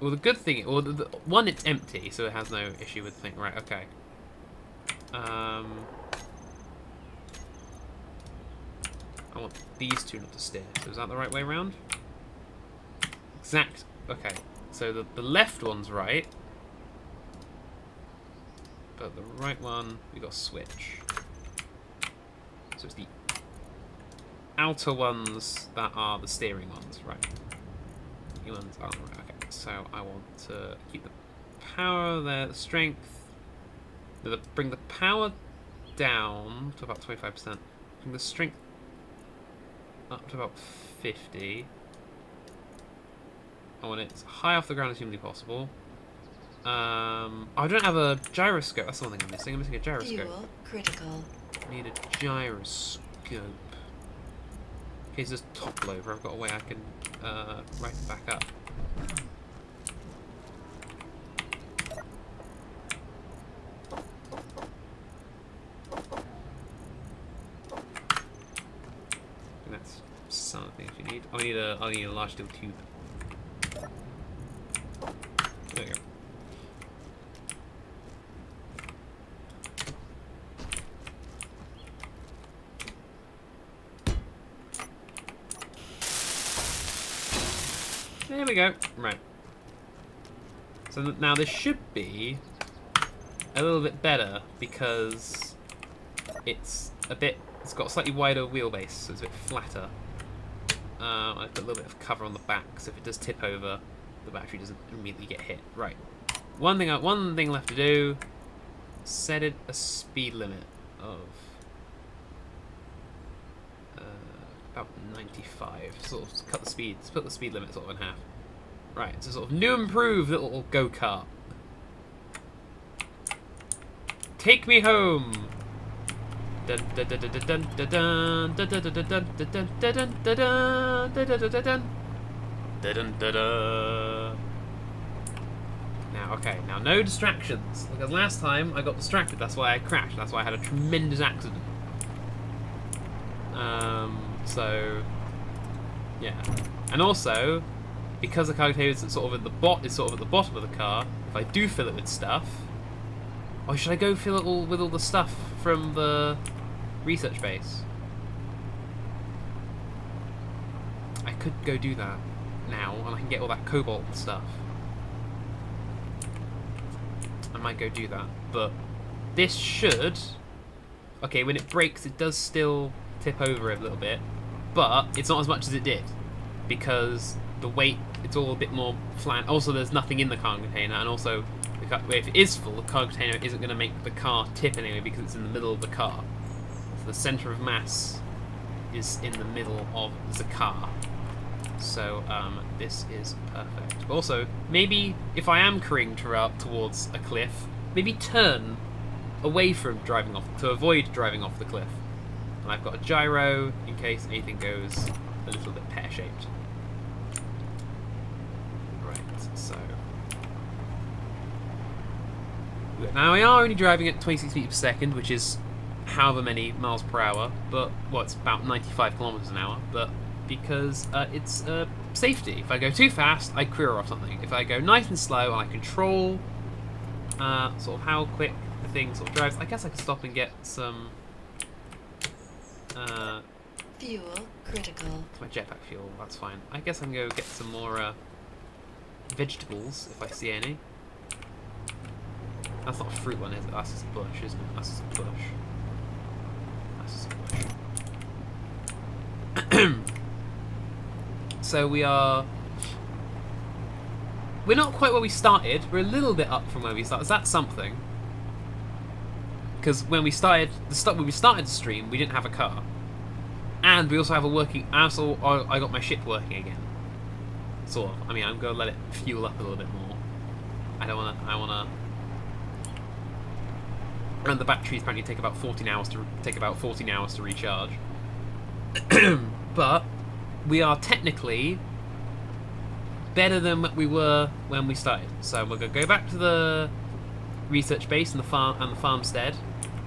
Well, the good thing... Well, one, it's empty, so it has no issue with the thing. Right, okay. I want these two not to steer. So is that the right way around? exact... Okay, so the left one's right. But the right one, we got to switch. So it's the outer ones that are the steering ones, right? The ones are right. Okay, so I want to keep the power there, the strength. Bring the power down to about 25%. Bring the strength up to about 50. I want it as high off the ground as humanly possible. I don't have a gyroscope. That's the one thing I'm missing. I'm missing a gyroscope. Fuel critical. I need a gyroscope. In case this topple over, I've got a way I can right it back up. And that's some of the things you need. I'll need a large steel tube. There you go. There we go. Right. So now this should be a little bit better because it's got a slightly wider wheelbase, so it's a bit flatter. I put a little bit of cover on the back, so if it does tip over, the battery doesn't immediately get hit. Right. One thing left to do. Set it a speed limit of about 95. Sort of cut the speed, split the speed limit sort of in half. Right, it's a sort of new improved little go-kart. Take me home. Now, okay, now no distractions. Because last time I got distracted, that's why I crashed. That's why I had a tremendous accident. So yeah, and also because the cargo container is sort of at the bottom of the car. If I do fill it with stuff, or should I go fill it all with all the stuff from the research base? I could go do that now, and I can get all that cobalt and stuff. I might go do that, but this should. Okay, when it breaks, it does still tip over a little bit, but it's not as much as it did because the weight, it's all a bit more flat. Also, there's nothing in the cargo container, and also if it is full, the cargo container isn't going to make the car tip anyway because it's in the middle of the car. So the center of mass is in the middle of the car. So this is perfect. But also, maybe if I am careening towards a cliff, maybe turn away from driving off to avoid driving off the cliff. And I've got a gyro in case anything goes a little bit pear-shaped. Right, so now we are only driving at 26 meters per second, which is however many miles per hour, but well, it's about 95 kilometers an hour. But because it's safety. If I go too fast, I career off something. If I go nice and slow and I control sort of how quick the thing sort of drives, I guess I can stop and get some Fuel critical. my jetpack fuel. That's fine. I guess I can go get some more vegetables if I see any. That's not a fruit one, is it? That's just a bush, isn't it? That's just a bush. That's just a bush. So we're not quite where we started. We're a little bit up from where we started. Is that something? Because when we started the stream, we didn't have a car, and we also have a working. I got my ship working again. Sort of. I mean, I'm gonna let it fuel up a little bit more. I wanna. And the batteries apparently take about 14 hours to recharge. But we are technically better than what we were when we started. So we're gonna go back to the research base and the farmstead.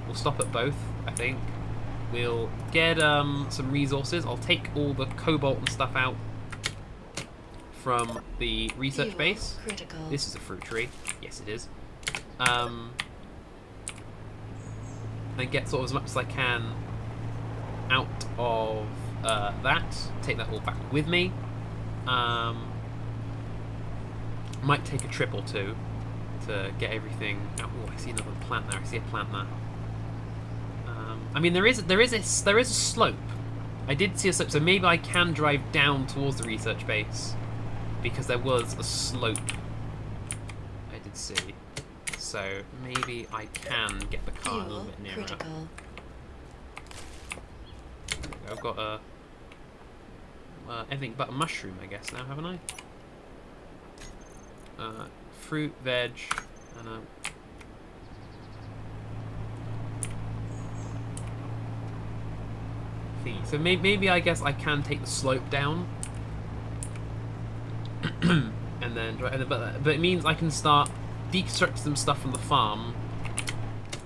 We'll stop at both, I think. We'll get some resources. I'll take all the cobalt and stuff out from the research base. Critical. This is a fruit tree. Yes, it is. And get sort of as much as I can out of that. Take that all back with me. Might take a trip or two to get everything. Oh, I see another plant there. I see a plant there. I mean, there is a slope. I did see a slope, so maybe I can drive down towards the research base because there was a slope. I did see. So maybe I can get the car a little Fuel bit nearer. critical. I've got a everything but a mushroom, I guess now, haven't I? Fruit, veg, and a. So maybe I guess I can take the slope down, and then but it means I can start deconstructing some stuff from the farm,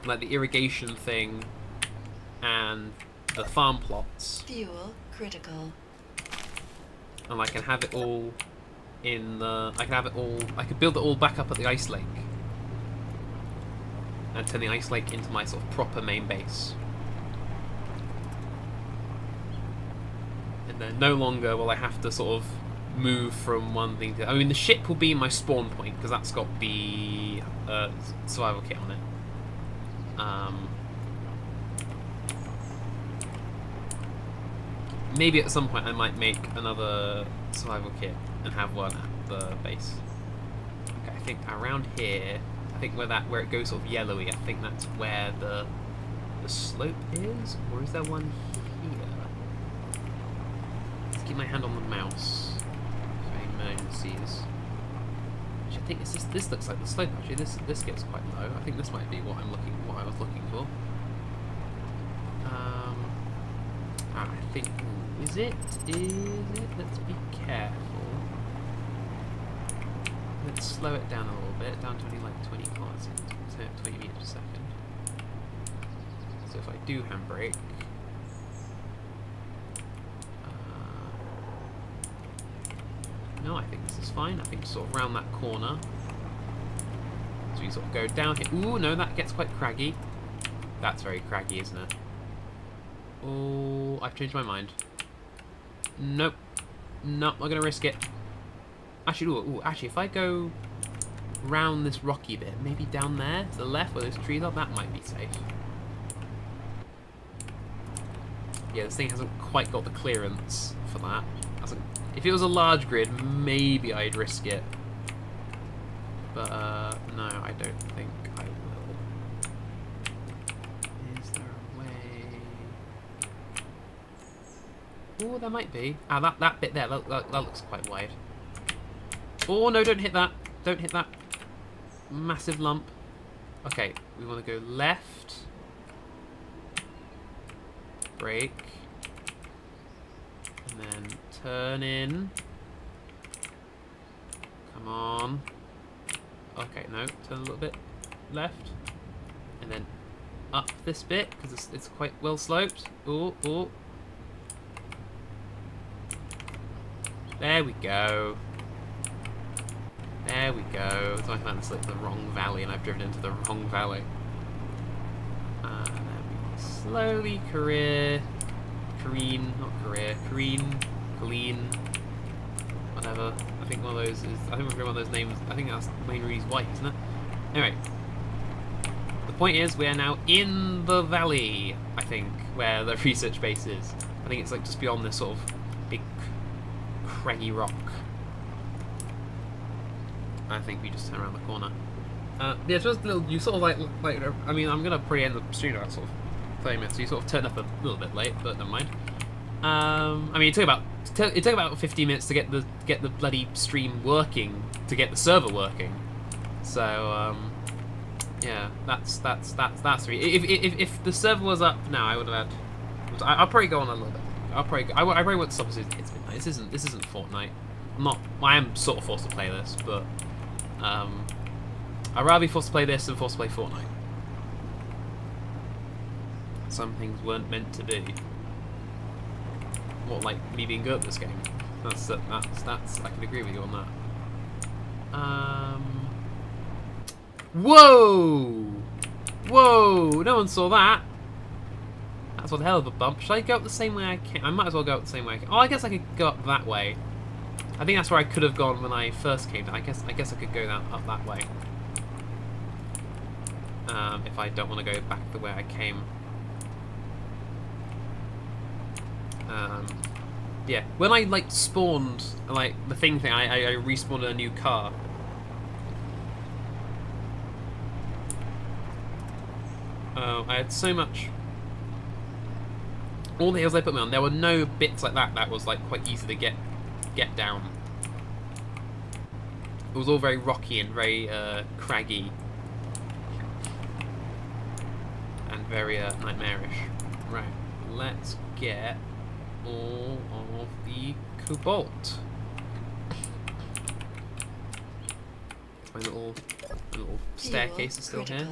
like the irrigation thing, and the farm plots, Fuel critical. and I can have it all in the. I can have it all. I could build it all back up at the ice lake, and turn the ice lake into my sort of proper main base. And then no longer will I have to sort of move from one thing to. I mean, the ship will be my spawn point because that's got the survival kit on it. Maybe at some point I might make another survival kit and have one at the base. Okay, I think around here, I think where it goes sort of yellowy, I think that's where the slope is, or is there one here? Let's keep my hand on the mouse for emergencies. Which I think this looks like the slope actually. This gets quite low. I think this might be what I was looking for. I think. Is it? Let's be careful. Let's slow it down a little bit, down to only like 20 meters a second. So if I do handbrake, no, I think this is fine. I think sort of round that corner. So you sort of go down here. Ooh, no, that gets quite craggy. That's very craggy, isn't it? Oh, I've changed my mind. Nope. Nope, not gonna risk it. Actually, actually, if I go round this rocky bit, maybe down there to the left where those trees are, that might be safe. Yeah, this thing hasn't quite got the clearance for that. If it was a large grid, maybe I'd risk it. But no, I don't think I will. Is there a way? Oh, there might be. Ah, that bit there, that looks quite wide. Oh, no, don't hit that. Don't hit that massive lump. Okay, we want to go left. Brake. And then turn in. Come on. Okay, no, turn a little bit left. And then up this bit, because it's quite well sloped. Oh, oh. There we go. There we go. So I found this like the wrong valley and I've driven into the wrong valley. And then we slowly careen, whatever. I think one of those is, I think we're one of those names, I think that's Wayne Rooney's wife, isn't it? Anyway. The point is, we are now in the valley, I think, where the research base is. I think it's like just beyond this sort of big craggy rock. I think we just turn around the corner. Yeah, just a little, you sort of like, I mean, I'm gonna probably end the stream about sort of 30 minutes, so you sort of turned up a little bit late, but never mind. I mean, it took about 15 minutes to get the bloody stream working, to get the server working. So, yeah, that's really. If the server was up now, I would have had. I'll probably go on a little bit. I probably won't stop. It's midnight. This isn't Fortnite. I am sort of forced to play this, but I'd rather be forced to play this than forced to play Fortnite. Some things weren't meant to be. What, like me being good at this game? That's I can agree with you on that. Whoa! Whoa! No one saw that. That's one hell of a bump. Should I go up the same way I can? I might as well go up the same way I can. Oh, I guess I could go up that way. I think that's where I could have gone when I first came down. I guess I could go up that way. If I don't want to go back the way I came. Yeah, when I like spawned like the thing, I respawned a new car. Oh, I had so much. All the hills they put me on, there were no bits like that was like quite easy to get down. It was all very rocky and very craggy and very nightmarish. Right, let's get all of the cobalt. My little staircase is still here.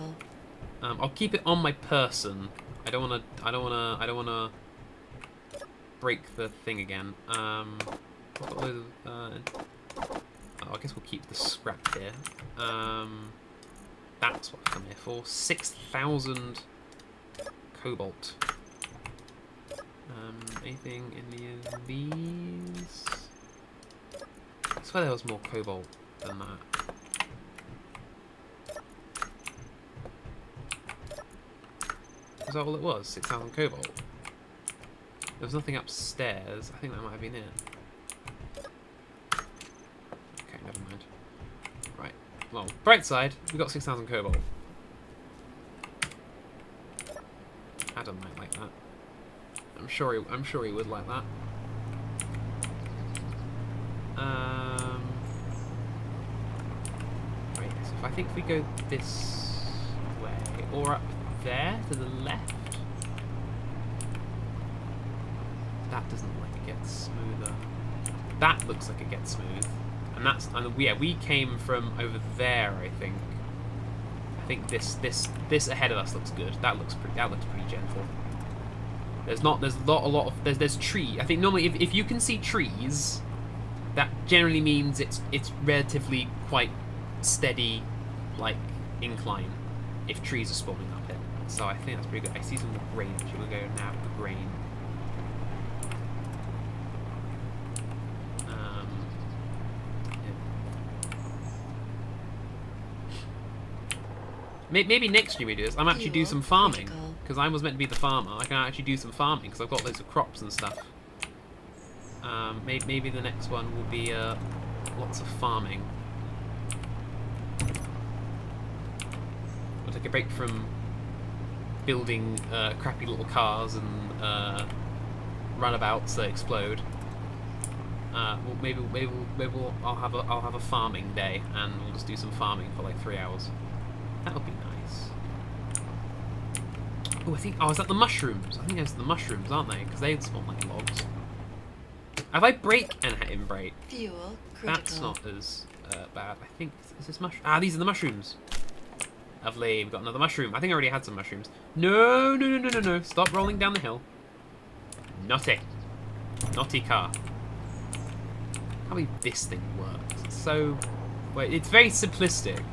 I'll keep it on my person. I don't wanna break the thing again. I've got a load of, I guess we'll keep the scrap here. That's what I've come here for. 6,000 cobalt. Anything in these? I swear there was more cobalt than that. Was that all it was? 6,000 cobalt? There was nothing upstairs. I think that might have been it. Okay, never mind. Right. Well, bright side, we got 6,000 cobalt. Adam might like that. I'm sure he would like that. Right, so I think if we go this way, or up there to the left. That doesn't look like it gets smoother. That looks like it gets smooth. And yeah, we came from over there, I think. I think this ahead of us looks good. That looks pretty gentle. There's a lot of there's tree. I think normally if you can see trees, that generally means it's relatively quite steady, like incline. If trees are spawning up it, so I think that's pretty good. I see some grain. Actually, we'll go now with the grain. Yeah. Maybe next year we do this. I'm actually do some farming. Because I was meant to be the farmer, I can actually do some farming because I've got loads of crops and stuff. Maybe the next one will be lots of farming. We'll take a break from building crappy little cars and runabouts that explode. Maybe I'll have a farming day and we'll just do some farming for like 3 hours. That would be nice. Oh, is that the mushrooms? I think those are the mushrooms, aren't they? Because they spawn like logs. Have I break and hit him break? Fuel critical. That's not as bad. I think is this mushroom? Ah, these are the mushrooms. Lovely. We've got another mushroom. I think I already had some mushrooms. No. Stop rolling down the hill. Naughty car. Can't believe this thing works. It's so. Wait, it's very simplistic.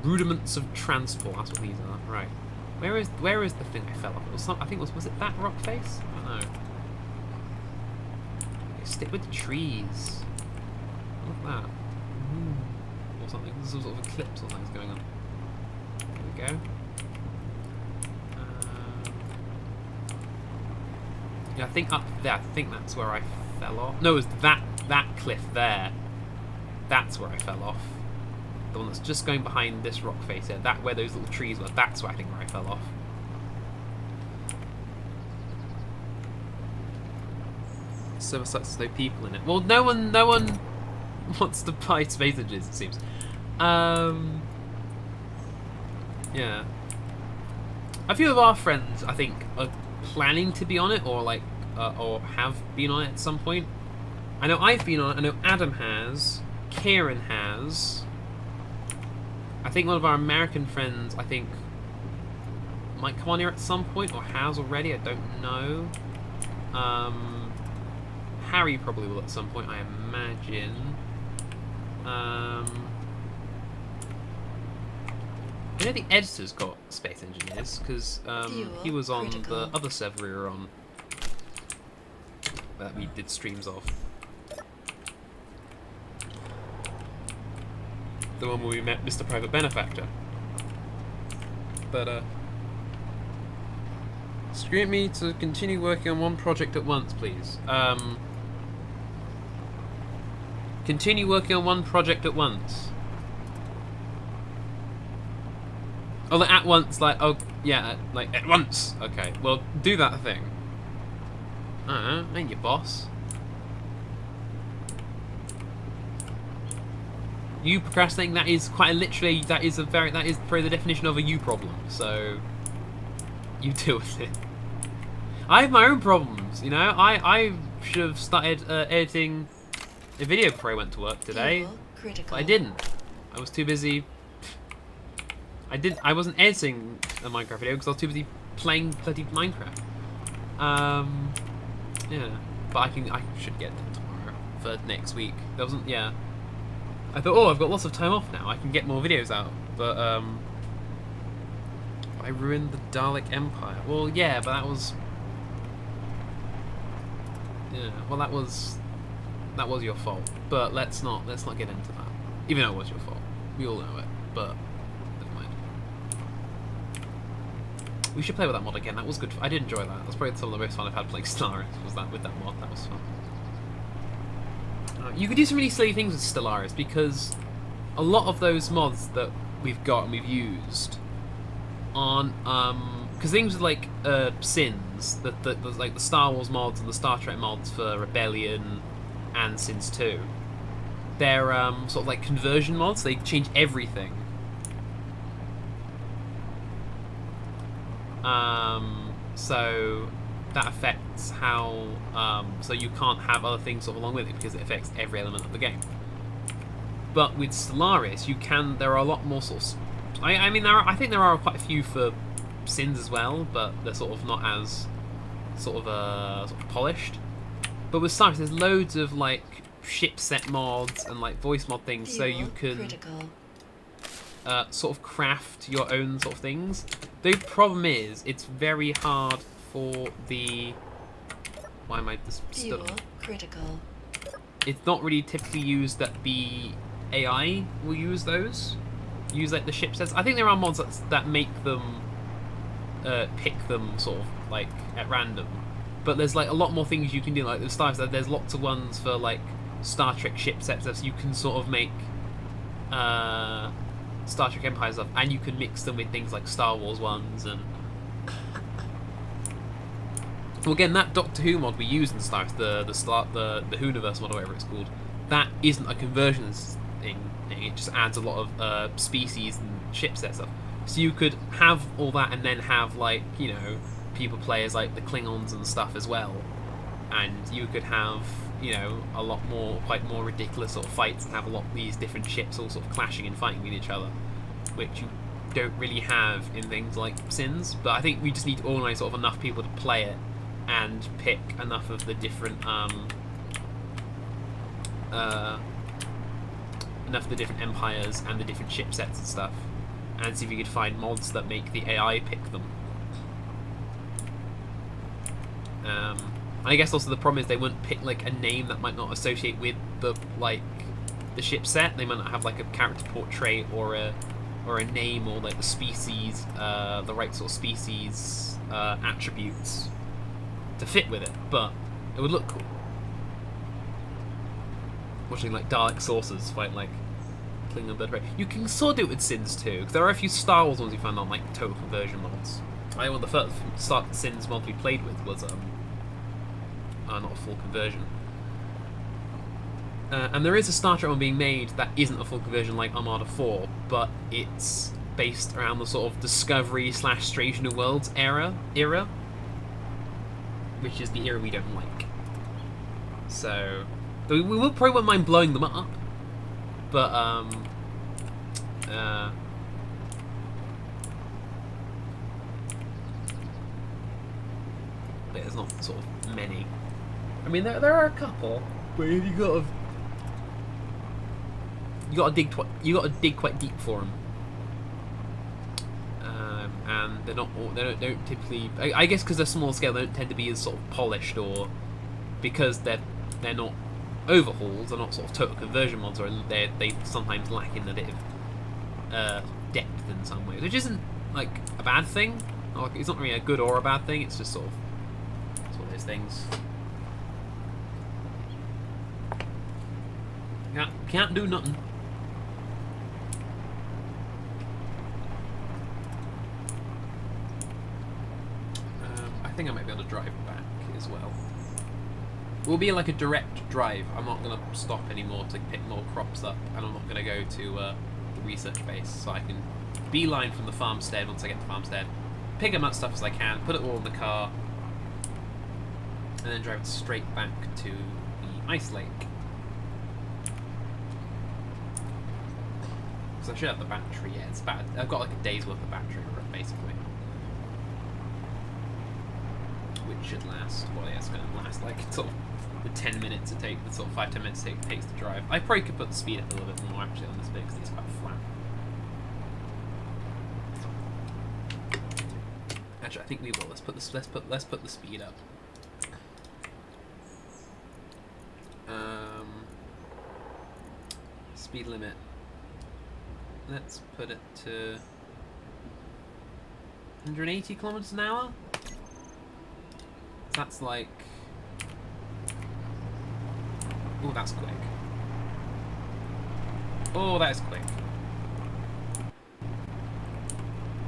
Rudiments of transport. That's what these are. Right. Where is the thing I fell off? I think was it that rock face? I don't know. Okay, stick with the trees. Look at that. Or something. There's some sort of eclipse or something's going on. There we go. Yeah, I think up there. I think that's where I fell off. No, it was that cliff there. That's where I fell off. The one that's just going behind this rock face here. That where those little trees were. That's where I think I fell off. So much like no people in it. Well, no one wants to buy space engines, it seems. Yeah. A few of our friends, I think, are planning to be on it, or like, or have been on it at some point. I know I've been on it. I know Adam has. Kieran has. I think one of our American friends, I think, might come on here at some point, or has already. I don't know. Harry probably will at some point, I imagine. I know the editor's got Space Engineers, because he was on the other server we were on. that we did streams of. The one where we met Mr. Private Benefactor. But, scream me to continue working on one project at once, please. Continue working on one project at once. Oh, like at once, like, oh, yeah, like, at once. Okay, well, do that thing. I ain't your boss. You procrastinating, that is quite literally, that is probably the definition of a you problem, so you deal with it. I have my own problems, you know. I should have started editing a video before I went to work today, but I didn't. I was too busy. I wasn't editing a Minecraft video because I was too busy playing bloody Minecraft. Yeah, but I should get them tomorrow for next week. There wasn't, yeah. I thought, oh, I've got lots of time off now. I can get more videos out, but I ruined the Dalek Empire. Well, yeah, but that was, yeah. Well, that was your fault. But let's not get into that. Even though it was your fault, we all know it. But never mind. We should play with that mod again. That was good. I did enjoy that. That's probably some of the most fun I've had playing Stellaris. Was that with that mod? That was fun. You could do some really silly things with Stellaris because a lot of those mods that we've got and we've used aren't because things with like Sins, like the Star Wars mods and the Star Trek mods for Rebellion and Sins 2, they're sort of like conversion mods. They change everything. So that affects how so you can't have other things sort of along with it because it affects every element of the game. But with Stellaris, you can. There are a lot more sorts. I mean, I think there are quite a few for Sins as well, but they're sort of not as sort of polished. But with Stellaris, there's loads of like ship set mods and like voice mod things, so you can sort of craft your own sort of things. The problem is, it's very hard for the. Why am I just stood on? Critical. It's not really typically used that the AI will use those. Use like the ship sets. I think there are mods that make them pick them sort of like at random. But there's like a lot more things you can do. Like the Star Wars, there's lots of ones for like Star Trek ship sets. So you can sort of make Star Trek Empire stuff, and you can mix them with things like Star Wars ones and. Well, again, that Doctor Who mod we use in Star Wars, the Whoniverse mod or whatever it's called, that isn't a conversion thing. It just adds a lot of species and ship set stuff. So you could have all that and then have like, you know, people players like the Klingons and stuff as well, and you could have, you know, a lot more quite more ridiculous sort of fights and have a lot of these different ships all sort of clashing and fighting with each other, which you don't really have in things like Sins. But I think we just need to organise sort of enough people to play it and pick enough of the different empires and the different ship sets and stuff, and see if you could find mods that make the AI pick them. I guess also the problem is they wouldn't pick like a name that might not associate with the ship set. They might not have like a character portrait or a name or like the species, the right sort of species attributes to fit with it, but it would look cool. Watching like Dalek saucers fight like Klingon bird prey. You can sort of do it with Sins too, because there are a few Star Wars ones you found on like total conversion mods. I think the first Sins mod we played with was not a full conversion. And there is a Star Trek one being made that isn't a full conversion like Armada 4, but it's based around the sort of Discovery / Strange New Worlds era, which is the era we don't like. So we probably won't mind blowing them up, but there's not sort of many. I mean, there are a couple, but you gotta dig quite deep for them. And they're not. They don't typically. I guess because they're small scale, they don't tend to be as sort of polished or because they're not overhauls, they're not sort of total conversion mods, or they sometimes lack in a bit of depth in some ways, which isn't like a bad thing. Like, it's not really a good or a bad thing. It's just sort of it's one of those things. Can't do nothing. I think I might be able to drive back as well. Will be like a direct drive. I'm not going to stop anymore to pick more crops up, and I'm not going to go to the research base, so I can beeline from the farmstead once I get to the farmstead, pick up as much stuff as I can, put it all in the car, and then drive it straight back to the ice lake. So I should have the battery. Yeah, it's bad. I've got like a day's worth of battery, basically. Which should last. Well, yeah, it's going to last like sort of the 10 minutes it takes, the sort of 5-10 minutes it takes to drive. I probably could put the speed up a little bit more actually on this bit because it's quite flat. Actually, I think we will. Let's put the speed up. Speed limit. Let's put it to 180 kilometers an hour. That's like... Oh, that's quick. Oh, that is quick.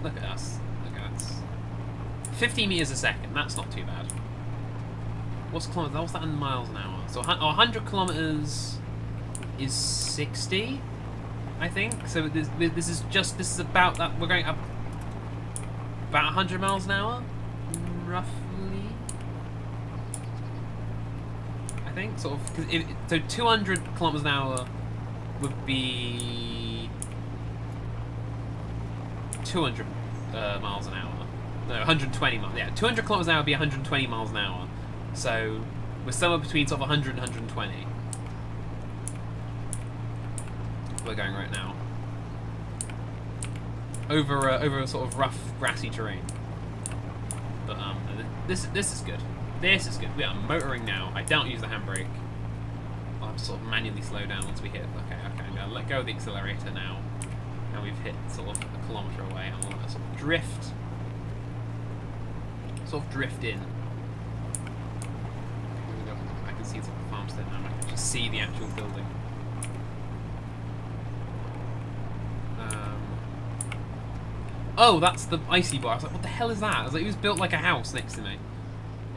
Look at us. Look at us. 50 meters a second. That's not too bad. What's kilometers? What's that in miles an hour? So 100 kilometers is 60, I think. So this is about that. We're going up about 100 miles an hour, roughly. I think sort of. So 200 kilometers an hour would be 200 miles an hour. No, 120 miles. Yeah, 200 kilometers an hour would be 120 miles an hour. So we're somewhere between sort of 100 and 120. We're going right now over a sort of rough grassy terrain. But this is good. This is good. We are motoring now. I don't use the handbrake. I'll have to sort of manually slow down once we hit. Okay. I'm gonna let go of the accelerator now. And we've hit sort of a kilometre away. I'm gonna sort of drift in. I can see sort of the farmstead now. I can just see the actual building. Oh, that's the icy boy. I was like, what the hell is that? I was like, it was built like a house next to me.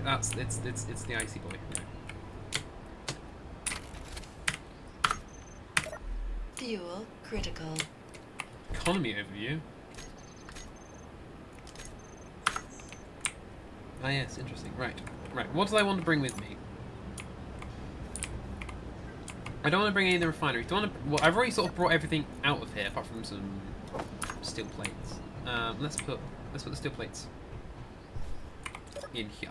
It's the icy boy. Yeah. Fuel critical. Economy overview. Ah yes, interesting. Right. What do I want to bring with me? I don't want to bring any of the refineries. Well, I've already sort of brought everything out of here, apart from some steel plates. Let's put the steel plates in here.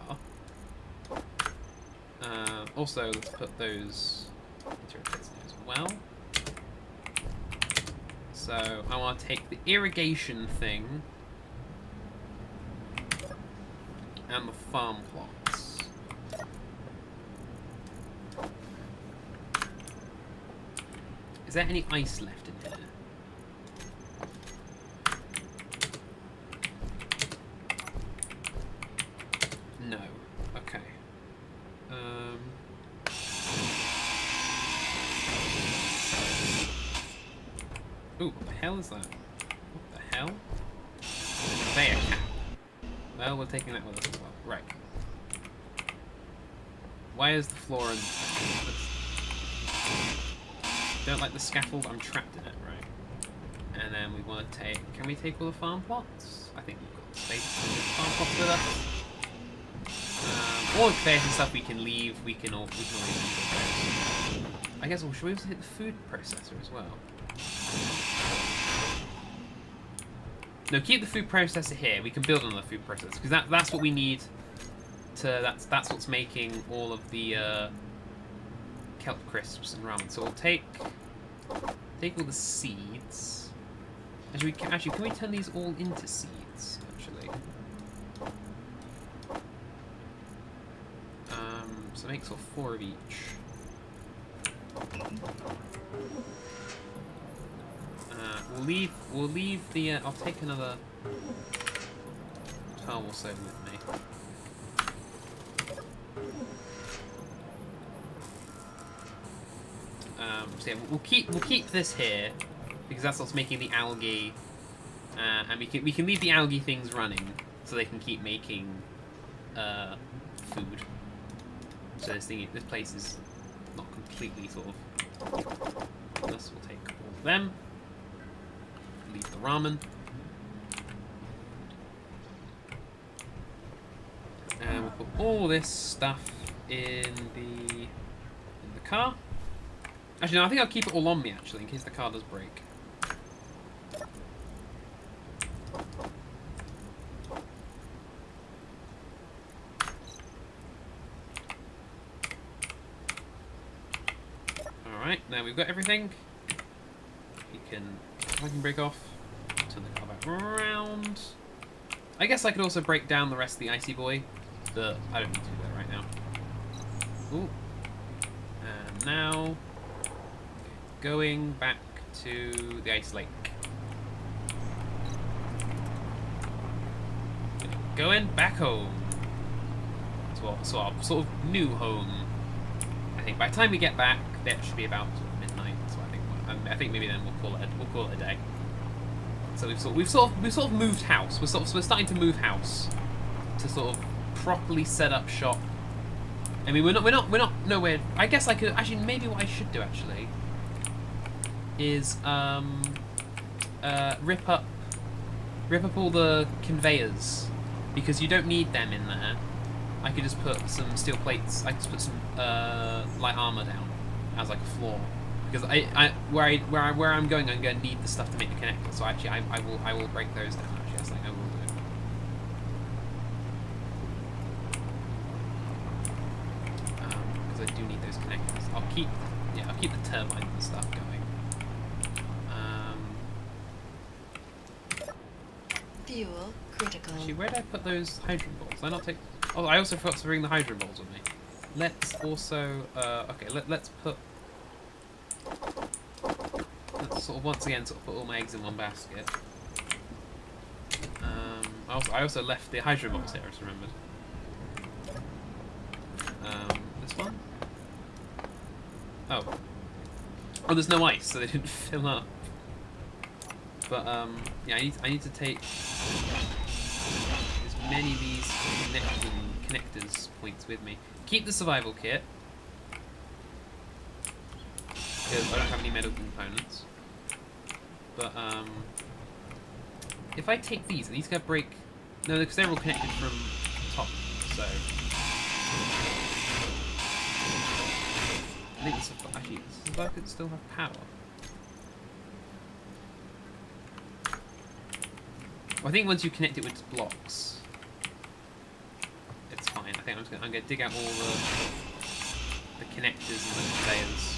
Also, let's put those material plates in as well. So I want to take the irrigation thing and the farm plots. Is there any ice left in here? No. Okay. Ooh, what the hell is that? What the hell? Conveyor cap. Well, we're taking that with us as well. Right. Why is the floor in... Don't like the scaffold, I'm trapped in it, right? And then we want to take... Can we take all the farm plots? I think we've got space for the farm plots with us. All the conveyors and stuff we can leave, we can always leave. I guess, well, should we also hit the food processor as well? No, keep the food processor here. We can build another food processor because that's what we need to. That's what's making all of the kelp crisps and ramen. So we'll take all the seeds. Actually, can we turn these all into seeds? Actually, So make sort of 4 of each. We'll leave the. I'll take another 12 or so with me. So yeah, we'll keep this here because that's what's making the algae, and we can leave the algae things running so they can keep making food. So this place is not completely sort of. This will take all of them. Leave the ramen. And we'll put all this stuff in the car. Actually, no, I think I'll keep it all on me, actually, in case the car does break. Alright, now we've got everything. I can break off. Turn the car back around. I guess I could also break down the rest of the Icy Boy, but I don't need to do that right now. Ooh. And now, going back to the Ice Lake. Going back home. So our sort of new home. I think by the time we get back, that should be about sort of midnight. So I think maybe then we'll call it a day. So we've sort of moved house. We're starting to move house to sort of properly set up shop. I mean, we're not nowhere. I guess I could actually, maybe what I should do actually is rip up all the conveyors because you don't need them in there. I could just put some steel plates. I could just put some light armor down as like a floor. Because where I'm going, I'm going to need the stuff to make the connector. So actually, I will break those down. Actually, that's something I will do. Because I do need those connectors. I'll keep the turbines and stuff going. Fuel critical. Actually, where did I put those hydrogen balls? Did I not take? Oh, I also forgot to bring the hydrogen balls with me. Let's also okay. Let's sort of once again put all my eggs in one basket. I also left the hydrogen box here, I just remembered. This one? Oh, there's no ice, so they didn't fill up. But yeah, I need to take as many of these connectors points with me. Keep the survival kit. Because I don't have any medical components. But, if I take these, are these going to break? No, because they're all connected from top, so... I think this actually, does the survival still have power? Well, I think once you connect it with blocks, it's fine. I think I'm going to dig out all the connectors and the conveyors.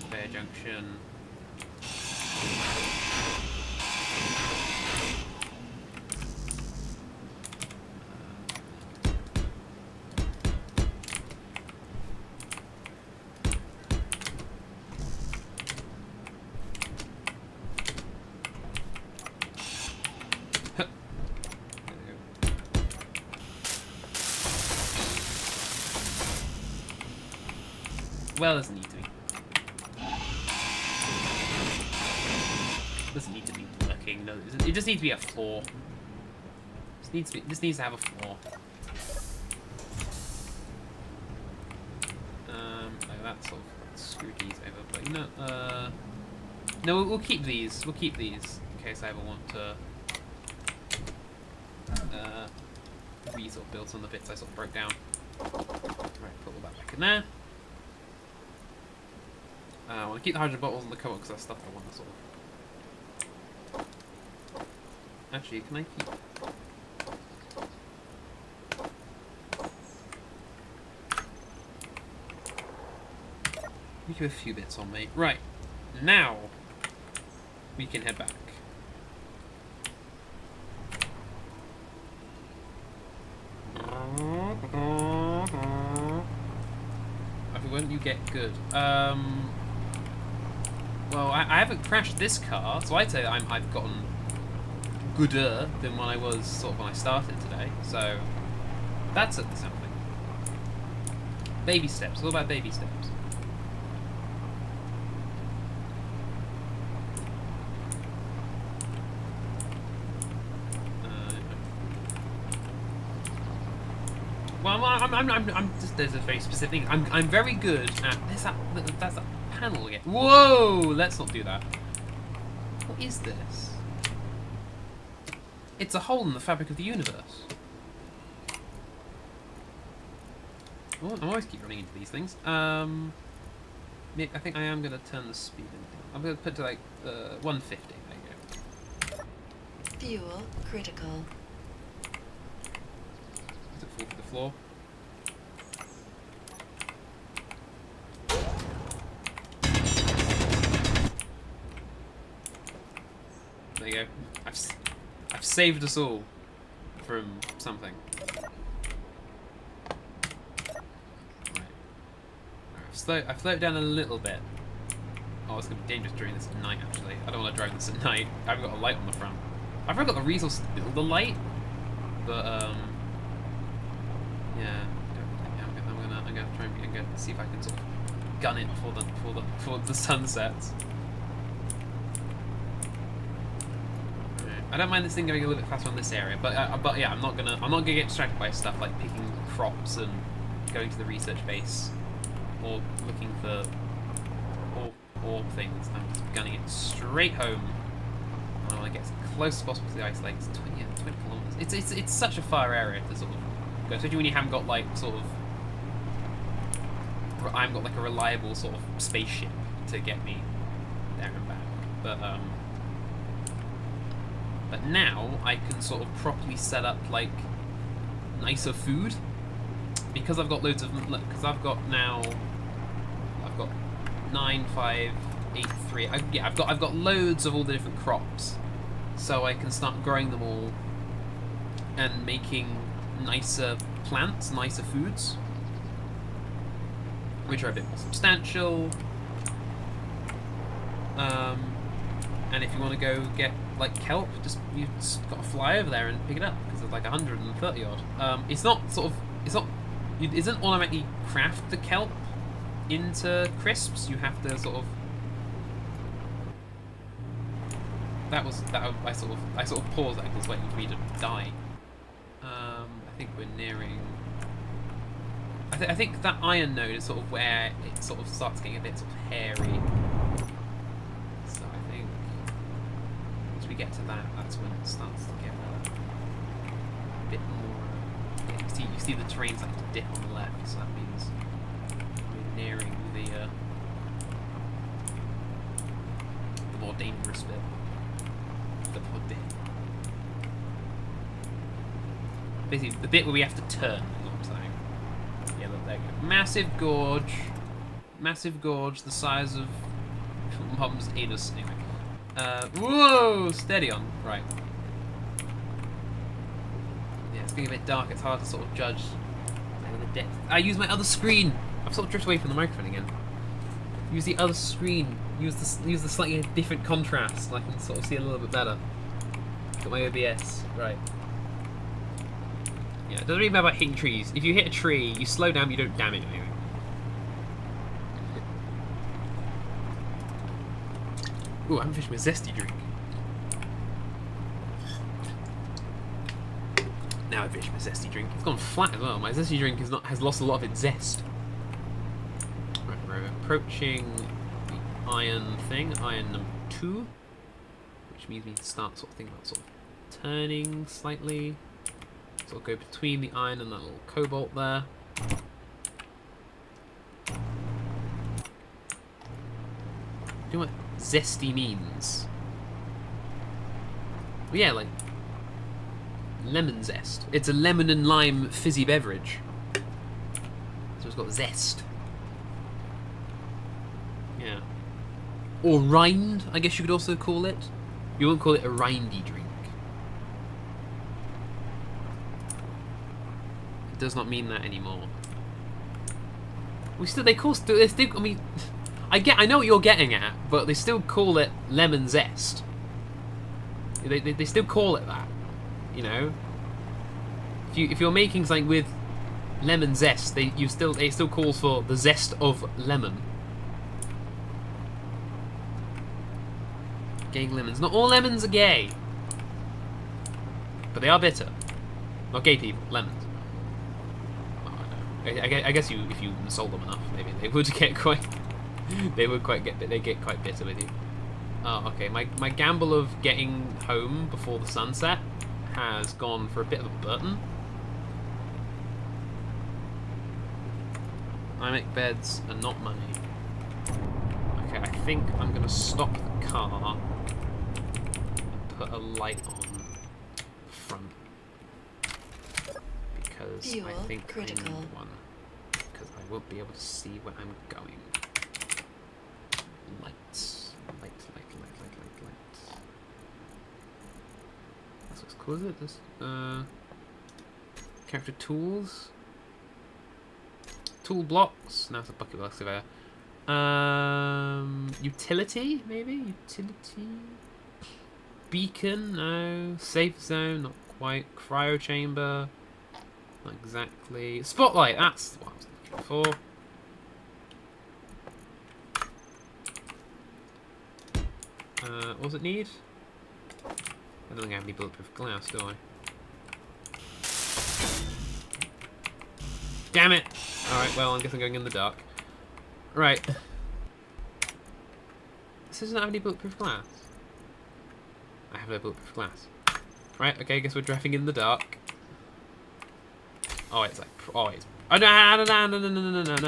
Conveyor junction. Well, doesn't need to be. Doesn't need to be working. No, it just needs to be a floor. This needs to have a floor. Like that sort of screw these over, but you know, no, we'll keep these. We'll keep these in case I ever want to sort of build some of the bits I sort of broke down. Right, put all that back in there. I want to keep the hydrogen bottles in the cupboard because that's stuff I want to sort of... Actually, can I keep... We keep a few bits on me. Right, now we can head back. Won't you get good? Well, I haven't crashed this car, so I'd say that I've gotten gooder than when I was sort of when I started today. So that's something. Baby steps. All about baby steps. Well, I'm just, there's a very specific thing. I'm very good at that's that panel again. Whoa! Let's not do that. What is this? It's a hole in the fabric of the universe. Oh, I always keep running into these things. I think I am gonna turn the speed in. I'm gonna put it to like 150. There you go. Fuel critical. Does it fall to the floor? There you go. I've saved us all from something. Right. I've slowed it down a little bit. Oh, it's gonna be dangerous during this at night. Actually, I don't want to drive this at night. I haven't got a light on the front. I've got the resource to build the light, but yeah. I'm gonna try and see if I can sort of gun it before the sun sets. I don't mind this thing going a little bit faster on this area, but yeah, I'm not gonna get distracted by stuff like picking crops and going to the research base or looking for ore things. I'm just gunning it straight home. I want to get as close as possible to the ice lakes. 20 kilometers. It's such a far area to sort of go, especially when you haven't got like sort of. I haven't got like a reliable sort of spaceship to get me there and back, but now I can sort of properly set up like nicer food because I've got loads of because I've got 9, 5, 8, 3. I've got loads of all the different crops, so I can start growing them all and making nicer plants, nicer foods, which are a bit more substantial. And if you want to go get like kelp, you just got to fly over there and pick it up because there's like 130 odd. It's not it isn't automatically craft the kelp into crisps. You have to sort of. I sort of paused that because it's waiting for me to die. I think we're nearing. I think that iron node is sort of where it sort of starts getting a bit sort of hairy. So I think once we get to that, that's when it starts to get a bit more. Yeah, you see the terrain starting to dip on the left, so that means we're nearing the more dangerous bit. Basically, the bit where we have to turn is what I'm saying. Yeah, look, there you go. Massive gorge, the size of Mum's anus. Anyway. Whoa! Steady on. Right. Yeah, it's getting a bit dark. It's hard to sort of judge the depth. I use my other screen. I've sort of drifted away from the microphone again. Use the other screen. Use the slightly different contrast. I can sort of see a little bit better. Got my OBS. Right. Yeah, it doesn't really matter about hitting trees. If you hit a tree, you slow down, but you don't damage anything. Ooh, I haven't finished my zesty drink. Now I've finished my zesty drink. It's gone flat as well. My zesty drink has lost a lot of its zest. Right, we're approaching the iron thing, iron number 2, which means we need to start sort of thinking about sort of turning slightly. So I'll go between the iron and that little cobalt there. Do you know what zesty means? Well, yeah, like lemon zest. It's a lemon and lime fizzy beverage. So it's got zest. Yeah. Or rind, I guess you could also call it. You won't call it a rindy drink. does not mean that anymore. They still, I mean, I know what you're getting at, but they still call it lemon zest. They still call it that, you know. If you're making something with lemon zest, it still calls for the zest of lemon. Gay lemons. Not all lemons are gay, but they are bitter. Not gay people, lemons. Oh, I guess if you insult them enough, maybe they would get quite. They get quite bitter with you. Oh, okay. My gamble of getting home before the sunset has gone for a bit of a burden. I make beds and not money. Okay, I think I'm gonna stop the car and put a light on the front because Fuel I think critical. I need one because I won't be able to see where I'm going. Lights, light. That's what's cool, is it? This character tools. Tool blocks. Now it's a bucket box surveyor. Utility, maybe? Utility? Beacon? No. Safe zone? Not quite. Cryo chamber? Not exactly. Spotlight! That's what I was looking for. What does it need? I don't think I have any bulletproof glass, do I? Damn it! Alright, well, I guess I'm going in the dark. Right. This doesn't have any bulletproof glass. I have no bulletproof glass. Right, okay, I guess we're driving in the dark. Oh, it's like... Oh, it's... Oh, no,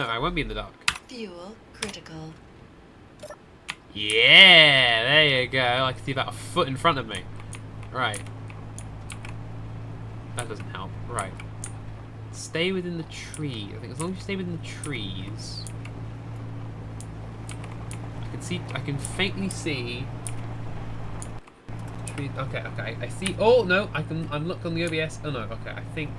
I won't be in the dark. Fuel critical. Yeah, there you go. I can see about a foot in front of me. Right. That doesn't help. Right. Stay within the tree. I think as long as you stay within the trees. I can faintly see. Trees. Okay. I see. Oh no! I'm looked on the OBS. Oh no. Okay. I think.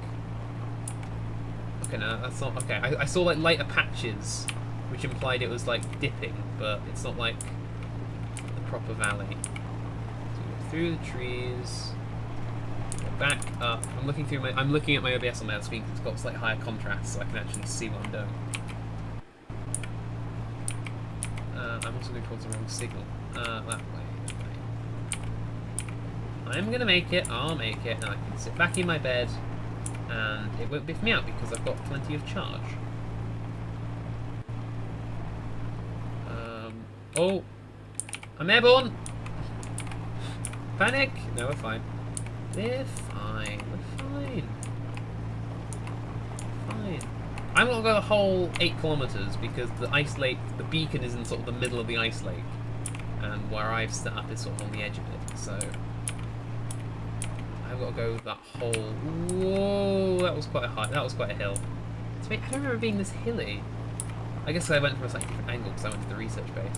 Okay, no, that's not. Okay. I saw like lighter patches, which implied it was like dipping, but it's not like the proper valley. So we go through the trees. Back up. I'm looking at my OBS on my screen because it's got slightly higher contrast, so I can actually see what I'm doing. I'm also going towards the wrong signal. That way. I'm gonna make it. I'll make it, and I can sit back in my bed, and it won't biff me out because I've got plenty of charge. Oh, I'm airborne. Panic? No, we're fine. We're fine. I'm not going to go the whole 8 kilometers because the ice lake, the beacon is in sort of the middle of the ice lake, and where I've set up is sort of on the edge of it. So I've got to go that whole. Whoa, that was quite a high. That was quite a hill. So wait, I don't remember being this hilly. I guess I went from a slightly different angle because I went to the research base.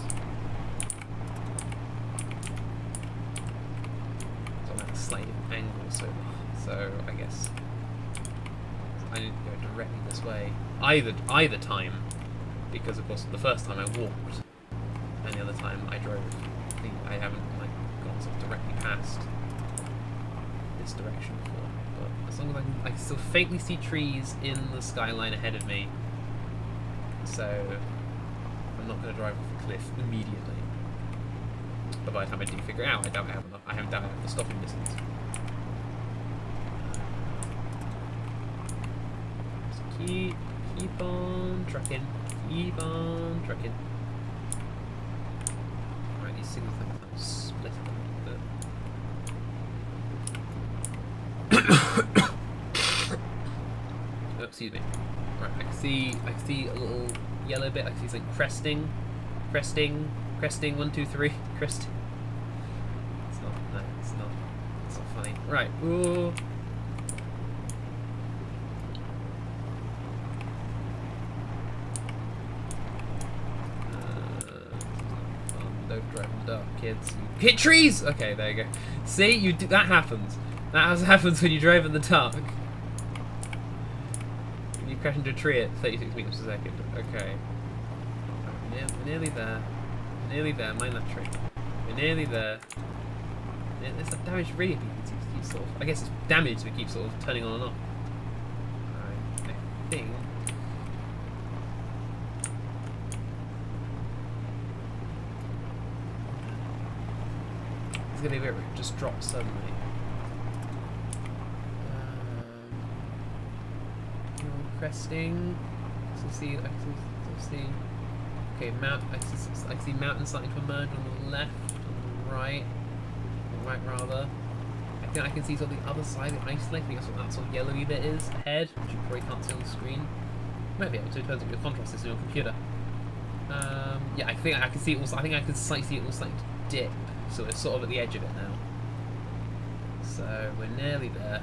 So I'm at a slightly different angle, so I guess I need to go directly this way. Either time, because of course the first time I walked, and the other time I drove. I haven't like gone sort of directly past this direction before. But as long as I can still faintly see trees in the skyline ahead of me, so I'm not going to drive off a cliff immediately. But by the time I do figure it out, I doubt I have enough. I have the stopping distance. Keep on trucking. Keep on trucking. Right, these signals like that split a little bit. Oh, excuse me. Right, I can see a little yellow bit. I can see something cresting, 1, 2, 3, cresting. It's not funny. Right, ooh. Don't drive in the dark, kids. You hit trees! Okay, there you go. See, that happens. That happens when you drive in the dark. You crash into a tree at 36 meters a second. Okay. We're nearly there. We're nearly there. Mind that tree. We're nearly there. There's that damage radiator keeps sort of. I guess it's damage that keeps sort of turning on and off. Alright, I think. It's gonna be a bit where it just drops suddenly. Cresting. So see, I can see. Okay, I can see mountains starting to emerge on the left, on the right, rather. I think I can see sort of the other side of the ice lake. I think that's what that sort of yellowy bit is ahead, which you probably can't see on the screen. You might be able to. It depends on your contrast system on your computer. Yeah, I think I can see it. Also, I think I can see it all starting to dip. So it's sort of at the edge of it now. So we're nearly there.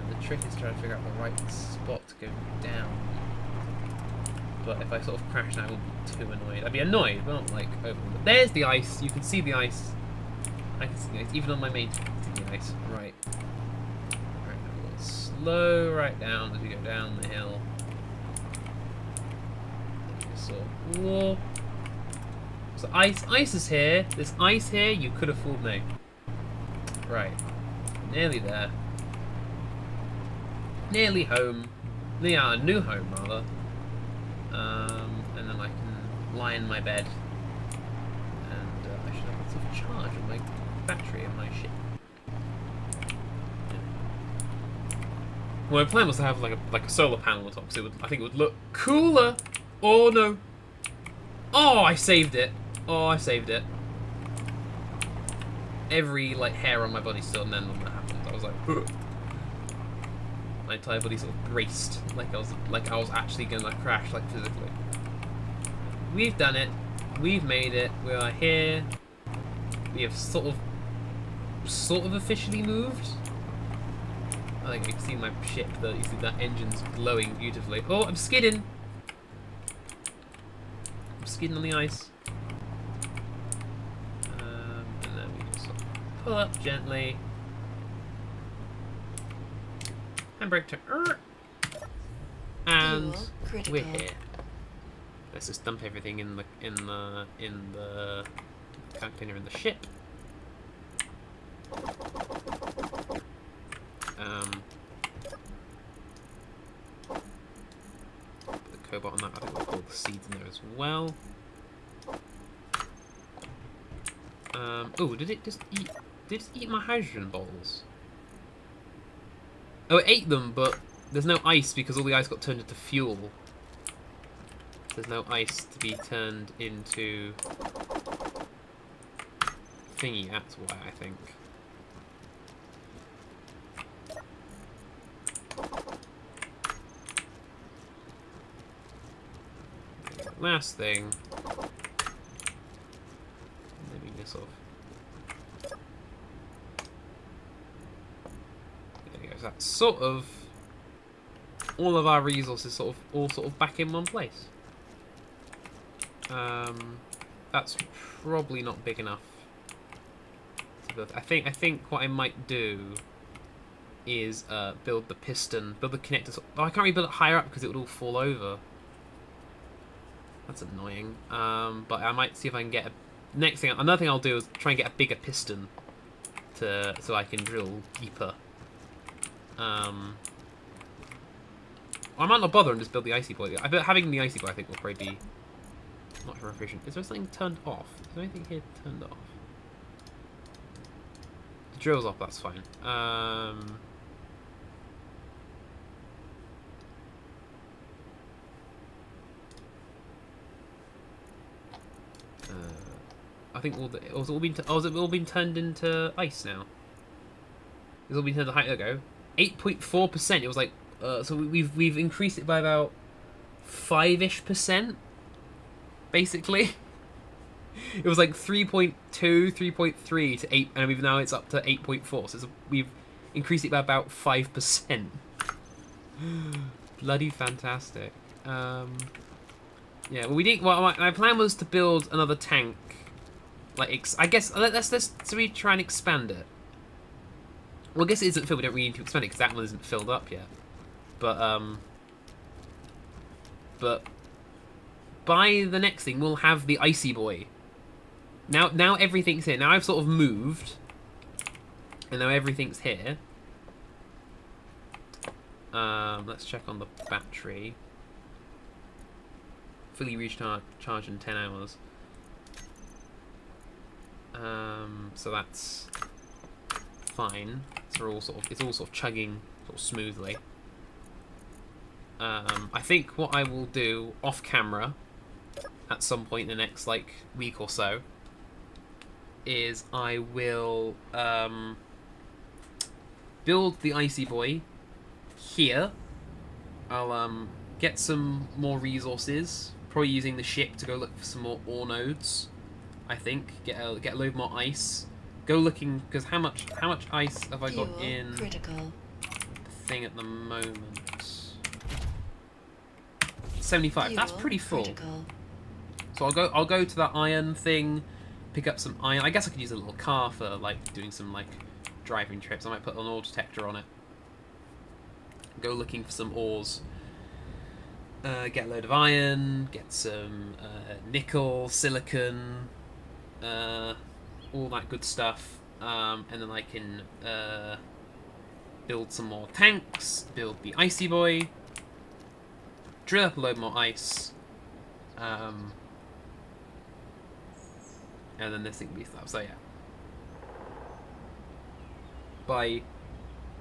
The trick is trying to figure out the right spot to go down. But if I sort of crash now, I won't be too annoyed. I'd be annoyed, but not like over. But there's the ice. You can see the ice. I can see the ice, even on my main. See the ice. Right. Right. Now we'll slow right down as we go down the hill. So, so ice is here. There's ice here. You could have fooled me. Right. Nearly there. Nearly home. Yeah, new home rather. And then I can lie in my bed, and I should have lots of charge on my battery in my ship. Yeah. Well, my plan was to have like a solar panel on top, because I think it would look cooler. Oh no! Oh, I saved it. Oh, I saved it. Every like hair on my body stood on end when that happened. I was like, ugh. My entire body sort of braced, like I was actually gonna crash, like physically. We've done it. We've made it. We are here. We have sort of officially moved. I think you can see my ship. You see that engine's glowing beautifully. Oh, I'm skidding. I'm skidding on the ice. And then we just sort of pull up gently. Handbrake to and we're here. Let's just dump everything in the container in the ship. Put the cobalt on that. I think we'll put the seeds in there as well. Oh, did it just eat? Did it eat my hydrogen bottles? Oh, it ate them, but there's no ice because all the ice got turned into fuel. There's no ice to be turned into thingy, that's why, I think. Okay, last thing. Let me just sort of... That's sort of all of our resources sort of back in one place. That's probably not big enough. I think what I might do is build the piston, build the connector. Oh, I can't really build it higher up because it would all fall over. That's annoying. But I might see if I can get another thing I'll do is try and get a bigger piston so I can drill deeper. I might not bother and just build the icy boy. I bet having the icy boy I think will probably be much more efficient. Is there something turned off? Is there anything here turned off? The drill's off, that's fine. I think has it all been turned into ice now? It's all been turned to height. There we go. 8.4%. It was like so we've increased it by about 5-ish%, basically. It was like 3.2, 3.3 to 8, and now it's up to 8.4. So we've increased it by about 5%. Bloody fantastic. Yeah. Well, we didn't. Well, my plan was to build another tank. Like, I guess so we try and expand it. Well, I guess it isn't filled. We don't really need to expand it because that one isn't filled up yet. but by the next thing we'll have the Icy Boy. Now everything's here. Now I've sort of moved, and now everything's here. Let's check on the battery. Fully recharged in 10 hours. So that's fine. So it's all sort of chugging sort of smoothly. I think what I will do off camera at some point in the next like week or so is I will build the Icy Boy here. I'll get some more resources, probably using the ship to go look for some more ore nodes. I think get a load more ice. Go looking, because how much ice have I got in Critical. the thing at the moment? 75. That's pretty full. Critical. So I'll go to that iron thing, pick up some iron. I guess I could use a little car for like doing some like driving trips. I might put an ore detector on it. Go looking for some ores. Get a load of iron, get some nickel, silicon, all that good stuff, and then I can build some more tanks, build the Icy Boy, drill up a load more ice, and then this thing will be stuff. So yeah.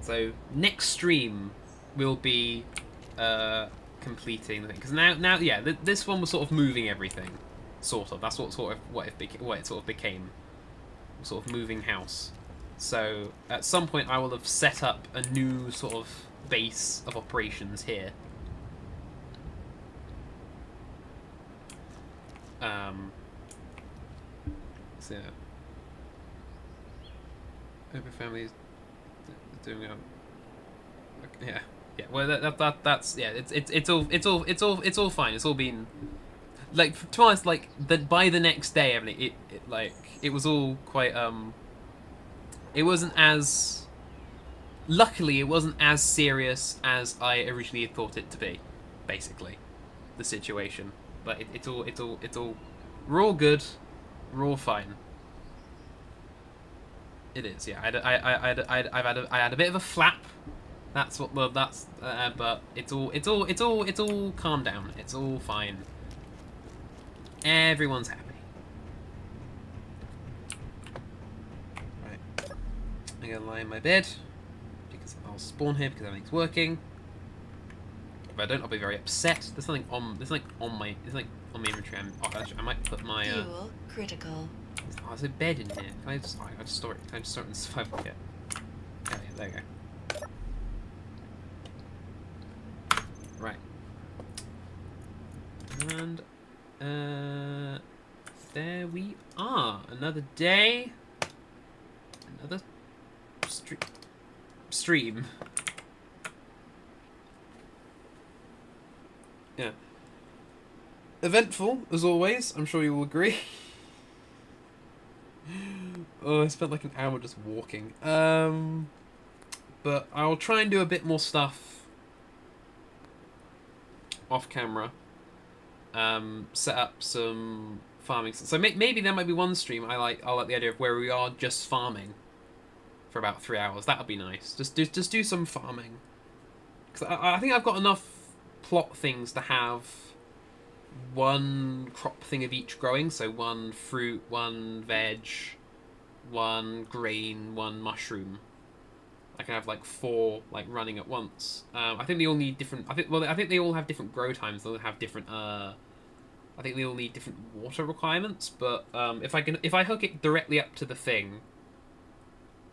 So next stream will be completing the thing, because now yeah, this one was sort of moving everything, sort of. That's what it sort of became, sort of moving house. So at some point I will have set up a new sort of base of operations here. So yeah. Open families doing yeah. Yeah, well, that's yeah. It's all fine. It's all been like, to be honest, like by the next day, everything it was all quite It wasn't as, luckily, it wasn't as serious as I originally had thought it to be. Basically, the situation, but it's all we're all good. We're all fine. It is, yeah. I had a bit of a flap. That's what. Well, that's. But it's all calmed down. It's all fine. Everyone's happy. Right. I'm gonna lie in my bed because I'll spawn here because everything's working. If I don't, I'll be very upset. There's something on. There's something on my inventory. Actually, I might put my. Fuel critical. Oh, there's a bed in here. Can I just store it? Can I just store it in the survival kit? Yeah, there you go. Right. And there we are. Another day. Another stream. Yeah. Eventful, as always. I'm sure you will agree. Oh, I spent like an hour just walking. But I'll try and do a bit more stuff off camera. Set up some farming. So maybe there might be one stream I like the idea of where we are just farming for about 3 hours. That would be nice. Just do some farming. Because I think I've got enough plot things to have one crop thing of each growing. So one fruit, one veg, one grain, one mushroom. I can have like 4 like running at once. I think they all need different. I think they all have different grow times. They'll have different. I think they all need different water requirements. But if I hook it directly up to the thing,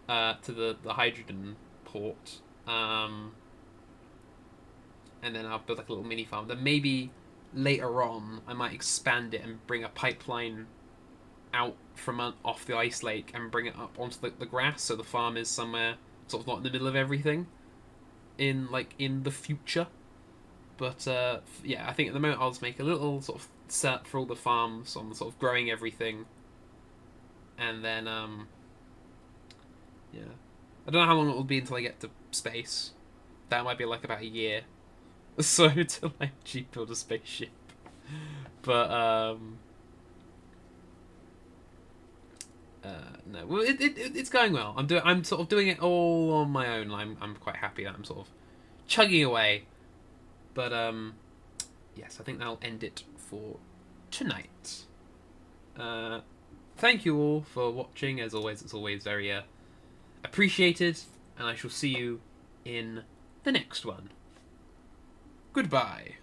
to the hydrogen port, and then I'll build like a little mini farm. Then maybe later on I might expand it and bring a pipeline out from off the ice lake and bring it up onto the grass, so the farm is somewhere sort of not in the middle of everything in the future. But yeah, I think at the moment I'll just make a little sort of setup for all the farms on sort of growing everything, and then yeah, I don't know how long it will be until I get to space. That might be like about a year, So to like cheap build a spaceship, but no, well, it's going well. I'm sort of doing it all on my own. I'm quite happy that I'm sort of chugging away. But yes, I think that'll end it for tonight. Thank you all for watching. As always, it's always very appreciated, and I shall see you in the next one. Goodbye.